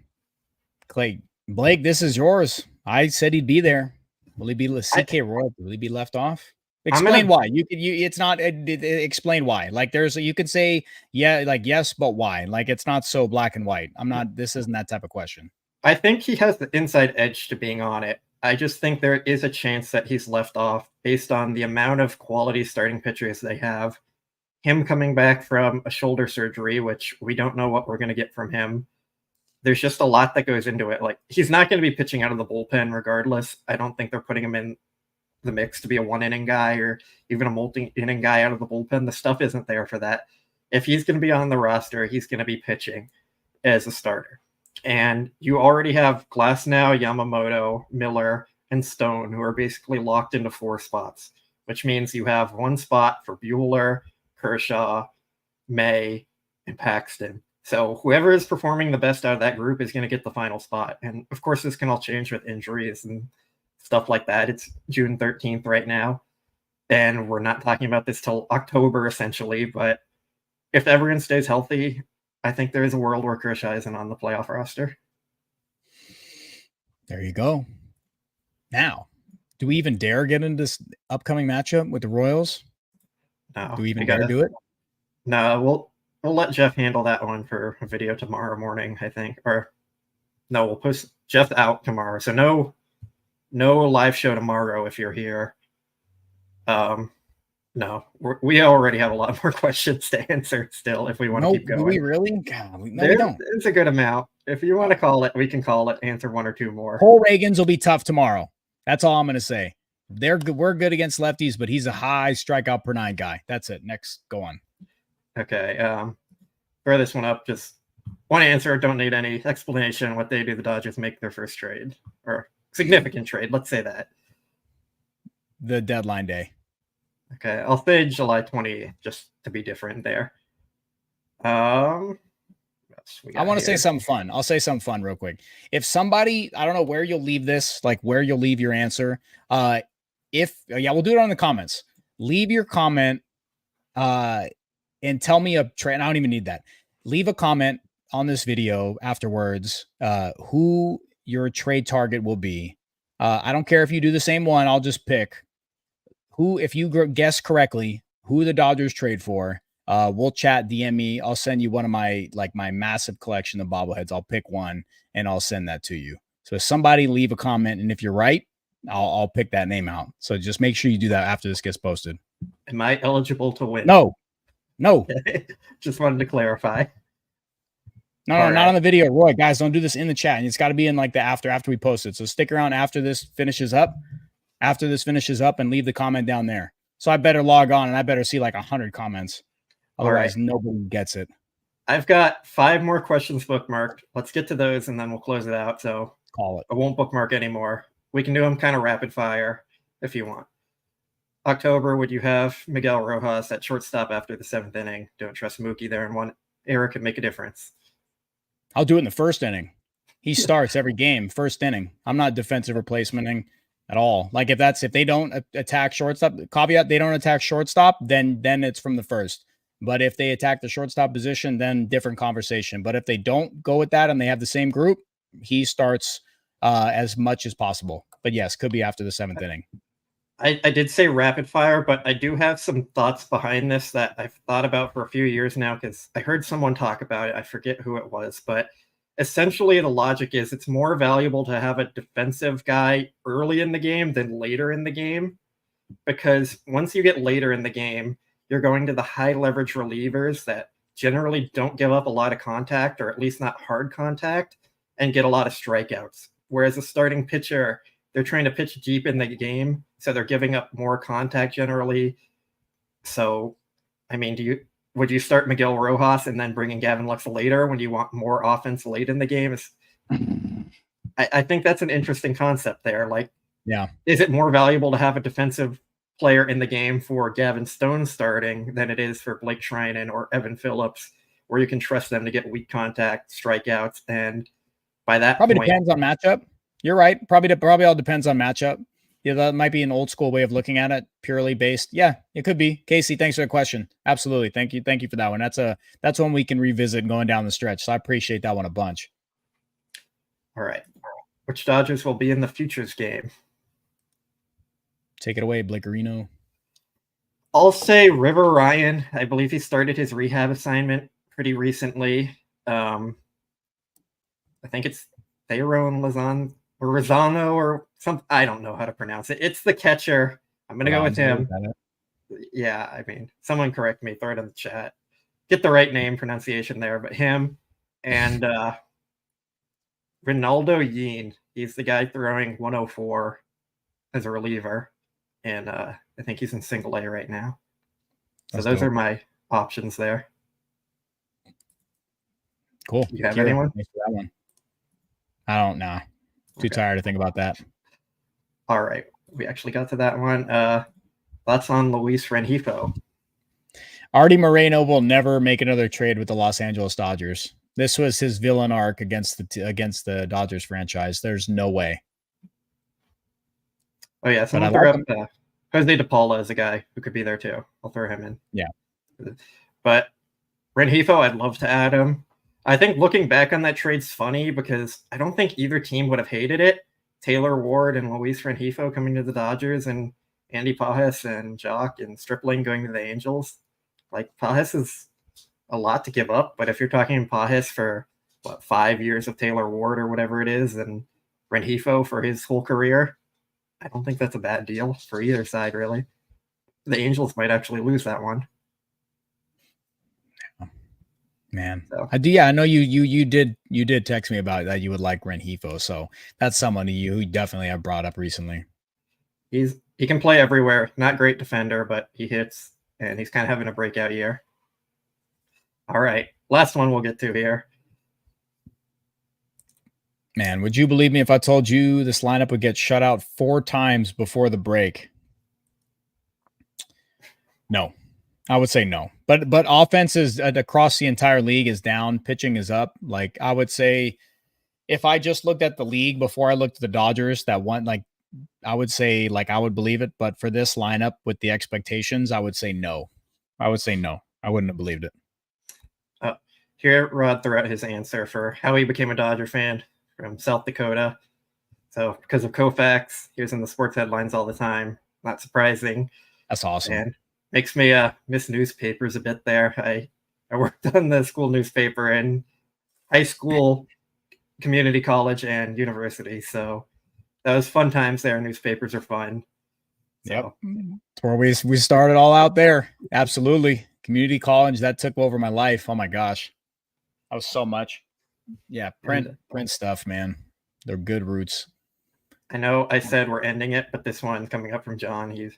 Clay, Blake, this is yours. I said he'd be there. Will he be CK Roy? Will he be left off? Explain why. It's not explain why. Like you could say, yeah, like yes, but why? Like it's not so black and white. This isn't that type of question. I think he has the inside edge to being on it. I just think there is a chance that he's left off based on the amount of quality starting pitchers they have. Him coming back from a shoulder surgery, which we don't know what we're going to get from him. There's just a lot that goes into it. Like he's not going to be pitching out of the bullpen regardless. I don't think they're putting him in the mix to be a 1-inning guy or even a multi-inning guy out of the bullpen. The stuff isn't there for that. If he's going to be on the roster, he's going to be pitching as a starter. And you already have Glasnow, Yamamoto, Miller, and Stone, who are basically locked into 4 spots, which means you have 1 spot for Buehler, Kershaw, May, and Paxton. So whoever is performing the best out of that group is going to get the final spot. And of course, this can all change with injuries and stuff like that. It's June 13th right now. And we're not talking about this till October, essentially. But if everyone stays healthy, I think there is a world where Kershaw isn't on the playoff roster. There you go. Now, do we even dare get into this upcoming matchup with the Royals? No. Do we even dare do it? No, we'll let Jeff handle that one for a video tomorrow morning, I think. Or no, we'll post Jeff out tomorrow. So no live show tomorrow if you're here. No, we already have a lot more questions to answer still if we want to keep going. Do we really? God, we don't. There's a good amount. If you want to call it, we can call it, answer one or two more. Cole Reagans will be tough tomorrow. That's all I'm going to say. We're good against lefties, but he's a high strikeout per 9 guy. That's it. Next, go on. Okay. Throw this one up. Just one answer. Don't need any explanation. What day do the Dodgers make their first trade or significant trade? Let's say that. The deadline day. Okay. I'll say July 20th just to be different there. I want to say something fun. I'll say something fun real quick. If somebody, I don't know where you'll leave this, like where you'll leave your answer. We'll do it on the comments. Leave your comment and tell me a trade. I don't even need that. Leave a comment on this video afterwards who your trade target will be. I don't care if you do the same one. I'll just pick who, if you guess correctly, who the Dodgers trade for. We'll chat, DM me. I'll send you one of my massive collection of bobbleheads. I'll pick one and I'll send that to you. So if somebody leave a comment, and if you're right, I'll pick that name out. So just make sure you do that after this gets posted. Am I eligible to win? No. Just wanted to clarify. No, not on the video. Roy, guys, don't do this in the chat. And it's got to be in like the after we post it. So stick around after this finishes up. And leave the comment down there. So I better log on and I better see like 100 comments. Otherwise, nobody gets it. I've got 5 more questions bookmarked. Let's get to those and then we'll close it out. So call it. I won't bookmark anymore. We can do them kind of rapid fire if you want. October, would you have Miguel Rojas at shortstop after the 7th inning? Don't trust Mookie there, and one error could make a difference. I'll do it in the first inning. He starts every game, first inning. I'm not defensive replacementing at all. Like if they don't attack shortstop, caveat, they don't attack shortstop, then it's from the first. But if they attack the shortstop position, then different conversation. But if they don't go with that and they have the same group, he starts as much as possible. But yes, could be after the 7th inning. I did say rapid fire, but I do have some thoughts behind this that I've thought about for a few years now because I heard someone talk about it. I forget who it was, but essentially the logic is it's more valuable to have a defensive guy early in the game than later in the game, because once you get later in the game, you're going to the high leverage relievers that generally don't give up a lot of contact, or at least not hard contact, and get a lot of strikeouts. Whereas a starting pitcher, they're trying to pitch deep in the game, so they're giving up more contact generally. So, I mean, would you start Miguel Rojas and then bring in Gavin Lux later when you want more offense late in the game? I think that's an interesting concept there. Like, yeah, is it more valuable to have a defensive player in the game for Gavin Stone starting than it is for Blake Treinen or Evan Phillips, where you can trust them to get weak contact, strikeouts, and by that probably point, depends on matchup. You're right. Probably all depends on matchup. Yeah, that might be an old school way of looking at it, purely based. Yeah, it could be. Casey, thanks for the question. Absolutely. Thank you for that one. That's one we can revisit going down the stretch. So I appreciate that one a bunch. All right. Which Dodgers will be in the futures game? Take it away, Blakerino. I'll say River Ryan. I believe he started his rehab assignment pretty recently. I think it's Theron Lozano or something. I don't know how to pronounce it. It's the catcher. I'm going to go with him. Yeah, I mean, someone correct me. Throw it in the chat. Get the right name pronunciation there. But him and Ronaldo Yeen. He's the guy throwing 104 as a reliever. And I think he's in single A right now. So those are my options there. Cool. You have anyone? Thanks for that one. I don't know. Too tired to think about that. All right. We actually got to that one. Thoughts on Luis Rengifo? Artie Moreno will never make another trade with the Los Angeles Dodgers. This was his villain arc against the Dodgers franchise. There's no way. Oh, yeah. Someone threw up Jose DePaula is a guy who could be there, too. I'll throw him in. Yeah. But Rengifo, I'd love to add him. I think looking back on that trade's funny because I don't think either team would have hated it. Taylor Ward and Luis Rengifo coming to the Dodgers, and Andy Pages and Jock and Stripling going to the Angels. Like, Pages is a lot to give up, but if you're talking Pages for, 5 years of Taylor Ward or whatever it is, and Rengifo for his whole career, I don't think that's a bad deal for either side, really. the Angels might actually lose that one. Man, So. I do. Yeah, I know you did text me about that. You would like Rengifo, so that's someone you definitely have brought up recently. He can play everywhere. Not great defender, but he hits, and he's kind of having a breakout year. All right, last one we'll get to here. Man, would you believe me if I told you this lineup would get shut out 4 times before the break? No, I would say no. But offense is across the entire league is down. Pitching is up. Like I would say, if I just looked at the league before I looked at the Dodgers, that one, like I would say, like I would believe it. But for this lineup with the expectations, I would say no. I would say no. I wouldn't have believed it. Here, Rod threw out his answer for how he became a Dodger fan from South Dakota. So because of Koufax, he was in the sports headlines all the time. Not surprising. That's awesome. And makes me miss newspapers a bit there. I worked on the school newspaper in high school, community college, and university. So that was fun times there. Newspapers are fun. So. Yep. That's where we started all out there. Absolutely. Community college, that took over my life. Oh my gosh. That was so much. Yeah, print stuff, man. They're good roots. I know I said we're ending it, but this one coming up from John. He's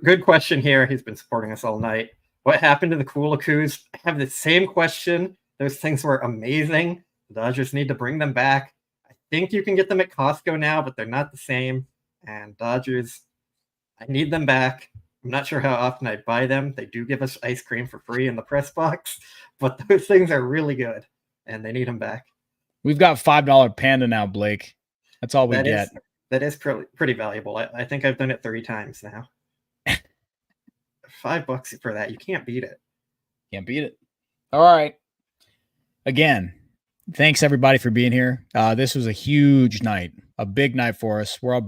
good question here. He's been supporting us all night. What happened to the Kulikus? I have the same question. Those things were amazing. The Dodgers need to bring them back. I think you can get them at Costco now, but they're not the same. And Dodgers, I need them back. I'm not sure how often I buy them. They do give us ice cream for free in the press box, but those things are really good, and they need them back. We've got $5 Panda now, Blake. That's all we get. That is pretty valuable. I think I've done it 3 times now. $5 for that. You can't beat it. Can't beat it. All right. Again, thanks everybody for being here. This was a huge night, a big night for us. We'll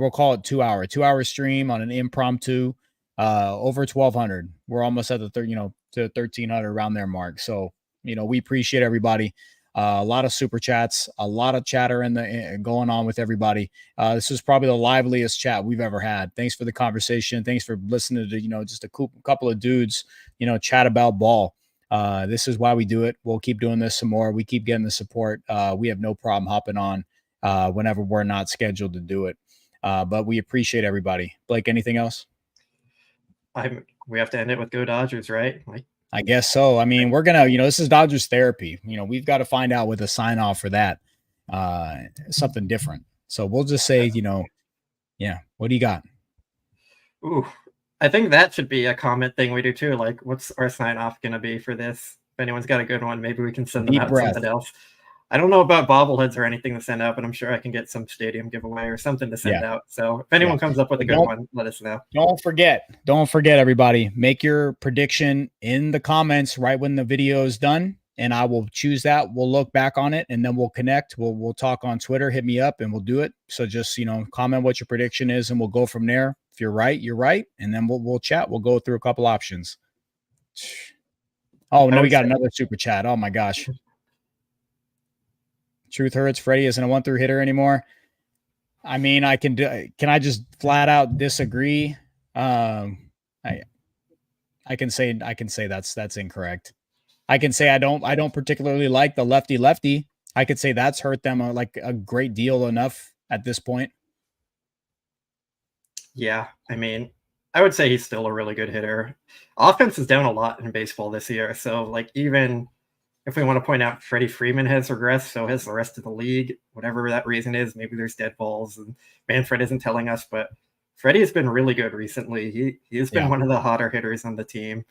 call it 2-hour stream on an impromptu, over 1,200. We're almost at the to 1,300 around there mark. So, we appreciate everybody. A lot of super chats, a lot of chatter going on with everybody. This is probably the liveliest chat we've ever had. Thanks for the conversation. Thanks for listening to, just a couple of dudes, chat about ball. This is why we do it. We'll keep doing this some more. We keep getting the support. We have no problem hopping on whenever we're not scheduled to do it. But we appreciate everybody. Blake, anything else? We have to end it with Go Dodgers, right? I guess so. I mean, we're going to, this is Dodgers therapy. We've got to find out with a sign off for that, something different. So we'll just say, yeah. What do you got? Ooh, I think that should be a comment thing we do too. Like, what's our sign off going to be for this? If anyone's got a good one, maybe we can send them out something else. I don't know about bobbleheads or anything to send out, but I'm sure I can get some stadium giveaway or something to send out. So if anyone comes up with a good one, let us know. Don't forget, everybody, make your prediction in the comments right when the video is done, and I will choose that. We'll look back on it, and then we'll connect. We'll talk on Twitter. Hit me up, and we'll do it. So just comment what your prediction is, and we'll go from there. If you're right, you're right, and then we'll chat. We'll go through a couple options. Oh no, we got another super chat. Oh my gosh. Truth hurts. Freddie isn't a 1-through hitter anymore. I mean, can I just flat out disagree? I can say that's incorrect. I can say I don't particularly like the lefty. I could say that's hurt them like a great deal enough at this point. Yeah, I mean, I would say he's still a really good hitter. Offense is down a lot in baseball this year, so even if we want to point out Freddie Freeman has regressed, so has the rest of the league, whatever that reason is. Maybe there's dead balls and Manfred isn't telling us, but Freddie has been really good recently. He has been one of the hotter hitters on the team.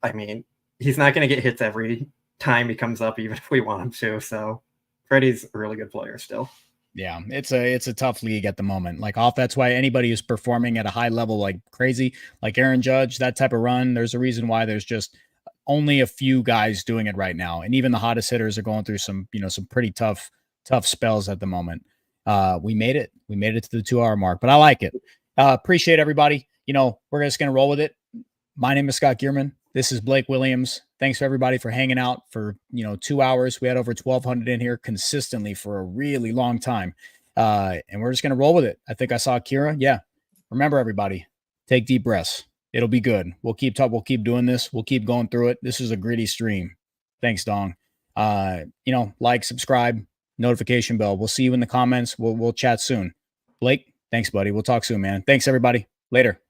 I mean, he's not going to get hits every time he comes up, even if we want him to. So Freddie's a really good player still. Yeah, it's a tough league at the moment. That's why anybody who's performing at a high level like crazy, like Aaron Judge, that type of run, there's a reason why there's just only a few guys doing it right now. And even the hottest hitters are going through some pretty tough spells at the moment. We made it to the 2-hour mark, but I like it. Appreciate everybody. We're just going to roll with it. My name is Scott Geirman. This is Blake Williams. Thanks for everybody for hanging out for, 2 hours. We had over 1,200 in here consistently for a really long time. And we're just going to roll with it. I think I saw Kira. Yeah. Remember everybody, take deep breaths. It'll be good. We'll keep doing this. We'll keep going through it. This is a gritty stream. Thanks, Dong. Like, subscribe, notification bell. We'll see you in the comments. We'll chat soon. Blake, thanks, buddy. We'll talk soon, man. Thanks, everybody. Later.